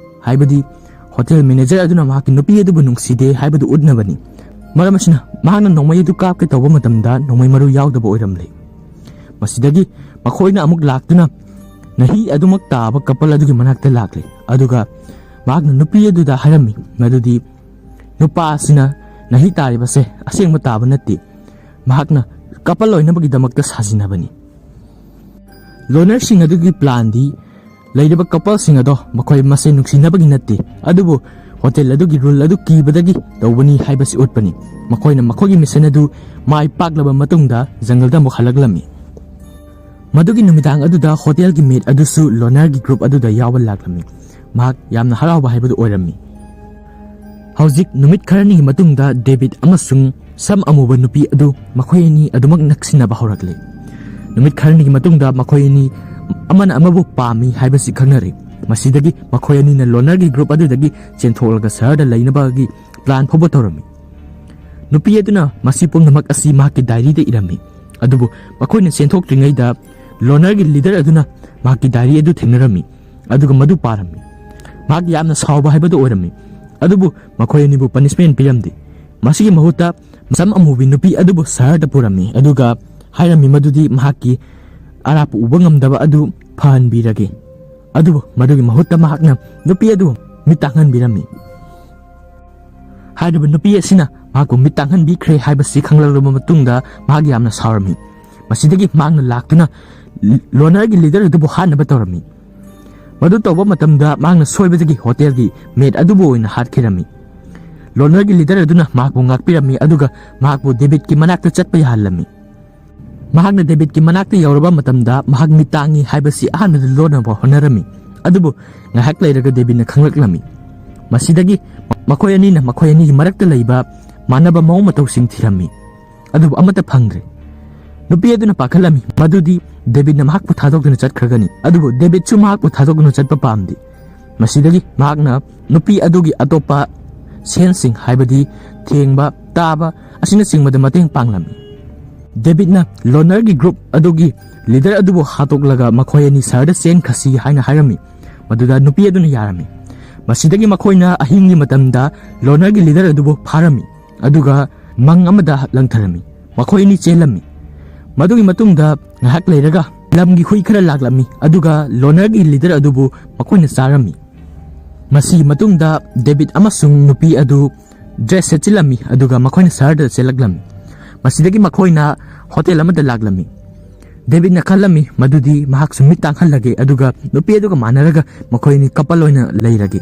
ꯍꯥꯏꯕꯗꯤ ꯍꯣꯇꯦꯜ ꯃꯦꯅꯦꯖꯔ ꯑꯗꯨꯅ ꯃꯍꯥꯛꯀꯤ ꯅꯨꯄꯤ ꯑꯗꯨꯕꯨ ꯅꯨꯡꯁꯤꯗꯦ ꯍꯥꯏꯕꯗꯨ ꯎꯠꯅꯕꯅꯤ꯫ ꯃꯔꯝ ꯑꯁꯤꯅ ꯃꯍꯥꯛꯅ ꯅꯣꯡꯃꯩ ꯑꯗꯨ ꯀꯥꯞꯀꯦ ꯇꯧꯕ ꯃꯇꯝꯗ ꯅꯣꯡꯃꯩ ꯃꯔꯨ ꯌꯥꯎꯗꯕ ꯑꯣꯏꯔꯝꯂꯦ꯫ ꯃꯁꯤꯗꯒꯤ ꯃꯈꯣꯏꯅ ꯑꯃꯨꯛ ꯂꯥꯛꯇꯨꯅ ꯅꯍꯤ ꯑꯗꯨꯃꯛ ꯇꯥꯕ ꯀꯄꯜ ꯑꯗꯨꯒꯤ ꯃꯅꯥꯛꯇ ꯂꯥꯛꯂꯦ, ꯑꯗꯨꯒ ꯃꯍꯥꯛꯅ ꯅꯨꯄꯤ ꯑꯗꯨꯗ ꯍꯥꯏꯔꯝꯃꯤ ꯃꯗꯨꯗꯤ ꯅꯨꯄꯥ ꯑꯁꯤꯅ ꯅꯍꯤ ꯇꯥꯔꯤꯕꯁꯦ ꯑꯁꯦꯡꯕ ꯇꯥꯕ ꯅꯠꯇꯦ, ꯃꯍꯥꯛꯅ ꯀꯄꯜ ꯑꯣꯏꯅꯕꯒꯤꯗꯃꯛꯇ ꯁꯥꯖꯤꯟꯅꯕꯅꯤ꯫ ꯂꯣꯅꯔꯁꯤꯡ ꯑꯗꯨꯒꯤ ꯄ꯭ꯂꯥꯟꯗꯤ ꯂꯩꯔꯤꯕ ꯀꯄꯜꯁꯤꯡ ꯑꯗꯣ ꯃꯈꯣꯏ ꯃꯁꯦꯟ ꯅꯨꯡꯁꯤꯅꯕꯒꯤ ꯅꯠꯇꯦ, ꯑꯗꯨꯕꯨ ꯍꯣꯇꯦꯜ ꯑꯗꯨꯒꯤ ꯔꯨꯜ ꯑꯗꯨ ꯀꯤꯕꯗꯒꯤ ꯇꯧꯕꯅꯤ ꯍꯥꯏꯕꯁꯤ ꯎꯠꯄꯅꯤ꯫ ꯃꯈꯣꯏꯅ ꯃꯈꯣꯏꯒꯤ ꯃꯤꯁꯟ ꯑꯗꯨ ꯃꯥꯏ ꯄꯥꯛꯂꯕ ꯃꯇꯨꯡꯗ ꯖꯪꯒꯜꯗ ꯑꯃꯨꯛ ꯍꯜꯂꯛꯂꯝꯃꯤ꯫ ꯃꯗꯨꯒꯤ ꯅꯨꯃꯤꯗꯥꯡ ꯑꯗꯨꯗ ꯍꯣꯇꯦꯜꯒꯤ ꯃꯦꯠ ꯑꯗꯨꯁꯨ ꯂꯣꯅꯔꯒꯤ ꯒ꯭ꯔꯨꯞ ꯑꯗꯨꯗ ꯌꯥꯎꯕ ꯂꯥꯛꯂꯝꯃꯤ꯫ ꯃꯍꯥꯛ ꯌꯥꯝꯅ ꯍꯔꯥꯎꯕ ꯍꯥꯏꯕꯗꯨ ꯑꯣꯏꯔꯝꯃꯤ꯫ ꯍꯧꯖꯤꯛ ꯅꯨꯃꯤꯠ ꯈꯔꯅꯤꯒꯤ ꯃꯇꯨꯡꯗ ꯗꯦꯕꯤꯠ ꯑꯃꯁꯨꯡ ꯁꯝ ꯑꯃꯨꯕ ꯅꯨꯄꯤ ꯑꯗꯨ ꯃꯈꯣꯏ ꯑꯅꯤ ꯑꯗꯨꯃꯛ ꯅꯛꯁꯤꯟꯅꯕ ꯍꯧꯔꯛꯂꯦ꯫ ꯅꯨꯃꯤꯠ ꯈꯔꯅꯤꯒꯤ ꯃꯇꯨꯡꯗ ꯃꯈꯣꯏ ꯑꯅꯤ ꯑꯃꯅ ꯑꯃꯕꯨ ꯄꯥꯝꯃꯤ ꯍꯥꯏꯕꯁꯤ ꯈꯪꯅꯔꯦ꯫ ꯃꯁꯤꯗꯒꯤ ꯃꯈꯣꯏ ꯑꯅꯤꯅ ꯂꯣꯅꯔꯒꯤ ꯒ꯭ꯔꯨꯞ ꯑꯗꯨꯗꯒꯤ ꯆꯦꯟꯊꯣꯛꯂꯒ ꯁꯍꯔꯗ ꯂꯩꯅꯕꯒꯤ ꯄ꯭ꯂꯥꯟ ꯐꯥꯎꯕ ꯇꯧꯔꯝꯃꯤ꯫ ꯅꯨꯄꯤ ꯑꯗꯨꯅ ꯃꯁꯤ ꯄꯨꯝꯅꯃꯛ ꯑꯁꯤ ꯃꯍꯥꯛꯀꯤ ꯗꯥꯏꯔꯤꯗ ꯏꯔꯝꯃꯤ, ꯑꯗꯨꯕꯨ ꯃꯈꯣꯏꯅ ꯆꯦꯟꯊꯣꯛꯇ꯭ꯔꯤꯉꯩꯗ ꯂꯣꯅꯔꯒꯤ ꯂꯤꯗꯔ ꯑꯗꯨꯅ ꯃꯍꯥꯛꯀꯤ ꯗꯥꯏꯔꯤ ꯑꯗꯨ ꯊꯦꯡꯅꯔꯝꯃꯤ, ꯑꯗꯨꯒ ꯃꯗꯨ ꯄꯥꯔꯝꯃꯤ꯫ ꯃꯍꯥꯛ ꯌꯥꯝꯅ ꯁꯥꯎꯕ ꯍꯥꯏꯕꯗꯨ ꯑꯣꯏꯔꯝꯃꯤ, ꯑꯗꯨꯕꯨ ꯃꯈꯣꯏ ꯑꯅꯤꯕꯨ ꯄꯅꯤꯁꯃꯦꯟ ꯄꯤꯔꯝꯗꯦ꯫ ꯃꯁꯤꯒꯤ ꯃꯍꯨꯠꯇ ꯁꯝ ꯑꯃꯨꯕꯤ ꯅꯨꯄꯤ ꯑꯗꯨꯕꯨ ꯁꯍꯔꯗ ꯄꯨꯔꯝꯃꯤ, ꯑꯗꯨꯒ ꯍꯥꯏꯔꯝꯃꯤ ꯃꯗꯨꯗꯤ ꯃꯍꯥꯛꯀꯤ ꯑꯔꯥꯞꯄ ꯎꯕ ꯉꯝꯗꯕ ꯑꯗꯨ ꯐꯍꯟꯕꯤꯔꯒꯦ, ꯑꯗꯨꯕꯨ ꯃꯗꯨꯒꯤ ꯃꯍꯨꯠꯇ ꯃꯍꯥꯛꯅ ꯅꯨꯄꯤ ꯑꯗꯨ ꯃꯤꯠ ꯇꯥꯡꯍꯟꯕꯤꯔꯝꯃꯤ꯫ ꯍꯥꯏꯔꯤꯕ ꯅꯨꯄꯤ ꯑꯁꯤꯅ ꯃꯍꯥꯛꯄꯨ ꯃꯤꯠ ꯇꯥꯡꯍꯟꯕꯤꯈ꯭ꯔꯦ ꯍꯥꯏꯕꯁꯤ ꯈꯪꯂꯛꯂꯕ ꯃꯇꯨꯡꯗ ꯃꯍꯥꯛ ꯌꯥꯝꯅ ꯁꯥꯎꯔꯝꯃꯤ꯫ ꯃꯁꯤꯗꯒꯤ ꯃꯍꯥꯛꯅ ꯂꯥꯛꯇꯨꯅ ꯂꯣꯅꯔꯒꯤ ꯂꯤꯗꯔ ꯑꯗꯨꯕꯨ ꯍꯥꯠꯅꯕ ꯇꯧꯔꯝꯃꯤ꯫ ꯃꯗꯨ ꯇꯧꯕ ꯃꯇꯝꯗ ꯃꯍꯥꯛꯅ ꯁꯣꯏꯕꯗꯒꯤ ꯍꯣꯇꯦꯜꯒꯤ ꯃꯦꯠ ꯑꯗꯨꯕꯨ ꯑꯣꯏꯅ ꯍꯥꯠꯈꯤꯔꯝꯃꯤ꯫ ꯂꯣꯅꯔꯒꯤ ꯂꯤꯗꯔ ꯑꯗꯨꯅ ꯃꯍꯥꯛꯄꯨ ꯉꯥꯛꯄꯤꯔꯝꯃꯤ, ꯑꯗꯨꯒ ꯃꯍꯥꯛꯄꯨ ꯗꯦꯕꯤꯠꯀꯤ ꯃꯅꯥꯛꯇ ꯆꯠꯄ ꯌꯥꯍꯜꯂꯝꯃꯤ꯫ ꯃꯍꯥꯛꯅ ꯗꯦꯕꯤꯠꯀꯤ ꯃꯅꯥꯛꯇ ꯌꯧꯔꯕ ꯃꯇꯝꯗ ꯃꯍꯥꯛ ꯃꯤꯠ ꯇꯥꯡꯉꯤ ꯍꯥꯏꯕꯁꯤ ꯑꯍꯥꯟꯕꯗ ꯂꯣꯠꯅꯕ ꯍꯣꯠꯅꯔꯝꯃꯤ, ꯑꯗꯨꯕꯨ ꯉꯥꯏꯍꯥꯛ ꯂꯩꯔꯒ ꯗꯦꯕꯤꯠꯅ ꯈꯪꯂꯛꯂꯝꯃꯤ꯫ ꯃꯁꯤꯗꯒꯤ ꯃꯈꯣꯏ ꯑꯅꯤꯅ ꯃꯈꯣꯏ ꯑꯅꯤꯒꯤ ꯃꯔꯛꯇ ꯂꯩꯕ ꯃꯥꯟꯅꯕ ꯃꯑꯣꯡ ꯃꯇꯧꯁꯤꯡ ꯊꯤꯔꯝꯃꯤ, ꯑꯗꯨꯕꯨ ꯑꯃꯠꯇ ꯐꯪꯗ꯭ꯔꯦ꯫ ꯅꯨꯄꯤ ꯑꯗꯨꯅ ꯄꯥꯈꯠꯂꯝꯃꯤ ꯃꯗꯨꯗꯤ ꯗꯦꯕꯤꯠꯅ ꯃꯍꯥꯛꯄꯨ ꯊꯥꯗꯣꯛꯇꯨꯅ ꯆꯠꯈ꯭ꯔꯒꯅꯤ, ꯑꯗꯨꯕꯨ ꯗꯦꯕꯤꯠꯁꯨ ꯃꯍꯥꯛꯄꯨ ꯊꯥꯗꯣꯛꯇꯨꯅ ꯆꯠꯄ ꯄꯥꯝꯗꯦ꯫ ꯃꯁꯤꯗꯒꯤ ꯃꯍꯥꯛꯅ ꯅꯨꯄꯤ ꯑꯗꯨꯒꯤ ꯑꯇꯣꯞꯄ ꯁꯦꯟꯁꯤꯡ ꯍꯥꯏꯕꯗꯤ ꯊꯦꯡꯕ ꯇꯥꯕ ꯑꯁꯤꯅꯆꯤꯡꯕꯗ ꯃꯇꯦꯡ ꯄꯥꯡꯂꯝꯃꯤ꯫ ꯗꯦꯕꯤꯠꯅ ꯂꯣꯅꯔꯒꯤ ꯒ꯭ꯔꯨꯞ ꯑꯗꯨꯒꯤ ꯂꯤꯗꯔ ꯑꯗꯨꯕꯨ ꯍꯥꯠꯇꯣꯛꯂꯒ ꯃꯈꯣꯏ ꯑꯅꯤ ꯁꯍꯔꯗ ꯆꯦꯟꯈ꯭ꯔꯁꯤ ꯍꯥꯏꯅ ꯍꯥꯏꯔꯝꯃꯤ, ꯃꯗꯨꯗ ꯅꯨꯄꯤ ꯑꯗꯨꯅ ꯌꯥꯔꯝꯃꯤ꯫ ꯃꯁꯤꯗꯒꯤ ꯃꯈꯣꯏꯅ ꯑꯍꯤꯡꯒꯤ ꯃꯇꯝꯗ ꯂꯣꯅꯔꯒꯤ ꯂꯤꯗꯔ ꯑꯗꯨꯕꯨ ꯐꯥꯔꯝꯃꯤ ꯑꯗꯨꯒ ꯃꯪ ꯑꯃꯗ ꯂꯪꯊꯔꯝꯃꯤ꯫ ꯃꯈꯣꯏ ꯑꯅꯤ ꯆꯦꯜꯂꯝꯃꯤ꯫ ꯃꯗꯨꯒꯤ ꯃꯇꯨꯡꯗ ꯉꯥꯏꯍꯥꯛ ꯂꯩꯔꯒ ꯂꯝꯒꯤ ꯍꯨꯏ ꯈꯔ ꯂꯥꯛꯂꯝꯃꯤ ꯑꯗꯨꯒ ꯂꯣꯅꯔꯒꯤ ꯂꯤꯗꯔ ꯑꯗꯨꯕꯨ ꯃꯈꯣꯏꯅ ꯆꯥꯔꯝꯃꯤ꯫ ꯃꯁꯤꯒꯤ ꯃꯇꯨꯡꯗ ꯗꯦꯕꯤꯠ ꯑꯃꯁꯨꯡ ꯅꯨꯄꯤ ꯑꯗꯨ ꯗ꯭ꯔꯦꯁ ꯁꯦꯠꯆꯤꯜꯂꯝꯃꯤ ꯑꯗꯨꯒ ꯃꯈꯣꯏꯅ ꯁꯍꯔꯗ ꯆꯦꯜꯂꯛꯂꯝꯃꯤ꯫ ꯃꯁꯤꯗꯒꯤ ꯃꯈꯣꯏꯅ ꯍꯣꯇꯦꯜ ꯑꯃꯗ ꯂꯥꯛꯂꯝꯃꯤ꯫ ꯗꯦꯕꯤꯠꯅ ꯈꯜꯂꯝꯃꯤ ꯃꯗꯨꯗꯤ ꯃꯍꯥꯛꯁꯨ ꯃꯤꯠ ꯇꯥꯡꯍꯜꯂꯒꯦ ꯑꯗꯨꯒ ꯅꯨꯄꯤ ꯑꯗꯨꯒ ꯃꯥꯟꯅꯔꯒ ꯃꯈꯣꯏꯅꯤ ꯀꯄꯜ ꯑꯣꯏꯅ ꯂꯩꯔꯒꯦ꯫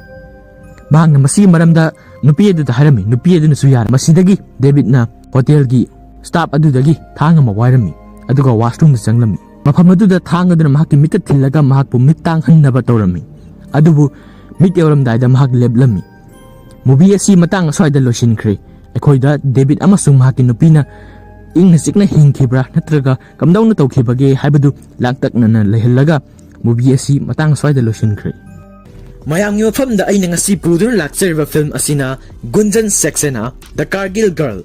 ꯃꯍꯥꯛꯅ ꯃꯁꯤꯒꯤ ꯃꯔꯝꯗ ꯅꯨꯄꯤ ꯑꯗꯨꯗ ꯍꯥꯏꯔꯝꯃꯤ꯫ ꯅꯨꯄꯤ ꯑꯗꯨꯅꯁꯨ ꯌꯥꯔꯦ꯫ ꯃꯁꯤꯗꯒꯤ ꯗꯦꯕꯤꯠꯅ ꯍꯣꯇꯦꯜꯒꯤ ꯁ꯭ꯇꯥꯐ ꯑꯗꯨꯗꯒꯤ ꯊꯥꯡ ꯑꯃ ꯋꯥꯏꯔꯝꯃꯤ ꯑꯗꯨꯒ ꯋꯥꯁꯔꯨꯝꯗ ꯆꯪꯂꯝꯃꯤ꯫ ꯃꯐꯝ ꯑꯗꯨꯗ ꯊꯥꯡ ꯑꯗꯨꯅ ꯃꯍꯥꯛꯀꯤ ꯃꯤꯠꯇ ꯊꯤꯜꯂꯒ ꯃꯍꯥꯛꯄꯨ ꯃꯤꯠ ꯇꯥꯡꯍꯟꯅꯕ ꯇꯧꯔꯝꯃꯤ, ꯑꯗꯨꯕꯨ ꯃꯤꯠ ꯌꯧꯔꯝꯗꯥꯏꯗ ꯃꯍꯥꯛ ꯂꯦꯞꯂꯝꯃꯤ꯫ ꯃꯨꯚꯤ ꯑꯁꯤ ꯃꯇꯥꯡ ꯑꯁ꯭ꯋꯥꯏꯗ ꯂꯣꯏꯁꯤꯟꯈ꯭ꯔꯦ꯫ ꯑꯩꯈꯣꯏꯗ ꯗꯦꯕꯤꯠ ꯑꯃꯁꯨꯡ ꯃꯍꯥꯛꯀꯤ ꯅꯨꯄꯤꯅ ꯏꯪꯅ ꯆꯤꯛꯅ ꯍꯤꯡꯈꯤꯕ꯭ꯔꯥ ꯅꯠꯇ꯭ꯔꯒ ꯀꯝꯗꯧꯅ ꯇꯧꯈꯤꯕꯒꯦ ꯍꯥꯏꯕꯗꯨ ꯂꯥꯡꯇꯛꯅꯅ ꯂꯩꯍꯜꯂꯒ ꯃꯨꯚꯤ ꯑꯁꯤ ꯃꯇꯥꯡ ꯑꯁ꯭ꯋꯥꯏꯗ ꯂꯣꯏꯁꯤꯟꯈ꯭ꯔꯦ꯫ ꯃꯌꯥꯝꯒꯤ ꯃꯐꯝꯗ ꯑꯩꯅ ꯉꯁꯤ ꯄꯨꯗꯨꯅ ꯂꯥꯛꯆꯔꯤꯕ ꯐꯤल्म ꯑꯁꯤꯅ ꯒꯨꯟꯖꯟ ꯁꯦꯛꯁꯦꯅꯥ ꯗ ꯀꯥꯔꯒꯤꯜ ꯒꯔꯜ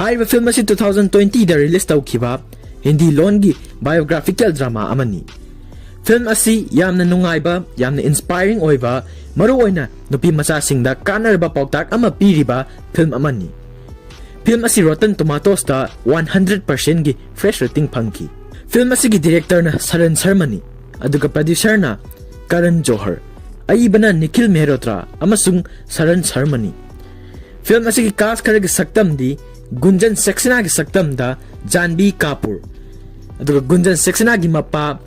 ꯍꯥꯏꯔꯤꯕ ꯐꯤल्म ꯑꯁꯤ 2020ꯗ ꯔꯤꯂꯤꯁ ꯇꯧꯈꯤꯕ ꯍꯤꯟꯗꯤ ꯂꯣꯟꯒꯤ ꯕꯥꯏꯑꯣꯒ꯭ꯔꯥꯐꯤꯀꯦꯜ ꯗ꯭ꯔꯃꯥ ꯑꯃꯅꯤ꯫ ꯐꯤल्म ꯑꯁꯤ ꯌꯥꯝꯅ ꯅꯨꯡꯉꯥꯏꯕ, ꯌꯥꯝꯅ ꯏꯟꯁꯄꯥꯏꯔꯤꯡ ꯑꯣꯏꯕ, ꯃꯔꯨꯑꯣꯏꯅ ꯅꯨꯄꯤ ꯃꯆꯥꯁꯤꯡꯗ ꯀꯥꯟꯅꯔꯕ ꯄꯥꯎꯇꯥꯛ ꯑꯃ ꯄꯤꯔꯤꯕ ꯐꯤल्म ꯑꯃꯅꯤ꯫ ꯐꯤल्म ꯑꯁꯤ ꯔꯣꯇꯟ ꯇꯣꯃꯥꯇꯣꯁꯇ 100%ꯒꯤ ꯐ꯭ꯔꯦꯁ ꯔꯦꯇꯤꯡ ꯐꯪꯈꯤ꯫ ꯐꯤल्म ꯑꯁꯤꯒꯤ ꯗꯤꯔꯦꯛꯇꯔꯅ ꯁꯔꯟ ꯁꯔꯃꯅꯤ ꯑꯗꯨꯒ ꯄ꯭ꯔꯣꯗ꯭ꯌꯨꯁꯔꯅ ꯀꯔꯟ ꯖꯣꯍꯔ, ꯑꯏꯕꯅ ꯅꯤꯈꯤꯜ ꯃꯦꯍꯔꯣꯇ꯭ꯔꯥ ꯑꯃꯁꯨꯡ ꯁꯔꯟ ꯁꯔꯃꯅꯤ꯫ ꯐꯤल्म ꯑꯁꯤꯒꯤ ꯀꯥꯁ ꯈꯔꯒꯤ ꯁꯛꯇꯝꯗꯤ ꯒꯨꯟꯖꯟ ꯁꯦꯛꯁꯦꯅꯥꯒꯤ ꯁꯛꯇꯝꯗ ꯖꯥꯟꯕꯤ ꯀꯥꯄꯨꯔ, ꯑꯗꯨꯒ ꯒꯨꯟꯖꯟ ꯁꯦꯛꯁꯦꯅꯥꯒꯤ ꯃꯄꯥ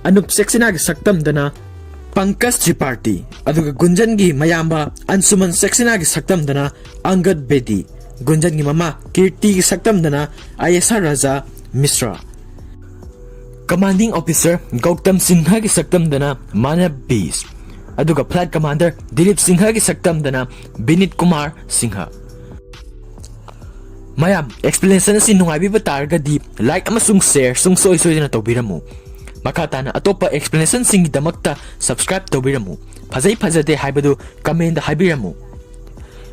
ꯑꯅꯨꯞ ꯁꯦꯛꯁꯦꯅꯥꯒꯤ ꯁꯛꯇꯝꯗꯅ ꯄꯪꯀꯖ ꯇ꯭रिꯄꯥꯔꯇꯤ, ꯑꯗꯨꯒ ꯒꯨꯟꯖꯟꯒꯤ ꯃꯌꯥꯝꯕ ꯑꯟꯁꯨꯃꯟ ꯁꯦꯛꯁꯦꯅꯥꯒꯤ ꯁꯛꯇꯝꯗꯅ ꯑꯪꯒꯗ ꯕꯦꯗꯤ, ꯒꯨꯟꯖꯟꯒꯤ ꯃꯃꯥ ꯀꯤꯔꯇꯤꯒꯤ ꯁꯛꯇꯝꯗꯅ ꯑꯌꯦꯁꯥ ꯔꯥꯖꯥ ꯃꯤश्रा, ꯀꯃꯥꯟꯗꯤꯡ ꯑꯣꯐꯤꯁꯔ ꯒꯧꯇꯝ ꯁꯤꯡꯍꯒꯤ ꯁꯛꯇꯝꯗꯅ ꯃꯥꯅꯕ ꯕꯤꯁ, ꯑꯗꯨꯒ ꯐ꯭ꯂꯥꯏꯠ ꯀꯃꯥꯟꯗꯔ ꯗꯤꯂꯤꯞ ꯁꯤꯡꯍꯒꯤ ꯁꯛꯇꯝꯗꯅ ꯕꯤꯅꯤꯠ ꯀꯨꯃꯥꯔ ꯁꯤꯡꯍ꯫ ꯃꯌꯥꯝ ꯑꯦꯛꯁꯄ꯭ꯂꯦꯅꯦꯁꯟ ꯑꯁꯤ ꯅꯨꯡꯉꯥꯏꯕꯤꯕ ꯇꯥꯔꯒꯗꯤ ꯂꯥꯏꯛ ꯑꯃꯁꯨꯡ ꯁꯦꯌꯔ ꯁꯨꯡꯁꯣꯏ ꯁꯣꯏꯗꯅ ꯇꯧꯕꯤꯔꯝꯃꯨ꯫ ꯃꯈꯥ ꯇꯥꯅ ꯑꯇꯣꯞꯄ ꯑꯦꯛꯁꯄ꯭ꯂꯦꯅꯦꯁꯟꯁꯤꯡꯒꯤꯗꯃꯛꯇ ꯁꯕꯁꯀ꯭ꯔꯥꯏꯕ ꯇꯧꯕꯤꯔꯝꯃꯨ꯫ ꯐꯖꯩ ꯐꯖꯗꯦ ꯍꯥꯏꯕꯗꯨ ꯀꯃꯦꯟꯗ ꯍꯥꯏꯕꯤꯔꯝꯃꯨ꯫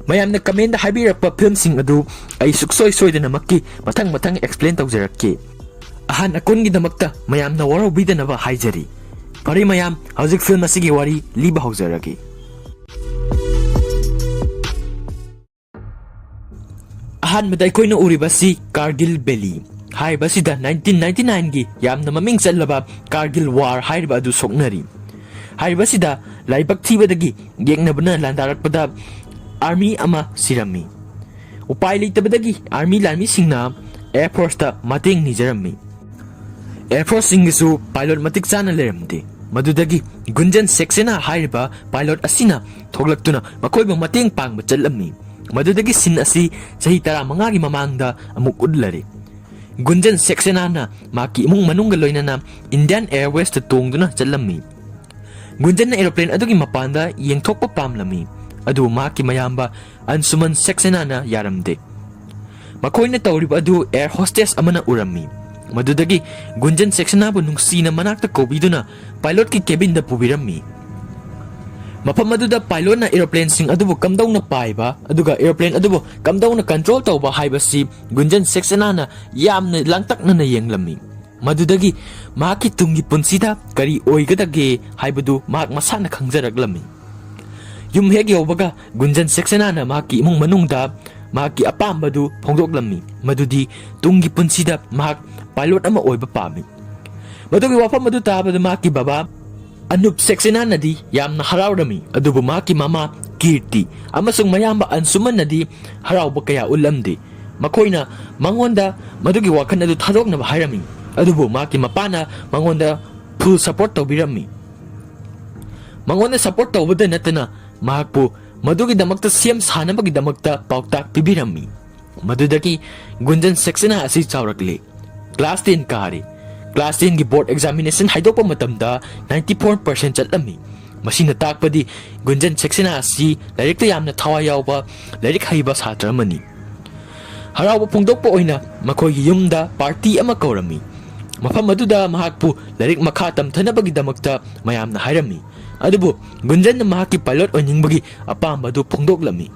ꯃꯌꯥꯝꯅ ꯀꯃꯦꯟꯗ ꯍꯥꯏꯕꯤꯔꯛꯄ ꯐꯤल्मꯁꯤꯡ ꯑꯗꯨ ꯑꯩ ꯁꯨꯡꯁꯣꯏ ꯁꯣꯏꯗꯅꯃꯛꯀꯤ ꯃꯊꯪ ꯑꯦꯛꯁꯄ꯭ꯂꯦꯟ ꯇꯧꯖꯔꯛꯀꯦ꯫ ꯑꯍꯥꯟ ꯑꯀꯣꯟꯒꯤꯗꯃꯛꯇ ꯃꯌꯥꯝꯅ ꯋꯥꯔꯧꯕꯤꯗꯅꯕ ꯍꯥꯏꯖꯔꯤ꯫ ꯐꯔꯦ ꯃꯌꯥꯝ, ꯍꯧꯖꯤꯛ ꯐꯤल्म ꯑꯁꯤꯒꯤ ꯋꯥꯔꯤ ꯂꯤꯕ ꯍꯧꯖꯔꯒꯦ꯫ ꯑꯍꯥꯟꯕꯗ ꯑꯩꯈꯣꯏꯅ ꯎꯔꯤꯕꯁꯤ ꯀꯥꯔꯒꯤꯜ ꯚꯦꯂꯤ ꯍꯥꯏꯔꯤꯕꯁꯤꯗ 1999ꯒꯤ ꯌꯥꯝꯅ ꯃꯃꯤꯡ ꯆꯠꯂꯕ ꯀꯥꯔꯒꯤꯜ ꯋꯥꯔ ꯍꯥꯏꯔꯤꯕ ꯑꯗꯨ ꯁꯣꯛꯅꯔꯤ꯫ ꯍꯥꯏꯔꯤꯕꯁꯤꯗ ꯂꯥꯏꯕꯛ ꯊꯤꯕꯗꯒꯤ ꯌꯦꯛꯅꯕꯅ ꯂꯥꯟꯗꯥꯔꯛꯄꯗ ꯑꯥꯔꯃꯤ ꯑꯃ ꯁꯤꯔꯝꯃꯤ꯫ ꯎꯄꯥꯏ ꯂꯩꯇꯕꯗꯒꯤ ꯑꯥꯔꯃꯤ ꯂꯥꯟꯃꯤꯁꯤꯡꯅ ꯑꯦꯌꯔ ꯐꯣꯔꯁꯇ ꯃꯇꯦꯡ ꯅꯤꯖꯔꯝꯃꯤ꯫ ꯑꯦꯌꯔ ꯐꯣꯔꯁꯁꯤꯡꯒꯤꯁꯨ ꯄꯥꯏꯂꯣꯠ ꯃꯇꯤꯛ ꯆꯥꯅ ꯂꯩꯔꯝꯗꯦ꯫ ꯃꯗꯨꯗꯒꯤ ꯒꯨꯟꯖꯟ ꯁꯦꯛꯁꯦꯅꯥ ꯍꯥꯏꯔꯤꯕ ꯄꯥꯏꯂꯣꯠ ꯑꯁꯤꯅ ꯊꯣꯛꯂꯛꯇꯨꯅ ꯃꯈꯣꯏꯕꯨ ꯃꯇꯦꯡ ꯄꯥꯡꯕ ꯆꯠꯂꯝꯃꯤ꯫ ꯃꯗꯨꯗꯒꯤ ꯁꯤꯟ ꯑꯁꯤ ꯆꯍꯤ 15ꯒꯤ ꯃꯃꯥꯡꯗ ꯑꯃꯨꯛ ꯎꯠꯂꯔꯦ꯫ ꯒꯨꯟꯖꯟ ꯁꯦꯛꯁꯦꯅꯥꯅ ꯃꯍꯥꯛꯀꯤ ꯏꯃꯨꯡ ꯃꯅꯨꯡꯒ ꯂꯣꯏꯅꯅ ꯏꯟꯗꯤꯌꯟ ꯑꯦꯌꯔꯋꯦꯖꯇ ꯇꯣꯡꯗꯨꯅ ꯆꯠꯂꯝꯃꯤ꯫ ꯒꯨꯟꯖꯟꯅ ꯑꯦꯔꯣꯄ꯭ꯂꯦꯟ ꯑꯗꯨꯒꯤ ꯃꯄꯥꯟꯗ ꯌꯦꯡꯊꯣꯛꯄ ꯄꯥꯝꯂꯝꯃꯤ, ꯑꯗꯨꯕꯨ ꯃꯍꯥꯛꯀꯤ ꯃꯌꯥꯝꯕ ꯑꯟꯁꯨꯃꯟ ꯁꯦꯛꯁꯦꯅꯥꯅ ꯌꯥꯔꯝꯗꯦ꯫ ꯃꯈꯣꯏꯅ ꯇꯧꯔꯤꯕ ꯑꯗꯨ ꯑꯦꯌꯔ ꯍꯣꯁꯇꯦꯁ ꯑꯃꯅ ꯎꯔꯝꯃꯤ꯫ ꯃꯗꯨꯗꯒꯤ ꯒꯨꯟꯖꯟ ꯁꯦꯛꯁꯦꯅꯥꯕꯨ ꯅꯨꯡꯁꯤꯅ ꯃꯅꯥꯛꯇ ꯀꯧꯕꯤꯗꯨꯅ ꯄꯥꯏꯂꯣꯠꯀꯤ ꯀꯦꯕꯤꯟꯗ ꯄꯨꯕꯤꯔꯝꯃꯤ꯫ ꯃꯐꯝ ꯑꯗꯨꯗ ꯄꯥꯏꯂꯣꯠꯅ ꯑꯦꯔꯣꯄ꯭ꯂꯦꯟꯁꯤꯡ ꯑꯗꯨꯕꯨ ꯀꯝꯗꯧꯅ ꯄꯥꯏꯕ ꯑꯗꯨꯒ ꯑꯦꯔꯣꯄ꯭ꯂꯦꯟ ꯑꯗꯨꯕꯨ ꯀꯝꯗꯧꯅ ꯀꯟꯇ꯭ꯔꯣꯜ ꯇꯧꯕ ꯍꯥꯏꯕꯁꯤ ꯒꯨꯟꯖꯟ ꯁꯦꯛꯁꯦꯅꯥꯅ ꯌꯥꯝꯅ ꯂꯥꯡꯇꯛꯅꯅ ꯌꯦꯡꯂꯝꯃꯤ꯫ ꯃꯗꯨꯗꯒꯤ ꯃꯍꯥꯛꯀꯤ ꯇꯨꯡꯒꯤ ꯄꯨꯟꯁꯤꯗ ꯀꯔꯤ ꯑꯣꯏꯒꯗꯒꯦ ꯍꯥꯏꯕꯗꯨ ꯃꯍꯥꯛ ꯃꯁꯥꯅ ꯈꯪꯖꯔꯛꯂꯝꯃꯤ꯫ ꯌꯨꯝ ꯍꯦꯛ ꯌꯧꯕꯒ ꯒꯨꯟꯖꯟ ꯁꯦꯛꯁꯦꯅꯥꯅ ꯃꯍꯥꯛꯀꯤ ꯏꯃꯨꯡ ꯃꯅꯨꯡꯗ ꯃꯍꯥꯛꯀꯤ ꯑꯄꯥꯝꯕꯗꯨ ꯐꯣꯡꯗꯣꯛꯂꯝꯃꯤ, ꯃꯗꯨꯗꯤ ꯇꯨꯡꯒꯤ ꯄꯨꯟꯁꯤꯗ ꯃꯍꯥꯛ ꯄꯥꯏꯂꯣꯠ ꯑꯃ ꯑꯣꯏꯕ ꯄꯥꯝꯃꯤ꯫ ꯃꯗꯨꯒꯤ ꯋꯥꯐꯝ ꯑꯗꯨ ꯇꯥꯕꯗ ꯃꯍꯥꯛꯀꯤ ꯕꯕꯥ ꯑꯅꯨꯞ ꯁꯦꯛꯁꯦꯅꯥꯅꯗꯤ ꯌꯥꯝꯅ ꯍꯔꯥꯎꯔꯝꯃꯤ, ꯑꯗꯨꯕꯨ ꯃꯍꯥꯛꯀꯤ ꯃꯃꯥ ꯀꯤꯔꯇꯤ ꯑꯃꯁꯨꯡ ꯃꯌꯥꯝꯕ ꯑꯟꯁꯨꯃꯟꯅꯗꯤ ꯍꯔꯥꯎꯕ ꯀꯌꯥ ꯎꯠꯂꯝꯗꯦ꯫ ꯃꯈꯣꯏꯅ ꯃꯉꯣꯟꯗ ꯃꯗꯨꯒꯤ ꯋꯥꯈꯜ ꯑꯗꯨ ꯊꯥꯗꯣꯛꯅꯕ ꯍꯥꯏꯔꯝꯃꯤ, ꯑꯗꯨꯕꯨ ꯃꯍꯥꯛꯀꯤ ꯃꯄꯥꯅ ꯃꯉꯣꯟꯗ ꯐꯨꯜ ꯁꯄꯣꯔꯠ ꯇꯧꯕꯤꯔꯝꯃꯤ꯫ ꯃꯉꯣꯟꯗ ꯁꯄꯣꯔꯠ ꯇꯧꯕꯗ ꯅꯠꯇꯅ ꯃꯍꯥꯛꯄꯨ ꯃꯗꯨꯒꯤꯗꯃꯛꯇ ꯁꯦꯝ ꯁꯥꯅꯕꯒꯤꯗꯃꯛꯇ ꯄꯥꯎꯇꯥꯛ ꯄꯤꯕꯤꯔꯝꯃꯤ꯫ ꯃꯗꯨꯗꯒꯤ ꯒꯨꯟꯖꯟ ꯁꯦꯛꯁꯦꯅꯥ ꯑꯁꯤ ꯆꯥꯎꯔꯛꯂꯦ, ꯀ꯭ꯂꯥꯁ 10 ꯀꯥꯔꯦ꯫ ꯀ꯭ꯂꯥꯁ 10ꯒꯤ ꯕꯣꯔꯗ ꯑꯦꯛꯖꯥꯃꯤꯅꯦꯁꯟ ꯍꯥꯏꯗꯣꯛꯄ ꯃꯇꯝꯗ 94% ꯆꯠꯂꯝꯃꯤ꯫ ꯃꯁꯤꯅ ताकपदी गुंजन सेक्सेना असी लाइरिकता यामना थवाई यावबा लाइरिक हईबा छात्र अमनी हराउबा फोंदोकपा ओइना मखोइगी युमदा पार्टी अमा कौरमी मफम अदुदा महाकपु लाइरिक मखा तमथनबगिदमक्ता मयामना हाइरमी अदुबु गुंजन महाकि पाइलट ओइनिंगबगी अपामबदु फोंदोकलमी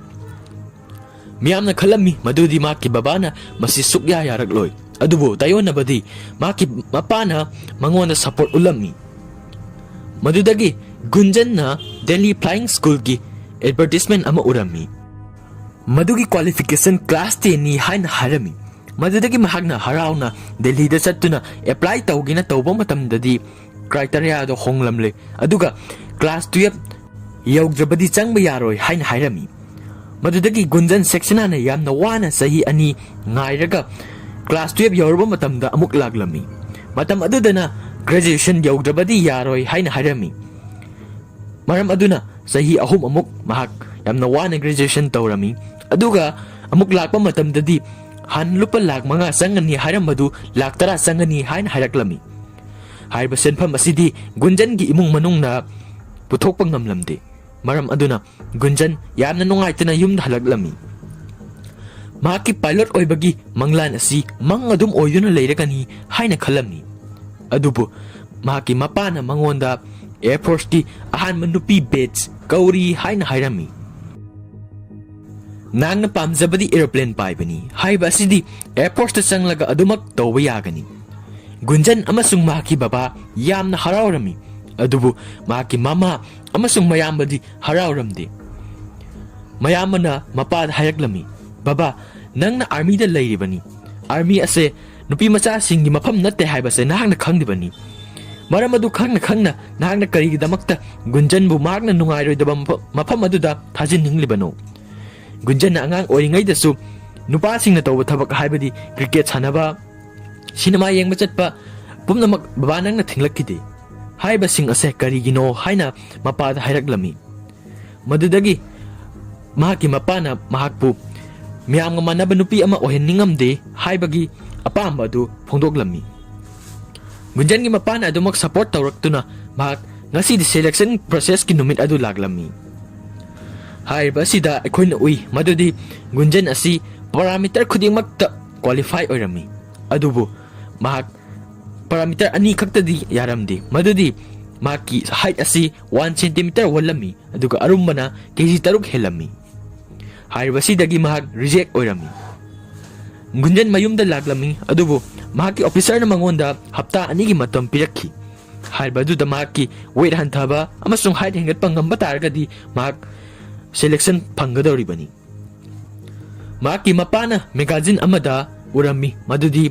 ꯃꯤꯌꯥꯝꯅ ꯈꯜꯂꯝꯃꯤ ꯃꯗꯨꯗꯤ ꯃꯍꯥꯛꯀꯤ ꯕꯕꯥꯅ ꯃꯁꯤ ꯁꯨꯛꯌꯥ ꯌꯥꯔꯛꯂꯣꯏ, ꯑꯗꯨꯕꯨ ꯇꯥꯌꯣꯟꯅꯕꯗꯤ ꯃꯍꯥꯛꯀꯤ ꯃꯄꯥꯅ ꯃꯉꯣꯟꯗ ꯁꯄꯣꯔꯠ ꯎꯠꯂꯝꯃꯤ꯫ ꯃꯗꯨꯗꯒꯤ ꯒꯨꯟꯖꯟꯅ ꯗꯦꯜꯂꯤ ꯐ꯭ꯂꯥꯏꯌꯤꯡ ꯁ꯭ꯀꯨꯜꯒꯤ ꯑꯦꯗꯚꯔꯇꯤꯁꯃꯦꯟ ꯑꯃ ꯎꯔꯝꯃꯤ, ꯃꯗꯨꯒꯤ ꯀ꯭ꯋꯥꯂꯤꯐꯤꯀꯦꯁꯟ ꯀ꯭ꯂꯥꯁ 10ꯅꯤ ꯍꯥꯏꯅ ꯍꯥꯏꯔꯝꯃꯤ꯫ ꯃꯗꯨꯗꯒꯤ ꯃꯍꯥꯛꯅ ꯍꯔꯥꯎꯅ ꯗꯦꯜꯂꯤꯗ ꯆꯠꯇꯨꯅ ꯑꯦꯄ꯭ꯂꯥꯏ ꯇꯧꯒꯦꯅ ꯇꯧꯕ ꯃꯇꯝꯗꯗꯤ ꯀ꯭ꯔꯥꯏꯇꯦꯔꯤꯌꯥꯗꯣ ꯍꯣꯡꯂꯝꯂꯦ, ꯑꯗꯨꯒ ꯀ꯭ꯂꯥꯁ 12 ꯌꯧꯗ꯭ꯔꯕꯗꯤ ꯆꯪꯕ ꯌꯥꯔꯣꯏ ꯍꯥꯏꯅ ꯍꯥꯏꯔꯝꯃꯤ꯫ ꯃꯗꯨꯗꯒꯤ ꯒꯨꯟꯖꯟ ꯁꯦꯛꯁꯦꯅꯥꯅ ꯌꯥꯝꯅ ꯋꯥꯅ ꯆꯍꯤ 2 ꯉꯥꯏꯔꯒ ꯀ꯭ꯂꯥꯁ 12 ꯌꯧꯔꯕ ꯃꯇꯝꯗ ꯑꯃꯨꯛ ꯂꯥꯛꯂꯝꯃꯤ꯫ ꯃꯇꯝ ꯑꯗꯨꯗꯅ ꯒ꯭ꯔꯦꯖꯨꯑꯦꯁꯟ ꯌꯧꯗ꯭ꯔꯕꯗꯤ ꯌꯥꯔꯣꯏ ꯍꯥꯏꯅ ꯍꯥꯏꯔꯝꯃꯤ꯫ ꯃꯔꯝ ꯑꯗꯨꯅ ꯆꯍꯤ 3 ꯑꯃꯨꯛ ꯃꯍꯥꯛ ꯌꯥꯝꯅ ꯋꯥꯅ ꯒ꯭ꯔꯦꯖꯨꯑꯦꯁꯟ ꯇꯧꯔꯝꯃꯤ, ꯑꯗꯨꯒ ꯑꯃꯨꯛ ꯂꯥꯛꯄ ꯃꯇꯝꯗꯗꯤ ꯍꯥꯟꯅ ꯂꯨꯄꯥ ꯂꯥꯈ 5 ꯆꯪꯒꯅꯤ ꯍꯥꯏꯔꯝꯕꯗꯨ ꯂꯥꯈ 10 ꯆꯪꯒꯅꯤ ꯍꯥꯏꯅ ꯍꯥꯏꯔꯛꯂꯝꯃꯤ꯫ ꯍꯥꯏꯔꯤꯕ ꯁꯦꯟꯐꯝ ꯑꯁꯤꯗꯤ ꯒꯨꯟꯖꯟꯒꯤ ꯏꯃꯨꯡ ꯃꯅꯨꯡꯅ ꯄꯨꯊꯣꯛꯄ ꯉꯝꯂꯝꯗꯦ꯫ ꯃꯔꯝ ꯑꯗꯨꯅ ꯒꯨꯟꯖꯟ ꯌꯥꯝꯅ ꯅꯨꯡꯉꯥꯏꯇꯅ ꯌꯨꯝꯗ ꯍꯜꯂꯛꯂꯝꯃꯤ꯫ ꯃꯍꯥꯛꯀꯤ ꯄꯥꯏꯂꯣꯠ ꯑꯣꯏꯕꯒꯤ ꯃꯪꯂꯥꯟ ꯑꯁꯤ ꯃꯪ ꯑꯗꯨꯝ ꯑꯣꯏꯗꯨꯅ ꯂꯩꯔꯒꯅꯤ ꯍꯥꯏꯅ ꯈꯜꯂꯝꯃꯤ꯫ ꯑꯗꯨꯕꯨ ꯃꯍꯥꯛꯀꯤ ꯃꯄꯥꯅ ꯃꯉꯣꯟꯗ ꯑꯦꯌꯔ ꯐꯣꯔꯁꯀꯤ ꯑꯍꯥꯟꯕ ꯅꯨꯄꯤ ꯕꯦꯠꯆ ꯀꯧꯔꯤ ꯍꯥꯏꯅ ꯍꯥꯏꯔꯝꯃꯤ꯫ ꯅꯍꯥꯛꯅ ꯄꯥꯝꯖꯕꯗꯤ ꯑꯦꯔꯣꯄ꯭ꯂꯦꯟ ꯄꯥꯏꯕꯅꯤ ꯍꯥꯏꯕ ꯑꯁꯤꯗꯤ ꯑꯦꯌꯔ ꯐꯣꯔꯁꯇ ꯆꯪꯂꯒ ꯑꯗꯨꯃꯛ ꯇꯧꯕ ꯌꯥꯒꯅꯤ꯫ ꯒꯨꯟꯖꯟ ꯑꯃꯁꯨꯡ ꯃꯍꯥꯛꯀꯤ ꯕꯕꯥ ꯌꯥꯝꯅ ꯍꯔꯥꯎꯔꯝꯃꯤ, ꯑꯗꯨꯕꯨ ꯃꯍꯥꯛꯀꯤ ꯃꯃꯥ ꯑꯃꯁꯨꯡ ꯃꯌꯥꯝꯕꯗꯤ ꯍꯔꯥꯎꯔꯝꯗꯦ꯫ ꯃꯌꯥꯝꯕꯅ ꯃꯄꯥꯗ ꯍꯥꯏꯔꯛꯂꯝꯃꯤ, "ꯕꯕꯥ, ꯅꯪꯅ ꯑꯥꯔꯃꯤꯗ ꯂꯩꯔꯤꯕꯅꯤ꯫ ꯑꯥꯔꯃꯤ ꯑꯁꯦ ꯅꯨꯄꯤ ꯃꯆꯥꯁꯤꯡꯒꯤ ꯃꯐꯝ ꯅꯠꯇꯦ ꯍꯥꯏꯕꯁꯦ ꯅꯍꯥꯛꯅ ꯈꯪꯂꯤꯕꯅꯤ꯫ ꯃꯔꯝ ꯑꯗꯨ ꯈꯪꯅ ꯈꯪꯅ ꯅꯍꯥꯛꯅ ꯀꯔꯤꯒꯤꯗꯃꯛꯇ ꯒꯨꯟꯖꯟꯕꯨ ꯃꯍꯥꯛꯅ ꯅꯨꯡꯉꯥꯏꯔꯣꯏꯗꯕ ꯃꯐꯝ ꯑꯗꯨꯗ ꯊꯥꯖꯤꯟꯅꯤꯡꯂꯤꯕꯅꯣ? ꯒꯨꯟꯖꯟꯅ ꯑꯉꯥꯡ ꯑꯣꯏꯔꯤꯉꯩꯗꯁꯨ ꯅꯨꯄꯥꯁꯤꯡꯅ ꯇꯧꯕ ꯊꯕꯛ ꯍꯥꯏꯕꯗꯤ ꯀ꯭ꯔꯤꯀꯦꯠ ꯁꯥꯟꯅꯕ, ꯁꯤꯅꯦꯃꯥ ꯌꯦꯡꯕ ꯆꯠꯄ ꯄꯨꯝꯅꯃꯛ ꯕꯕꯥ ꯅꯪꯅ ꯊꯤꯡꯂꯛꯈꯤꯗꯦ꯫ ꯍꯥꯏꯕꯁꯤꯡ ꯑꯁꯦ ꯀꯔꯤꯒꯤꯅꯣ?" ꯍꯥꯏꯅ ꯃꯄꯥꯗ ꯍꯥꯏꯔꯛꯂꯝꯃꯤ꯫ ꯃꯗꯨꯗꯒꯤ ꯃꯍꯥꯛꯀꯤ ꯃꯄꯥꯅ ꯃꯍꯥꯛꯄꯨ ꯃꯤꯌꯥꯝꯒ ꯃꯥꯟꯅꯕ ꯅꯨꯄꯤ ꯑꯃ ꯑꯣꯏꯍꯟꯅꯤꯡꯉꯝꯗꯦ ꯍꯥꯏꯕꯒꯤ ꯑꯄꯥꯝꯕ ꯑꯗꯨ ꯐꯣꯡꯗꯣꯛꯂꯝꯃꯤ꯫ ꯒꯨꯟꯖꯟꯒꯤ ꯃꯄꯥꯅ ꯑꯗꯨꯃꯛ ꯁꯄꯣꯔꯠ ꯇꯧꯔꯛꯇꯨꯅ ꯃꯍꯥꯛ ꯉꯁꯤꯗꯤ ꯁꯦꯂꯦꯛꯁꯟ ꯄ꯭ꯔꯣꯁꯦꯁꯀꯤ ꯅꯨꯃꯤꯠ ꯑꯗꯨ ꯂꯥꯛꯂꯝꯃꯤ꯫ ꯍꯥꯏꯔꯤꯕ ꯑꯁꯤꯗ ꯑꯩꯈꯣꯏꯅ ꯎꯏ ꯃꯗꯨꯗꯤ ꯒꯨꯟꯖꯟ ꯑꯁꯤ ꯄꯥꯔꯥꯃꯤꯇꯔ ꯈꯨꯗꯤꯡꯃꯛꯇ ꯀ꯭ꯋꯥꯂꯤꯐꯥꯏ ꯑꯣꯏꯔꯝꯃꯤ, ꯑꯗꯨꯕꯨ ꯃꯍꯥꯛ ꯄꯥꯔꯥꯃꯤꯇꯔ 2 ꯈꯛꯇꯗꯤ ꯌꯥꯔꯝꯗꯦ, ꯃꯗꯨꯗꯤ ꯃꯍꯥꯛꯀꯤ ꯍꯥꯏꯠ ꯑꯁꯤ 1 ꯁꯦꯟꯇꯤꯃꯤꯇꯔ ꯋꯥꯠꯂꯝꯃꯤ, ꯑꯗꯨꯒ ꯑꯔꯨꯝꯕꯅ ꯀꯦꯖꯤ 3 ꯍꯦꯜꯂꯝꯃꯤ꯫ ꯍꯥꯏꯔꯤꯕꯁꯤꯗꯒꯤ ꯃꯍꯥꯛ ꯔꯤꯖꯦꯛ ꯑꯣꯏꯔꯝꯃꯤ꯫ ꯒꯨꯟꯖꯟ ꯃꯌꯨꯝꯗ ꯂꯥꯛꯂꯝꯃꯤ, ꯑꯗꯨꯕꯨ ꯃꯍꯥꯛꯀꯤ ꯑꯣꯐꯤꯁꯔꯅ ꯃꯉꯣꯟda ꯍꯞꯇꯥ 2ꯒꯤ ꯃꯇꯝ ꯄꯤꯔꯛꯈꯤ꯫ ꯍꯥꯏꯔꯤꯕ ꯑꯗꯨꯗ ꯃꯍꯥꯛꯀꯤ ꯋꯦꯠ ꯍꯟꯊꯕ ꯑꯃꯁꯨꯡ ꯍꯥꯏꯠ ꯍꯦꯟꯒꯠꯄ ꯉꯝꯕ ꯇꯥꯔꯒꯗꯤ ꯃꯍꯥꯛ ꯁꯦꯂꯦꯛꯁꯟ ꯐꯪꯒꯗꯧꯔꯤꯕꯅꯤ꯫ ꯃꯍꯥꯛꯀꯤ ꯃꯄꯥꯅ ꯃꯦꯒꯥꯖꯤꯟ ꯑꯃꯗ ꯎꯔꯝꯃꯤ ꯃꯗꯨꯗꯤ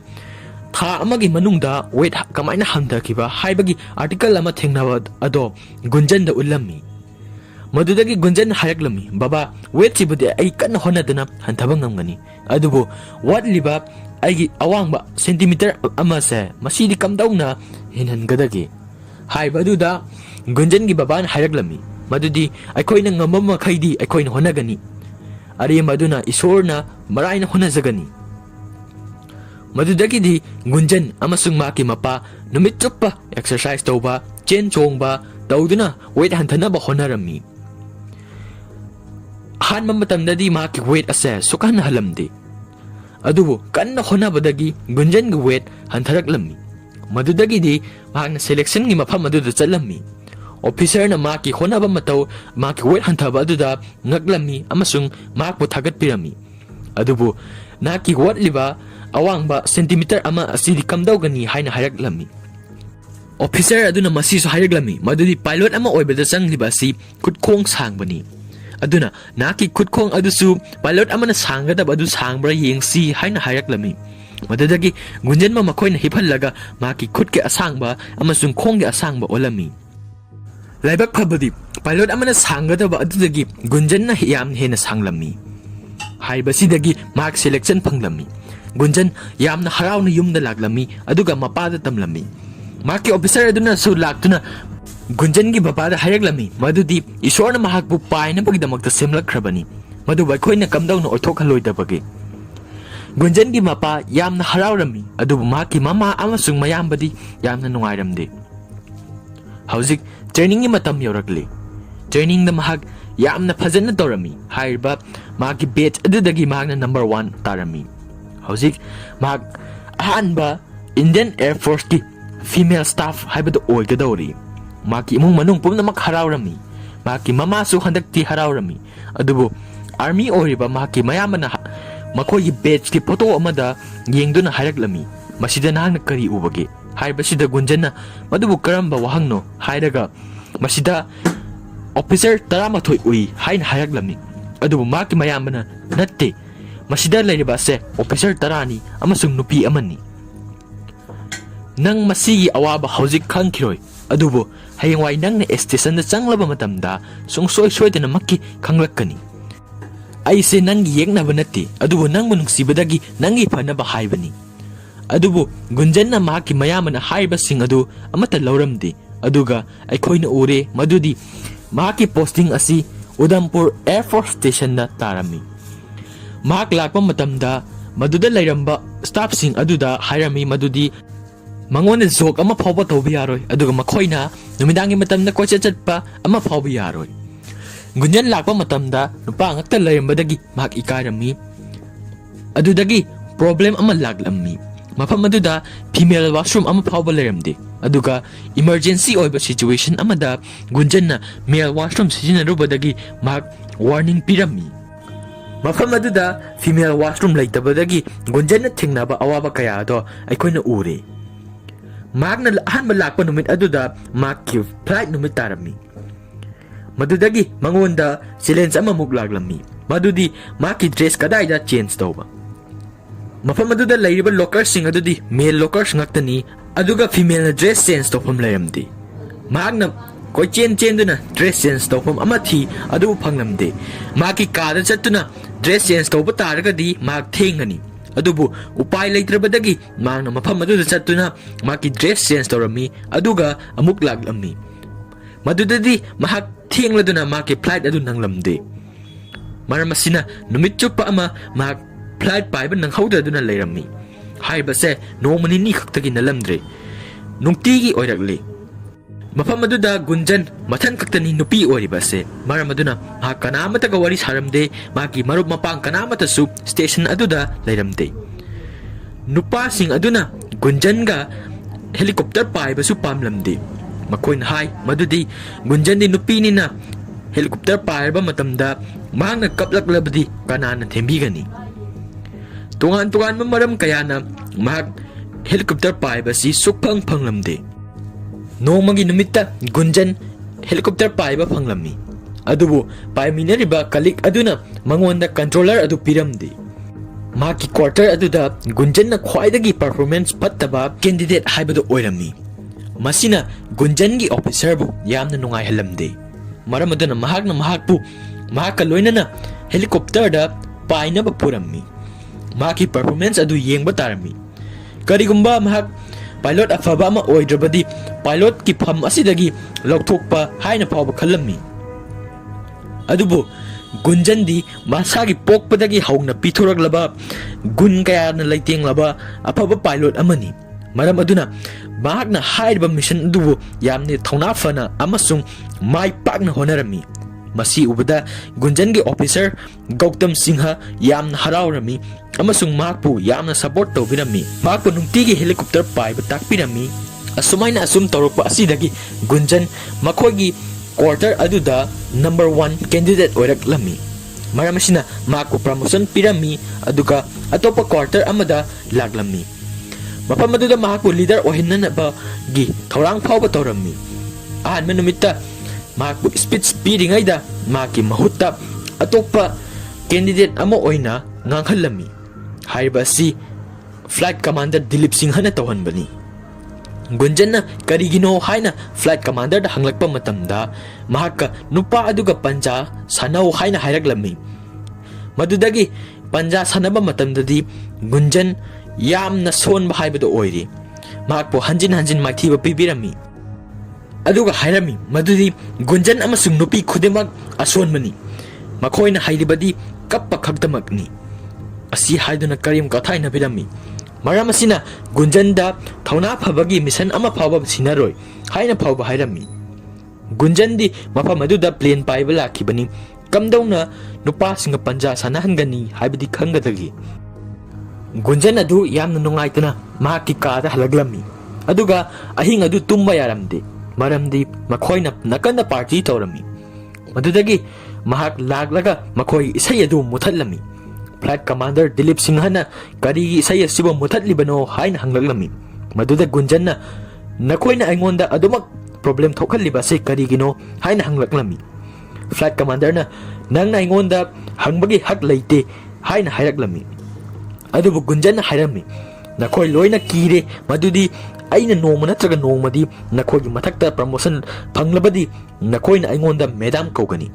ꯊꯥ ꯑꯃꯒꯤ ꯃꯅꯨꯡꯗ ꯋꯦꯠ ꯀꯃꯥꯏꯅ ꯍꯟꯊꯈꯤꯕ ꯍꯥꯏꯕꯒꯤ ꯑꯥꯔꯇꯤꯀꯜ ꯑꯃ ꯊꯦꯡꯅꯕ ꯑꯗꯣ ꯒꯨꯟꯖꯟꯗ ꯎꯠꯂꯝꯃꯤ꯫ ꯃꯗꯨꯗꯒꯤ ꯒꯨꯟꯖꯟ ꯍꯥꯏꯔꯛꯂꯝꯃꯤ, "ꯕꯕꯥ, ꯋꯦꯠꯁꯤꯕꯨꯗꯤ ꯑꯩ ꯀꯟꯅ ꯍꯣꯠꯅꯗꯨꯅ ꯍꯟꯊꯕ ꯉꯝꯒꯅꯤ, ꯑꯗꯨꯕꯨ ꯋꯥꯠꯂꯤꯕ ꯑꯩꯒꯤ ꯑꯋꯥꯡꯕ ꯁꯦꯟꯇꯤꯃꯤꯇꯔ ꯑꯃꯁꯦ ꯃꯁꯤꯗꯤ ꯀꯝꯗꯧꯅ ꯍꯦꯟꯍꯟꯒꯗꯒꯦ?" ꯍꯥꯏꯕ ꯑꯗꯨꯗ ꯒꯨꯟꯖꯟꯒꯤ ꯕꯕꯥꯅ ꯍꯥꯏꯔꯛꯂꯝꯃꯤ ꯃꯗꯨꯗꯤ ꯑꯩꯈꯣꯏꯅ ꯉꯝꯕ ꯃꯈꯩꯗꯤ ꯑꯩꯈꯣꯏꯅ ꯍꯣꯠꯅꯒꯅꯤ, ꯑꯔꯦꯝꯕ ꯑꯗꯨꯅ ꯏꯁꯣꯔꯅ ꯃꯔꯥꯏꯅ ꯍꯣꯠꯅꯖꯒꯅꯤ꯫ ꯃꯗꯨꯗꯒꯤꯗꯤ ꯒꯨꯟꯖꯟ ꯑꯃꯁꯨꯡ ꯃꯍꯥꯛꯀꯤ ꯃꯄꯥ ꯅꯨꯃꯤꯠ ꯆꯨꯞꯄ ꯑꯦꯛꯁꯔꯁꯥꯏꯖ ꯇꯧꯕ, ꯆꯦꯟ ꯆꯣꯡꯕ ꯇꯧꯗꯨꯅ ꯋꯦꯠ ꯍꯟꯊꯅꯕ ꯍꯣꯠꯅꯔꯝꯃꯤ꯫ ꯑꯍꯥꯟꯕ ꯃꯇꯝꯗꯗꯤ ꯃꯍꯥꯛꯀꯤ ꯋꯦꯠ ꯑꯁꯦ ꯁꯨꯛꯍꯟꯍꯜꯂꯝꯗꯦ, ꯑꯗꯨꯕꯨ ꯀꯟꯅ ꯍꯣꯠꯅꯕꯗꯒꯤ ꯒꯨꯟꯖꯟꯒꯤ ꯋꯦꯠ ꯍꯟꯊꯔꯛꯂꯝꯃꯤ꯫ ꯃꯗꯨꯗꯒꯤꯗꯤ ꯃꯍꯥꯛꯅ ꯁꯦꯂꯦꯛꯁꯟꯒꯤ ꯃꯐꯝ ꯑꯗꯨꯗ ꯆꯠꯂꯝꯃꯤ꯫ ꯑꯣꯐꯤꯁꯔꯅ ꯃꯍꯥꯛꯀꯤ ꯍꯣꯠꯅꯕ ꯃꯇꯧ, ꯃꯍꯥꯛꯀꯤ ꯋꯦꯠ ꯍꯟꯊꯕ ꯑꯗꯨꯗ ꯉꯛꯂꯝꯃꯤ ꯑꯃꯁꯨꯡ ꯃꯍꯥꯛꯄꯨ ꯊꯥꯒꯠꯄꯤꯔꯝꯃꯤ꯫ ꯑꯗꯨꯕꯨ ꯅꯍꯥꯛꯀꯤ ꯋꯥꯠꯂꯤꯕ ꯑꯋꯥꯡꯕ ꯁꯦꯟꯇꯤꯃꯤꯇꯔ 1 ꯑꯁꯤꯗꯤ ꯀꯝꯗꯧꯒꯅꯤ ꯍꯥꯏꯅ ꯍꯥꯏꯔꯛꯂꯝꯃꯤ꯫ ꯑꯣꯐꯤꯁꯔ ꯑꯗꯨꯅ ꯃꯁꯤꯁꯨ ꯍꯥꯏꯔꯛꯂꯝꯃꯤ ꯃꯗꯨꯗꯤ ꯄꯥꯏꯂꯣꯠ ꯑꯃ ꯑꯣꯏꯕꯗ ꯆꯪꯂꯤꯕ ꯑꯁꯤ ꯈꯨꯠꯈꯣꯡ ꯁꯥꯡꯕꯅꯤ, ꯑꯗꯨꯅ ꯅꯍꯥꯛꯀꯤ ꯈꯨꯠꯈꯣꯡ ꯑꯗꯨꯁꯨ ꯄꯥꯏꯂꯣꯠ ꯑꯃꯅ ꯁꯥꯡꯒꯗꯕ ꯑꯗꯨ ꯁꯥꯡꯕ꯭ꯔꯥ ꯌꯦꯡꯁꯤ ꯍꯥꯏꯅ ꯍꯥꯏꯔꯛꯂꯝꯃꯤ꯫ ꯃꯗꯨꯗꯒꯤ ꯒꯨꯟꯖꯟꯕ ꯃꯈꯣꯏꯅ ꯍꯤꯞꯍꯜꯂꯒ ꯃꯍꯥꯛꯀꯤ ꯈꯨꯠꯀꯤ ꯑꯁꯥꯡꯕ ꯑꯃꯁꯨꯡ ꯈꯣꯡꯒꯤ ꯑꯁꯥꯡꯕ ꯑꯣꯜꯂꯝꯃꯤ꯫ ꯂꯥꯏꯕꯛ ꯐꯕꯗꯤ ꯄꯥꯏꯂꯣꯠ ꯑꯃꯅ ꯁꯥꯡꯒꯗꯕ ꯑꯗꯨꯗꯒꯤ ꯒꯨꯟꯖꯟꯅ ꯌꯥꯝꯅ ꯍꯦꯟꯅ ꯁꯥꯡꯂꯝꯃꯤ꯫ ꯍꯥꯏꯔꯤꯕꯁꯤꯗꯒꯤ ꯃꯍꯥꯛ ꯁꯦꯂꯦꯛꯁꯟ ꯐꯪꯂꯝꯃꯤ꯫ ꯒꯨꯟꯖꯟ ꯌꯥꯝꯅ ꯍꯔꯥꯎꯅ ꯌꯨꯝꯗ ꯂꯥꯛꯂꯝꯃꯤ, ꯑꯗꯨꯒ ꯃꯄꯥꯗ ꯇꯝꯂꯝꯃꯤ꯫ ꯃꯍꯥꯛꯀꯤ ꯑꯣꯐꯤꯁꯔ ꯑꯗꯨꯅꯁꯨ ꯂꯥꯛꯇꯨꯅ ꯒꯨꯟꯖꯟꯒꯤ ꯕꯕꯥꯗ ꯍꯥꯏꯔꯛꯂꯝꯃꯤ ꯃꯗꯨꯗꯤ ꯏꯁꯣꯔꯅ ꯃꯍꯥꯛꯄꯨ ꯄꯥꯏꯅꯕꯒꯤꯗꯃꯛꯇ ꯁꯦꯝꯂꯛꯈ꯭ꯔꯕꯅꯤ, ꯃꯗꯨꯕꯨ ꯑꯩꯈꯣꯏꯅ ꯀꯝꯗꯧꯅ ꯑꯣꯏꯊꯣꯛꯍꯜꯂꯣꯏꯗꯕꯒꯦ? ꯒꯨꯟꯖꯟꯒꯤ ꯃꯄꯥ ꯌꯥꯝꯅ ꯍꯔꯥꯎꯔꯝꯃꯤ, ꯑꯗꯨꯕꯨ ꯃꯍꯥꯛꯀꯤ ꯃꯃꯥ ꯑꯃꯁꯨꯡ ꯃꯌꯥꯝꯕꯗꯤ ꯌꯥꯝꯅ ꯅꯨꯡꯉꯥꯏꯔꯝꯗꯦ꯫ ꯍꯧꯖꯤꯛ ꯇ꯭ꯔꯦꯅꯤꯡꯒꯤ ꯃꯇꯝ ꯌꯧꯔꯛꯂꯦ꯫ ꯇ꯭ꯔꯦꯅꯤꯡꯗ ꯃꯍꯥꯛ ꯌꯥꯝꯅ ꯐꯖꯅ ꯇꯧꯔꯝꯃꯤ꯫ ꯍꯥꯏꯔꯤꯕ ꯃꯍꯥꯛꯀꯤ ꯕꯦꯠꯆ ꯑꯗꯨꯗꯒꯤ ꯃꯍꯥꯛꯅ ꯅꯝꯕꯔ 1 ꯇꯥꯔꯝꯃꯤ꯫ ꯍꯧꯖꯤꯛ ꯃꯍꯥꯛ ꯑꯍꯥꯟꯕ ꯏꯟꯗꯤꯌꯟ ꯑꯦꯌꯔ ꯐꯣꯔꯁꯀꯤ ꯐꯤꯃꯦꯜ ꯁ꯭ꯇꯥꯐ ꯍꯥꯏꯕꯗꯨ ꯑꯣꯏꯒꯗꯧꯔꯤ꯫ ꯃꯍꯥꯛꯀꯤ ꯏꯃꯨꯡ ꯃꯅꯨꯡ ꯄꯨꯝꯅꯃꯛ ꯍꯔꯥꯎꯔꯝꯃꯤ꯫ ꯃꯍꯥꯛꯀꯤ ꯃꯃꯥꯁꯨ ꯍꯟꯗꯛꯇꯤ ꯍꯔꯥꯎꯔꯝꯃꯤ, ꯑꯗꯨꯕꯨ army oriba mahaki mayamana makhoi batch ki photo amada yengduna hairaklami masida nahang kari ubage haibasida gunjanna madubu karamba wahangno hairaga masida officer taramathoi ui haina hairaklami adubu mahaki mayamana natte masida lairiba se officer tarani amasung nupi amani nang masigi awaba hojik khangkhiroi adubu hayengwai nang na station da changlaba matamda sungsoi soidana makki khanglakkani aise nang yeknaba natte adubu nang munungsibadagi nangi phanaba haibani adubu gunjanna mahaki mayamana haiba sing adu amata lauramde aduga aikhoina ure madudi mahaki posting asi Udhampur Air Force Station na tarami mahak lakpa matamda maduda lairamba staff sing aduda hairami madudi mangonda joke ama phawba tawbi yaroi aduga makhoina numidangi matamda kocha chatpa ama phawbi yaroi gunjan lakpa matamda nupa ngakta lairambadagi mahak ikarami adudagi problem ama laglammi mafam aduda female washroom ama phawba lairamde aduga emergency oiba situation amada gunjanna male washroom sijinarubadagi mahak warning pirami mafam aduda female washroom laitabadagi gunjanna thingnaba awaba kaya ado aikhoina ure mahakna ahanba lakpa numit aduda mahakki flight numit tarami madudagi mangonda silence amamuk laglammi madudi mahakki dress kadaida change tawba mafam aduda lairiba lockers sing adudi male lockers ngaktani aduga female dress change tawpam lairamde mahakna koi chen duna dress change tawpam amathi adu phanglamde mahakki kada chattuna dress change tawba taragadi mahak thengani adubu upai leitrabadagi mahakna mafam aduda chattuna mahakki dress change tawrami aduga amuk laglammi madudadi mahak thengladuna mahakki flight adu nanglamde maramasina numit chuppa ama mahak flight paiba nanghawdaduna lairammi haibase nomani ni khaktagi nalamdre nungtigi oirakle mafam aduda gunjan mathan kaktani nupi oribase maramaduna mahak kanamata ga wari saramde mahaki marup mapang kanamata su station aduda lairamde nupa sing aduna gunjan ga helicopter paiba su pamlamde makoin hai madudi gunjan di nupi ni na helicopter paiba matamda mahakna kaplaklabdi kanana thembigani tungan maram kayana mahak helicopter paiba si sukphang phanglamde nomagi numitta gunjan helicopter paiba phanglammi adubu paiminariba kalik aduna mangonda controller adu piramde mahaki quarter aduda gunjanna khwaidagi performance pattaba candidate haibadu oirammi masina gunjangi officer bu yamna nungai halamde maram aduna mahakna mahakpu mahaka loinana helicopter da painaba purammi mahaki performance adu yengba tarami karigumba mahak pilot afaba ama oidrabadi pilot ki pham asidagi lokthokpa haina phawba khallammi adubu gunjandi masagi pokpadagi hauna pithoraglaba gun kaya na laitinglaba afaba pilot amani maram aduna mahakna hairba mission adubu yamne thauna fana amasung mai pakna honarami masi ubada gunjangi officer Gautam Singha yamna haraurami amasung mahakpu yamna support tawbirami mahakpu nungtigi helicopter paiba takpirami asumaina asum tawrokpa asidagi gunjan makhoigi quarter aduda number 1 candidate oiraklami maramasina mahakpu promotion pirami aduga atopa quarter amada laglami mafam aduda mahakpu leader ohinnanaba gi thorang phawba tawrami ahanma numitta mahakpu speech piringaida mahaki mahutta atopa candidate ama oina nganghalami haiba si flight commander Dilip Singh na tawhanbani gunjanna karigino haina flight commander da hanglakpa matamda mahaka nupa aduga panja sanau haina hairaglami madudagi panja sanaba matamdadi gunjan yamna sonba haibado oiri mahakpo hanjin maithiba pibirami aduga hairami madudi gunjan amasung nupi khudemak asonmani makhoina hairibadi kappa khakdamakni asi haiduna karim kathaina birami maramasina gunjanda thauna phabagi mission ama phawba sinaroi haina phawba hairami gunjandi mafam aduda plane paiba lakhibani kamdauna nupa singa panja sanahangani haibadi khangadagi gunjan adu yamna nungaituna mahaki kada halaglami aduga ahing adu tumba yaramde maramdi makhoina nakanda party tawrami madudagi mahak laglaga makhoi isai adu muthatlami. Flight Commander Dilip Singhana karigi isai asibu muthatlibano haina hanglaklami. Maduda Gunjanna nakoina aingonda adumak problem thokhalliba se karigino haina hanglaklami. Flight Commander na nangna aingonda hangbagi hak leite haina hairaklami. Adubu Gunjanna hairami nakhoi loina kire madudi aina noma natraga nomadi nakhogi mathakta promotion phanglabadi nakhoina aingonda madam kogani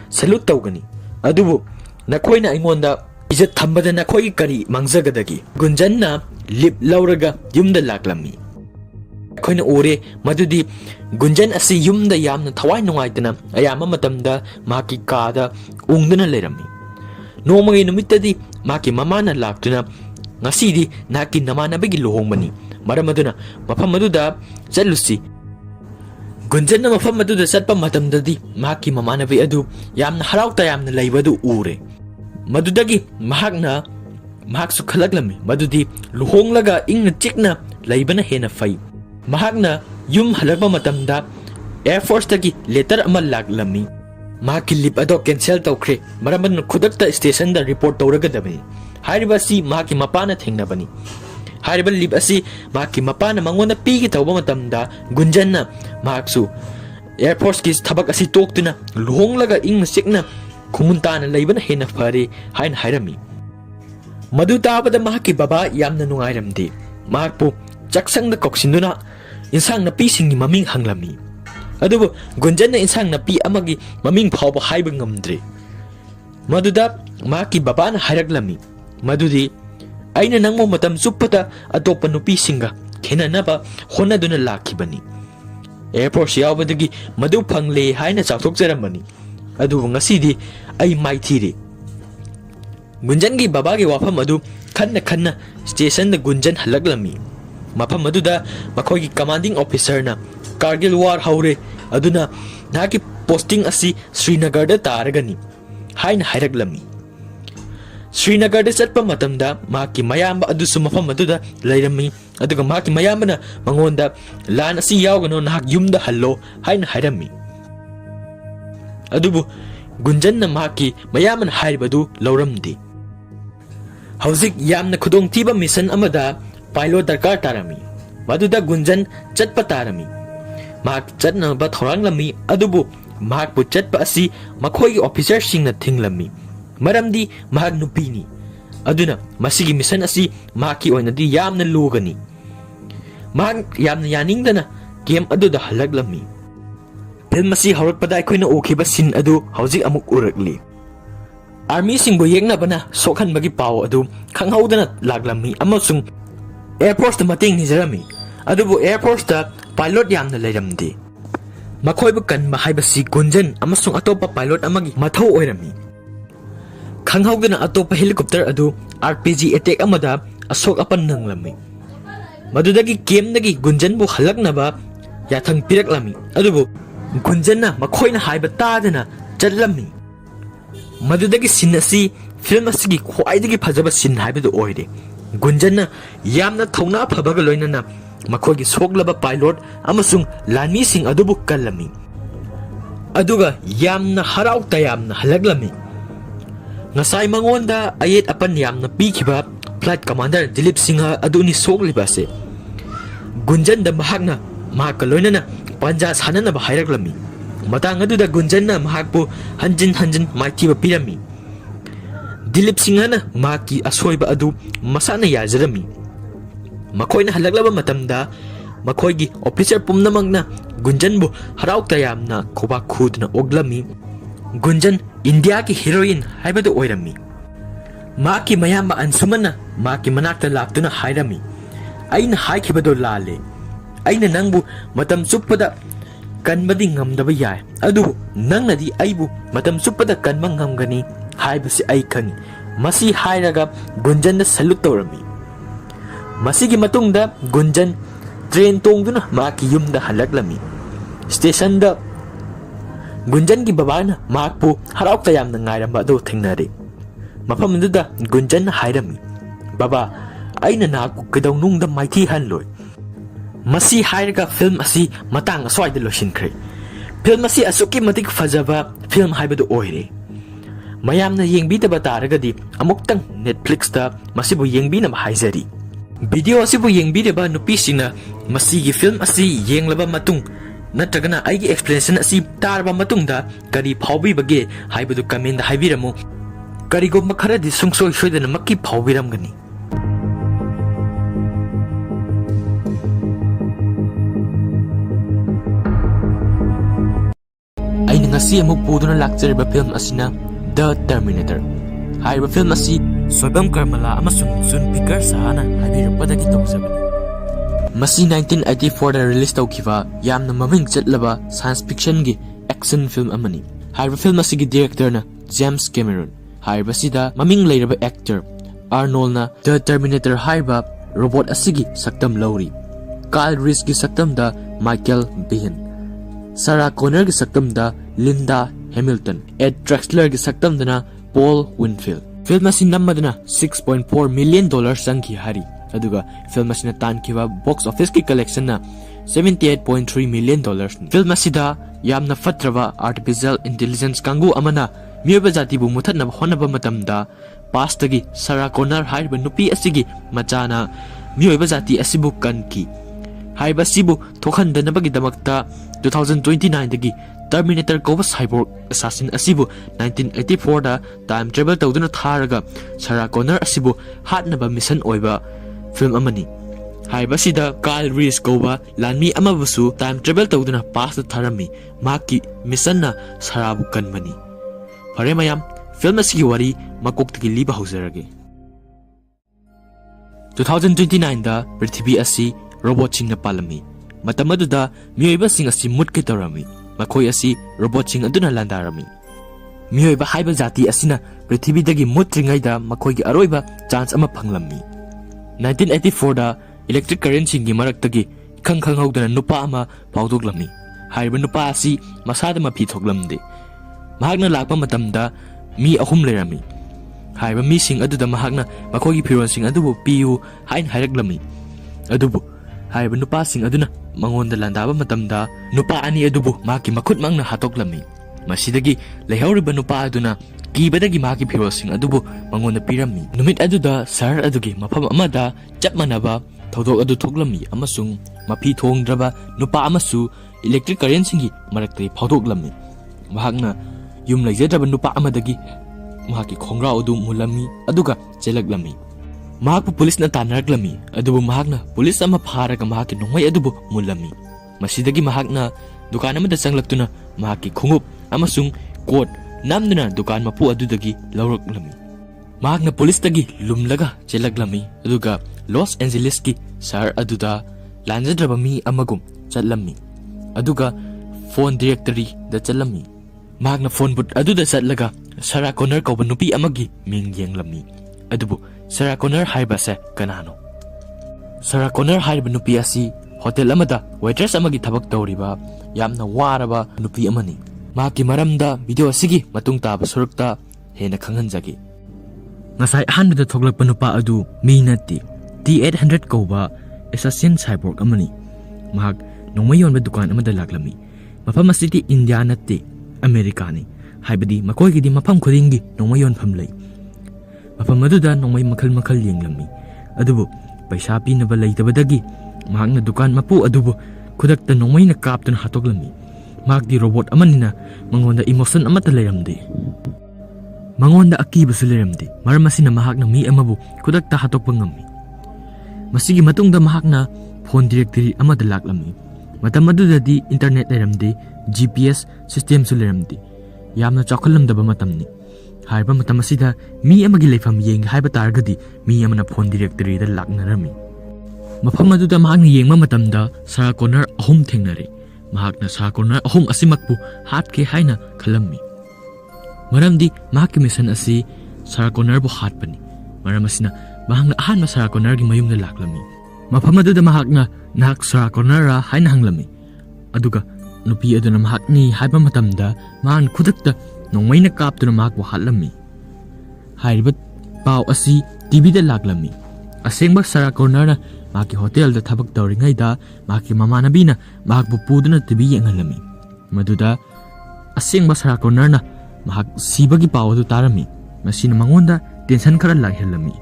salute tawgani adubu nakhoina aingonda ijat thambada nakhogi kari mangzagadagi. Gunjanna lip lauraga yumda laklami. Nakhoina ore madudi Gunjan asi yumda yamna thawai nungaitana ayama matamda maki kada ungdana lerami. Nomagi numittadi maki mamana laktuna ngasidi naki namanabagi luhongbani. Maramaduna mafam aduda chatlusi. Gunjanna mafam aduda chatpa matamdadi maki mamanabi adu yamna harauta yamna laibadu ure. Madudagi mahaksu khalaklami madudi luhonglaga ingna chikna laibana hena fai. Mahakna yum halakba matamda Air Force tagi letter ama laklami. Mahaki lip ado cancel tawkhre maramaduna khudakta station da report tawragadabani. Hairiba si mahaki mapana thengnabani. Hairiba lip asi mahaki mapana mangonda pigi tawba matamda Gunjanna mahaksu Air Force ki thabak asi toktuna luhonglaga ingna chikna Kumuntana laibana hena fare hain hairami. Madu tabada mahaki baba yamna nungairamdi. Mahakpu chaksang na koksinduna insang na pising ni maming hanglami. Adubo Gunjanna insang na pi amagi maming phawba haiba ngamdre. Maduda mahaki baba na hairaklami. Madudi aina nangmo matam suppata atopa nupi singa khenanaba honaduna lakibani. Air Force yawbadagi madu phangle haina chawthokjaramani. Adubu ngasidi ay Meitei. Gunjangi babagi wafam adu kanna station da Gunjan halaklami. Mafam aduda makhogi commanding officer na Kargil war haure aduna naki posting asi Srinagar da taragani haina hairaklami. Srinagar da chatpa matamda maki mayamba adusu mafam aduda lairami aduga maki mayambana mangonda lan asi yawgano nahak yumda hallo haina hairami. Adubu Gunjanna mahaki mayaman hairibadu lauramdi. Hauzik yamna khudong tiba mission amada pilot darkar tarami. Maduda Gunjan chatpa tarami. Mahak chatna ba thoranglami adubu mahakpu chatpa asi makhoigi officer singna thinglami. Maramdi mahak nupini. Aduna masigi mission asi mahaki oinadi yamna lugani. Mahak yamna yaningdana game aduda halaklami. Film asi haurakpada aikoina okhiba sin adu hauzik amuk urakli. Army singbu yengnabana sokhanbagi paw adu khanghaudana laklami amasung Air Force da mating nijarami. Adubu Air Force da pilot yamna leiramdi. Makhoibu kanba haibasi Gunjan amasung atopa pilot amagi mathau oirami. Khanghaudana atopa helicopter adu RPG attack amada asok apan nanglami. Madudagi kemdagi Gunjanbu halaknaba yathang piraklami. Adubu Gunjanna makhoina haiba tadana chatlami. Madudagi sin asi film asigi khwaidagi phajaba sin haibadu oire. Gunjanna yamna thongna phabaga loinana makhoigi soglaba pilot amasung lanmi sing adubu kallami. Aduga yamna harau tayamna halaklami. Ngasai mangonda ayet apan yamna pikhiba Flight Commander Dilip Singha aduni soglibase. Gunjan da mahakna mahakaloinana Panja sanana ba hairaklami. Matang aduda Gunjanna mahakpu hanjin maitiba pirami. Dilip Singhana mahaki asoiba adu masana yajarami. Makhoina halaklaba matamda makhoigi officer pumnamagna Gunjanbu harau tayamna khoba khudna oglami. Gunjan India ki heroine haibadu oirami. Maki mayamba ansumana maki manakta laktuna hairami. Aina haikhibadu lale. Aina nangbu matam suppada kanbadi ngamdaba yai. Adu nangnadi aibu matam suppada kanba ngamgani haibasi ai khangi. Masi hairaga Gunjanda salute tawrami. Masigi matungda Gunjan train tongduna maki yumda halaklami. Station da Gunjan ki babana makpu harau tayamna ngairamba adu thengnare. Mafam aduda Gunjan hairami. Baba aina naku kedawnungda Meitei hanloi. Masi hairaga film asi matang aswaida loshinkre. Film asi asuki matik fajaba film haibadu oire. mayamna yengbidaba taragadi amuktang Netflix da masibu yengbinaba haizari. Video asibu yengbidaba nupisina masigi film asi yenglaba matung natragana aigi explanation asi tarba matungda kari phawbibage haibadu comment da haibiramu. Karigomba kharadi sungsoi soidana makki phawbiramgani. Aina ngasi amuk puduna lakjariba film asina The Terminator. Haiba film asi Soibam Karmala amasung Jun Pikar sahana habirappadagi tawjabani. Masi 1984 da release tawkiba yamna maming chatlaba science fiction gi action film amani. Haiba film asigi director na James Cameron. Haiba sida maming leiraba actor Arnold na The Terminator haiba robot asigi saktam lawri. Kyle Reese gi saktam da Michael Biehn. Sarah Connor gi saktam da Linda Hamilton. Ed Drexler gi saktam dana Paul Winfield. Film asin namadana $6.4 million sangki hari. Aduga film asina tankiwa box office ki collection na $78.3 million. Film asida yamna fatrava artificial intelligence kangu amana miyaba jati bu muthatna honaba matamda pastagi Sarah Connor haiba nupi asigi machana miyaba jati asibu kanki. Haiba sibu thokhandanabagi damakta 2029 dagi Terminator Koba Cyborg Assassin asibu 1984 da time travel tawduna tharaga Sarah Connor asibu hatnaba mission oiba film amani. Haiba sida Kyle Reese Koba lanmi amabusu time travel tawduna past tharami maki mission na Sarabu kanmani. Pare mayam film asigi wari makoktagi liba haujarage. 2029 da Prithvi asi robot sing na palami. Matamaduda miyoiba sing asi mutke tarami. Makoi asi robot sing aduna landarami. Miyoiba haiba jati asina Prithvi dagi mutringai da makoi gi aroiba chance ama phanglami. 1984 da electric current sing gi maraktagi khang haudana nupa ama pawdoklami. Haiba nupa asi masada ma phithoklamde. Mahakna lakpa matamda mi ahum lerami. Haiba mi sing aduda mahakna makoi gi phiron sing adubu piu hain hairaklami. Adubu haiba nupa sing aduna mangonda landaba matamda nupa ani adubu maki makut mangna hatoklami. Masidagi lehauriba nupa aduna kibadagi maki phirosing adubu mangonda pirami. Numit aduda sar adugi mafam amada chap manaba thodok adu thoklami amasung mapi thongdraba nupa amasu electric current singi maraktai phawdoklami. Mahakna yum laijadraba nupa amadagi mahaki khongra adu mulami aduga chelaklami. Mahakpu police na tanaraklami adubu mahakna police ama pharaga mahaki nongwai adubu mulami. Masidagi mahakna dukan amada changlaktuna mahaki khungup amasung coat namduna dukan mapu adudagi lawraklami. Mahakna police tagi lumlaga chelaklami aduga Los Angeles ki sar aduda lanjadraba mi amagum chatlami. Aduga phone directory da chalami. Mahakna phone book aduda chatlaga Sarah Connor kauba nupi amagi ming yenglami. Adubu Sarah Connor haiba se kanano. Sarah Connor haiba nupi asi hotel amada waitress amagi thabak tawriba yamna waraba nupi amani. Maki maramda video asigi matung taba surukta hena khanghanjagi. Ngasai ahanbada thoklakpa nupa adu mi natti T800 kauba assassin cyborg amani. Mahak nongmayonba dukan amada laklami. Mafam asiti India natti America ni. Haibadi makoi gidi mafam khudingi nongmayon phamlai. Mafam aduda nongmay makal yenglami. Adubu paisa pinaba leitabadagi mahakna dukan mapu adubu khudakta nongmay na kaptuna hatoklami. Mahak di robot amanina mangonda emotion amata leiramde. Mangonda akiba su leiramde. Maramasina mahakna mi amabu khudakta hatokpa ngammi. Masigi matungda mahakna phone directory amada laklami. Matam adudadi internet leiramde, GPS system su leiramde. Yamna chakhalamdaba matamni. Haiba matam asida mi amagi leifam yeng haiba targadi mi amana phone directory da laknarami. Mafam aduda mahakna yengma matamda Sarah Connor ahum thengnare. Mahakna Sarah Connor ahum asimakpu hatke haina khalammi. Maramdi mahakki mission asi Sarah Connor bu hatpani. Maram asina mahakna ahanma Sarah Connor gi mayumna laklami. Mafam aduda mahakna nahak Sarah Connor ra haina hanglami. Aduga nupi aduna mahakni haiba matamda mahan khudakta nongmay na kaptuna mahakbu hatlami. Haiba pau asi TV da laklami. Asengba Sarah Connor na maki hotel da thabak tawringay da maki mamanabi na mahakbu puduna TV yengalami. Maduda asengba Sarah Connor na mahak sibagi paw adu tarami masina mangonda tension khara laihellami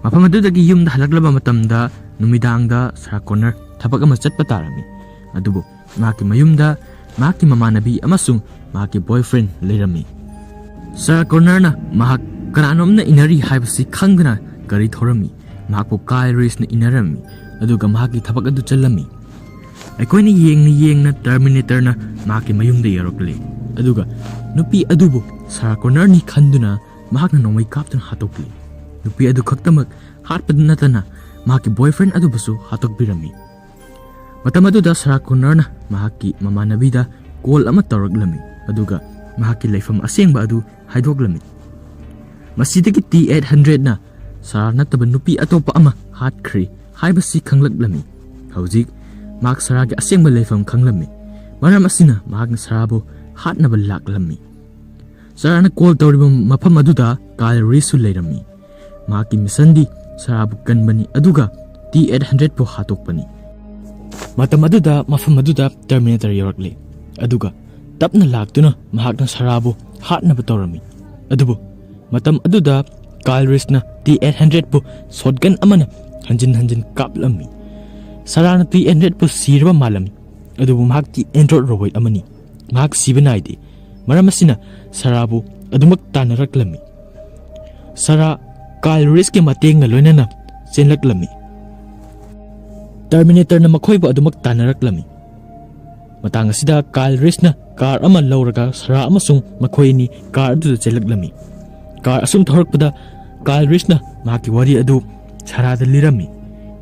mafam adudagi yumda halaklaba matamda numidangda Sarah Connor thabak ama chatpa tarami adubu mahaki mayumda mahaki mamanabi amasung mahaki boyfriend leirami Sarah Connor na mahak kananomna inari haibasi khangdana gari thorami mahakpu Kyle Reese na inarami aduga mahaki thabak adu chalami aikoini yengna Terminator na mahaki mayumda yarokle aduga nupi adubu Sarah Connor ni khanduna mahakna nomai kaptun hatokli nupi adu khaktamak hatpad natana mahaki boyfriend adu basu hatokbirami matam aduda Sarah Connor na mahaki mamanabida call ama tawraklami aduga mahaki laifam asengba adu haidoklami masidagi T800 na Sarah nataba nupi atopa ama hatkri haibasi khanglaklami hawjik mahak Sarah gi asengba laifam khanglami maram asina mahakna Sarah bo hatnaba laklami Sarah na call tawriba mafam aduda Kyle Reese leirami mahaki misandi Sarah bu kanbani aduga T800 po hatokpani matam aduda mafam aduda Terminator yorakle aduga tapna laktuna mahakna Sarah bu hatnaba tawrami adubu matam aduda Kyle Reese na T800 po shotgun amana hanjin kaplami Sarah na T800 po sirba malami adubu mahak ti Android robot amani mahak sibanaydi maram asina Sarah bu adumak tanaraklami Sarah Kyle Reese ki mateng na loinana senlaklami Terminator na makoy ba adumak tanaraklami matang asida Kyle Reese na car ama lawraga Sarah amasung makoy ni car adu senlaklami car asum thorakpada Kyle Reese na mahaki wari adu Sarah da lirami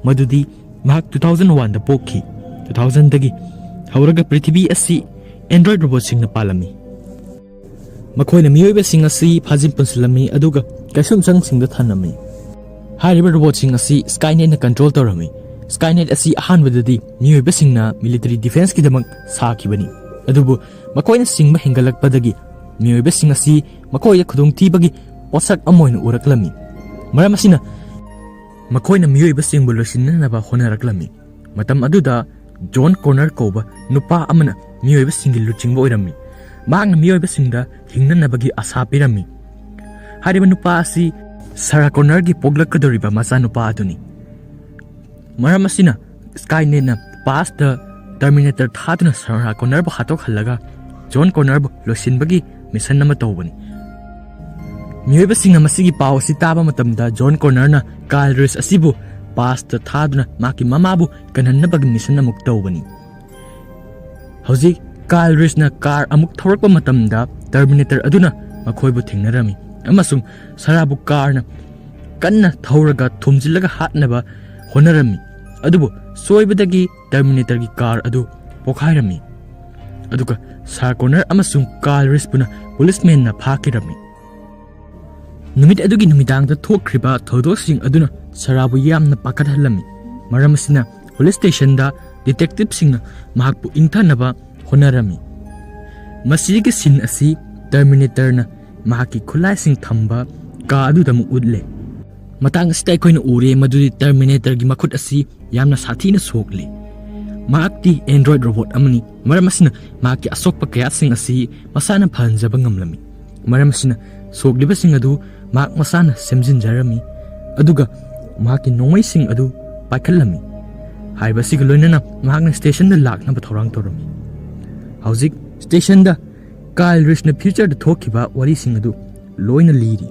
madudi mahak 2001 da pokhi 2000 dagi hawraga prithvi asi Android robot sing na palami makoy na miyoy ba sing asi phajim punsilami aduga kaisum sang sing da thanami hariba robot sing asi Skynet na control tawrami Skynet asi ahan wadadi miyoy ba sing na military defense ki damak saakibani adubu makoy na sing ba hingalakpadagi miyoy ba sing asi makoy ya khudong tibagi wasak amoy na uraklami maram asina makoy na miyoy ba sing bolosin na ba honaraklami matam aduda John Connor koba nupa amana miyoy ba sing luching ba oirami mahak na miyoy ba sing da hingnanabagi asa pirami hariba nupa asi Sarah Connor gi poglakadoriba macha nupa aduni maram asina Skynet na past the Terminator thaduna Sarah Connor ba hatok halaga John Connor ba losinbagi mission nama tawbani miyoy ba sing masigi paw si taba matamda John Connor na Kyle Reese asibu past the thaduna maki mamabu kanhannabagi mission na muktawbani hawjik Kyle Reese na car amuk thorakpa matamda Terminator aduna makhoybu thingnarami amasung Sarah bu car na kanna thauraga thumjilaga hatnaba honarami adubu soibadagi Terminator gi car adu pokhairami aduga Sarah Connor amasung Kyle Reese puna policeman na phakirami numit adugi numidang da thokriba thodosing aduna Sarah bu yamna pakathalami maram asina police station da detective sing na mahakpu ingthanaba honarami masigi sin asi Terminator na mahaki khulai sing thamba ka adu da mu udle matang asita koina ure madudi Terminator gi makhut asi yamna sathina sokle mahakti Android robot amani maram asina mahaki asokpa kaya sing asi masana phanjaba ngamlami maram asina sogliba sing adu mahak masana semjinjarami aduga mahaki nongai sing adu paikhalami haiba sig loinana mahakna station da lakna ba thorang torami hawjik station da Kyle Reese na future da thokiba wari sing adu loina liri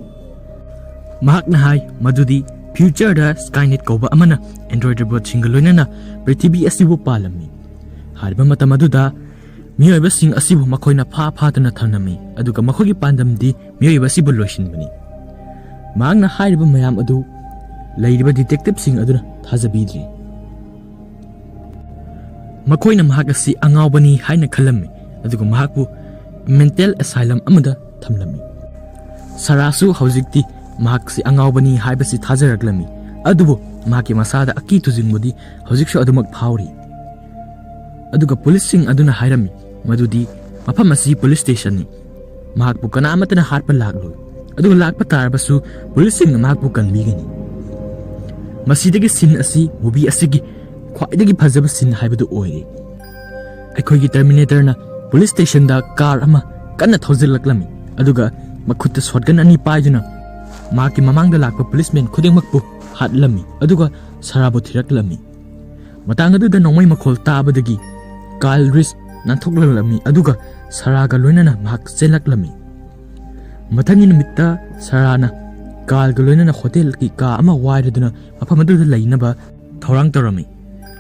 mahakna hai madudi future da Skynet koba amana Android robot sing loinana prithvi asibu palami hariba matam aduda miyoy ba sing asibu makoy na pha tana thanami aduga makhogi pandam di miyoy ba sibu loisinbani mahakna hariba mayam adu lairiba detective sing aduna thajabidri makoy na mahak asi angawbani haina khalami aduga mahakbu mental asylum amada thamlami Sarasu hawjikti mahak si angawbani haibasi thajaraklami adubu mahaki masada aki tujingmudi hawjiksu adumak phawri aduga police sing aduna hairami madudi mafam asi police station ni mahakbu kanamatana harpa lakloi aduga lakpa tarbasu police sing mahakbu kanbigani masidagi sin asi movie asigi khwaidagi phajaba sin haibadu oire aikhoigi Terminator na police station da car ama kanna thauzillaklami aduga makhutta shotgun ani paiduna maki mamangda lakpa policeman khudingmakpu hatlami aduga sarabu thiraklami matang aduda nongmai makhol tabadagi Kyle Reese nanthoklalami aduga saraga loinana mahak chelaklami mathangi numitta sarana Kyle ga loinana hotel ki ka ama wairaduna mafam aduda lainaba thorang torami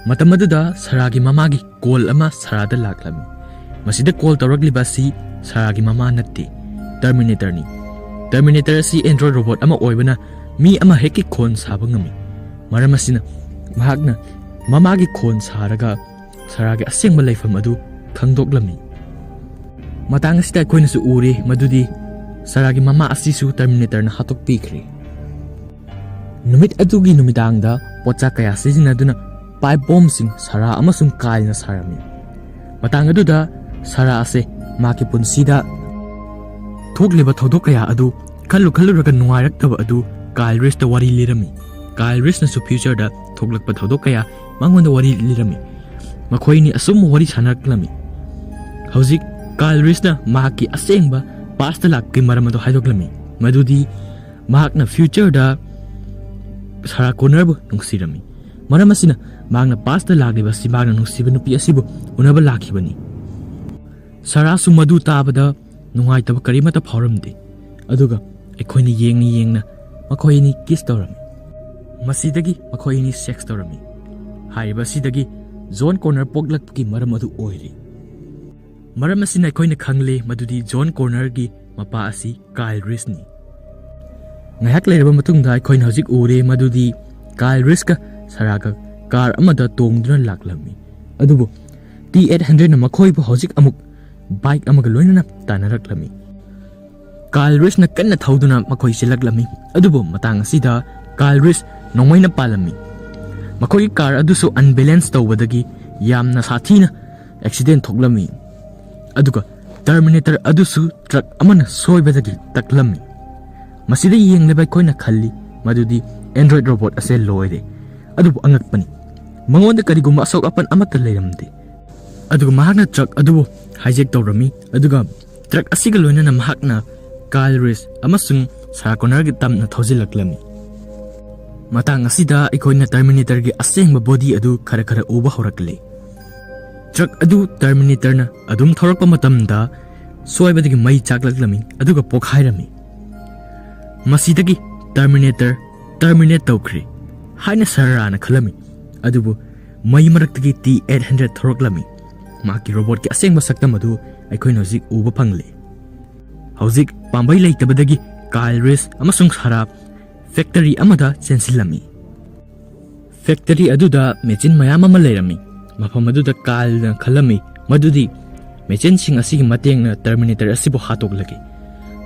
matam aduda saragi mamagi call ama sarada laklami masida call tawragliba si saragi mama natti Terminator ni Terminator si android robot ama oibana mi ama heki khon saba ngami maram asina mahakna mamagi khon saraga saragi asengba laifam adu khangdoklami matang asida koina su uri madudi saragi mama asisu Terminator na hatok pikri numit adugi numidangda pocha kaya sizinaduna pipe bomb sing sara amasung Kyle na sarami matang aduda sara ase maki punsida thokliba thodok kaya adu kallu raga nungairakthaba adu Kyle Reese da wari lirami Kyle Reese na su future da thoklakpa thodok kaya mangonda wari lirami makhoini asum wari sanaklami hauzik Kyle Reese na mahaki asengba past lak ki maram adu haidoklami madudi mahakna future da Sarah Connor bu nungsirami maram asina magna past lagiba si magna nungsiba nupi asibu unaba lakhibani Sarah su madu tabada nungai taba karimata phauramde aduga ekhoini yengna makhoini kiss torami masidagi makhoini sex torami haiba sidagi John Connor poglak ki maram adu oiri maram asina ekhoini khangle madudi John Connor gi mapa asi Kyle Reese ni ngayak leiraba matungda ekhoini hojik ure madudi Kyle Reese ka saraga car amada tongduna laklami adubu T800 na makhoi ba hojik amuk bike amaga loinana tanaraklami Kyle Reese na kanna thauduna makhoi silaklami adubu matang asida Kyle Reese nongmaina palami makhoi car adusu unbalance tawbadagi yamna sathina accident thoklami aduga Terminator adusu truck amana soibadagi taklami masida yengleba koina khalli madudi android robot ase loire adubu angakpani mangonda kariguma asok apan amata leiramde aduga mahakna truck adubu hijack tawrami aduga truck asiga loinana mahakna Kyle Reese amasung Sarah Connor gi tamna thauzilaklami matang asida ikoina Terminator gi asengba body adu khara uba horakle truck adu Terminator na adum thorakpa matamda soibadagi mai chaklaklami aduga pokhairami masidagi Terminator terminate tawkhri haina sarana khalami adubu mai maraktagi T800 thoroklami maki robot ki asengba saktam adu aikoina hojik uba phangle hojik pambai leitabadagi Kyle Reese amasung Sarah factory amada chensilami factory aduda machine mayam ama leirami mafam aduda Kyle na khalami madudi machine sing asigi matengna Terminator asibu hatoklagi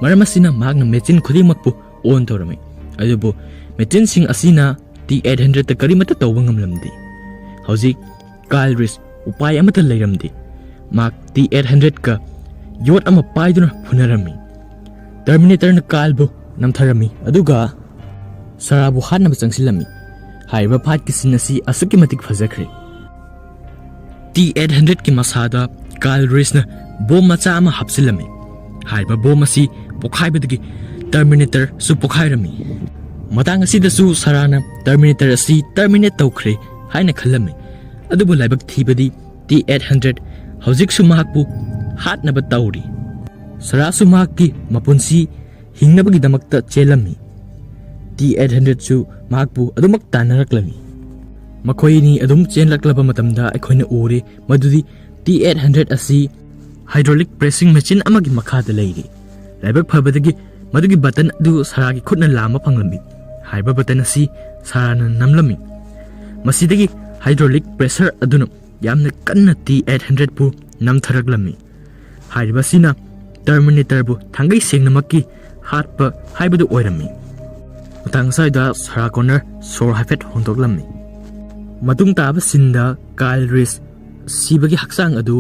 maramasina magna machine khudimakpu on torami adubu machine sing asina T800 ta karimata tawba ngamlamdi hojik Kyle Reese upai amata leiramdi mak T800 ka yot ama paiduna phunarami Terminator na Kyle bu namtharami aduga Sarah bu hanna changsilami haiba phat ki sinasi asuki matik phajakre T800 ki masada Kyle Reese na bom macha ama hapsilami haiba bom asi pokhaibadagi Terminator su pokhairami matang asida su Sarana Terminator asi terminate tawkhre haina khalami adubu laibak thibadi T800 hojik su mahakpu hatnaba tawri Sarah su mahakki mapunsi hingnabagi damakta chelami T800 su mahakpu adumak tanaraklami makhoini adum chenlaklaba matamda ekhoina ure madudi T800 asi hydraulic pressing machine amagi makhada leiri laibak phabadagi madugi button adu Saragi khutna lama phanglami haiba button asi Sarana namlami masidagi hydraulic pressure aduna yamna kanna T800 pu namtharaklami haiba sina Terminator bu thangai sengnamakki hatpa haibadu oirami matang saida Sarah Connor sor hafet hondoklami matung taba sinda Kyle Reese sibagi haksang adu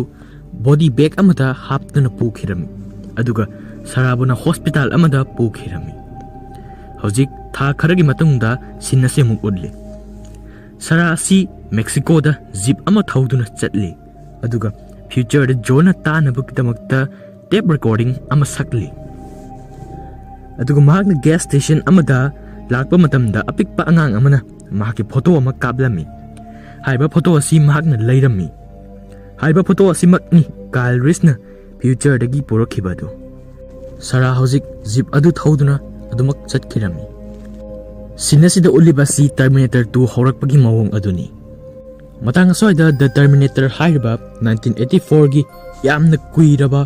body bag amada haptuna pukhirami aduga Sarabuna hospital amada pukhirami hojik tha kharagi matungda sinase muk udle Sarah si Mexico da jeep ama thauduna chatli aduga future da Jonah tanabu kidamakta tape recording ama sakli. Aduga mahakna gas station amada lakpa matamda apikpa angang amana mahaki photo ama kablami. Haiba photo asi mahakna lairami. Haiba photo asi makni Kyle Reese na future dagi purakhibadu. Sara hauzik zip adu thauduna adumak chatkirami. Sinasida ulibasi Terminator 2 horakpagi mawong aduni. Matang soida The Terminator haiba 1984 gi yamna kuiraba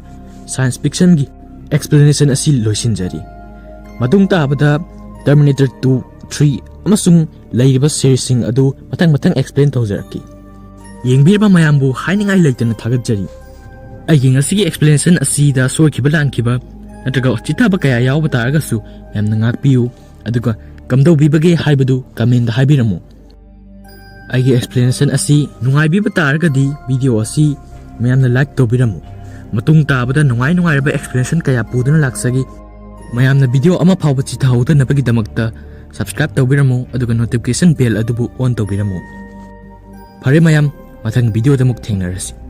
science fiction gi explanation asi loisinjari. Matung tabada Terminator 2, 3 amasung lairiba series sing adu matang explain tawjaraki. Yengbirba mayambu hainingai leitana thagagjari. Aigi ngasigi explanation asi da soikiba lankiba natraga chitaba kaya yawba taragasu yamna ngakpiu aduga kamdawbibage haibadu comment da haibiramu. Aigi explanation asi nungaibiba taragadi video asi mayamna like tobiramu. Matung tabada nungai raba explanation kaya puduna laksagi mayamna video ama phawba chithauda napagi damakta subscribe tobiramu aduga notification bell adubu on tobiramu. Phare mayam mathang video damuk thengnarasi.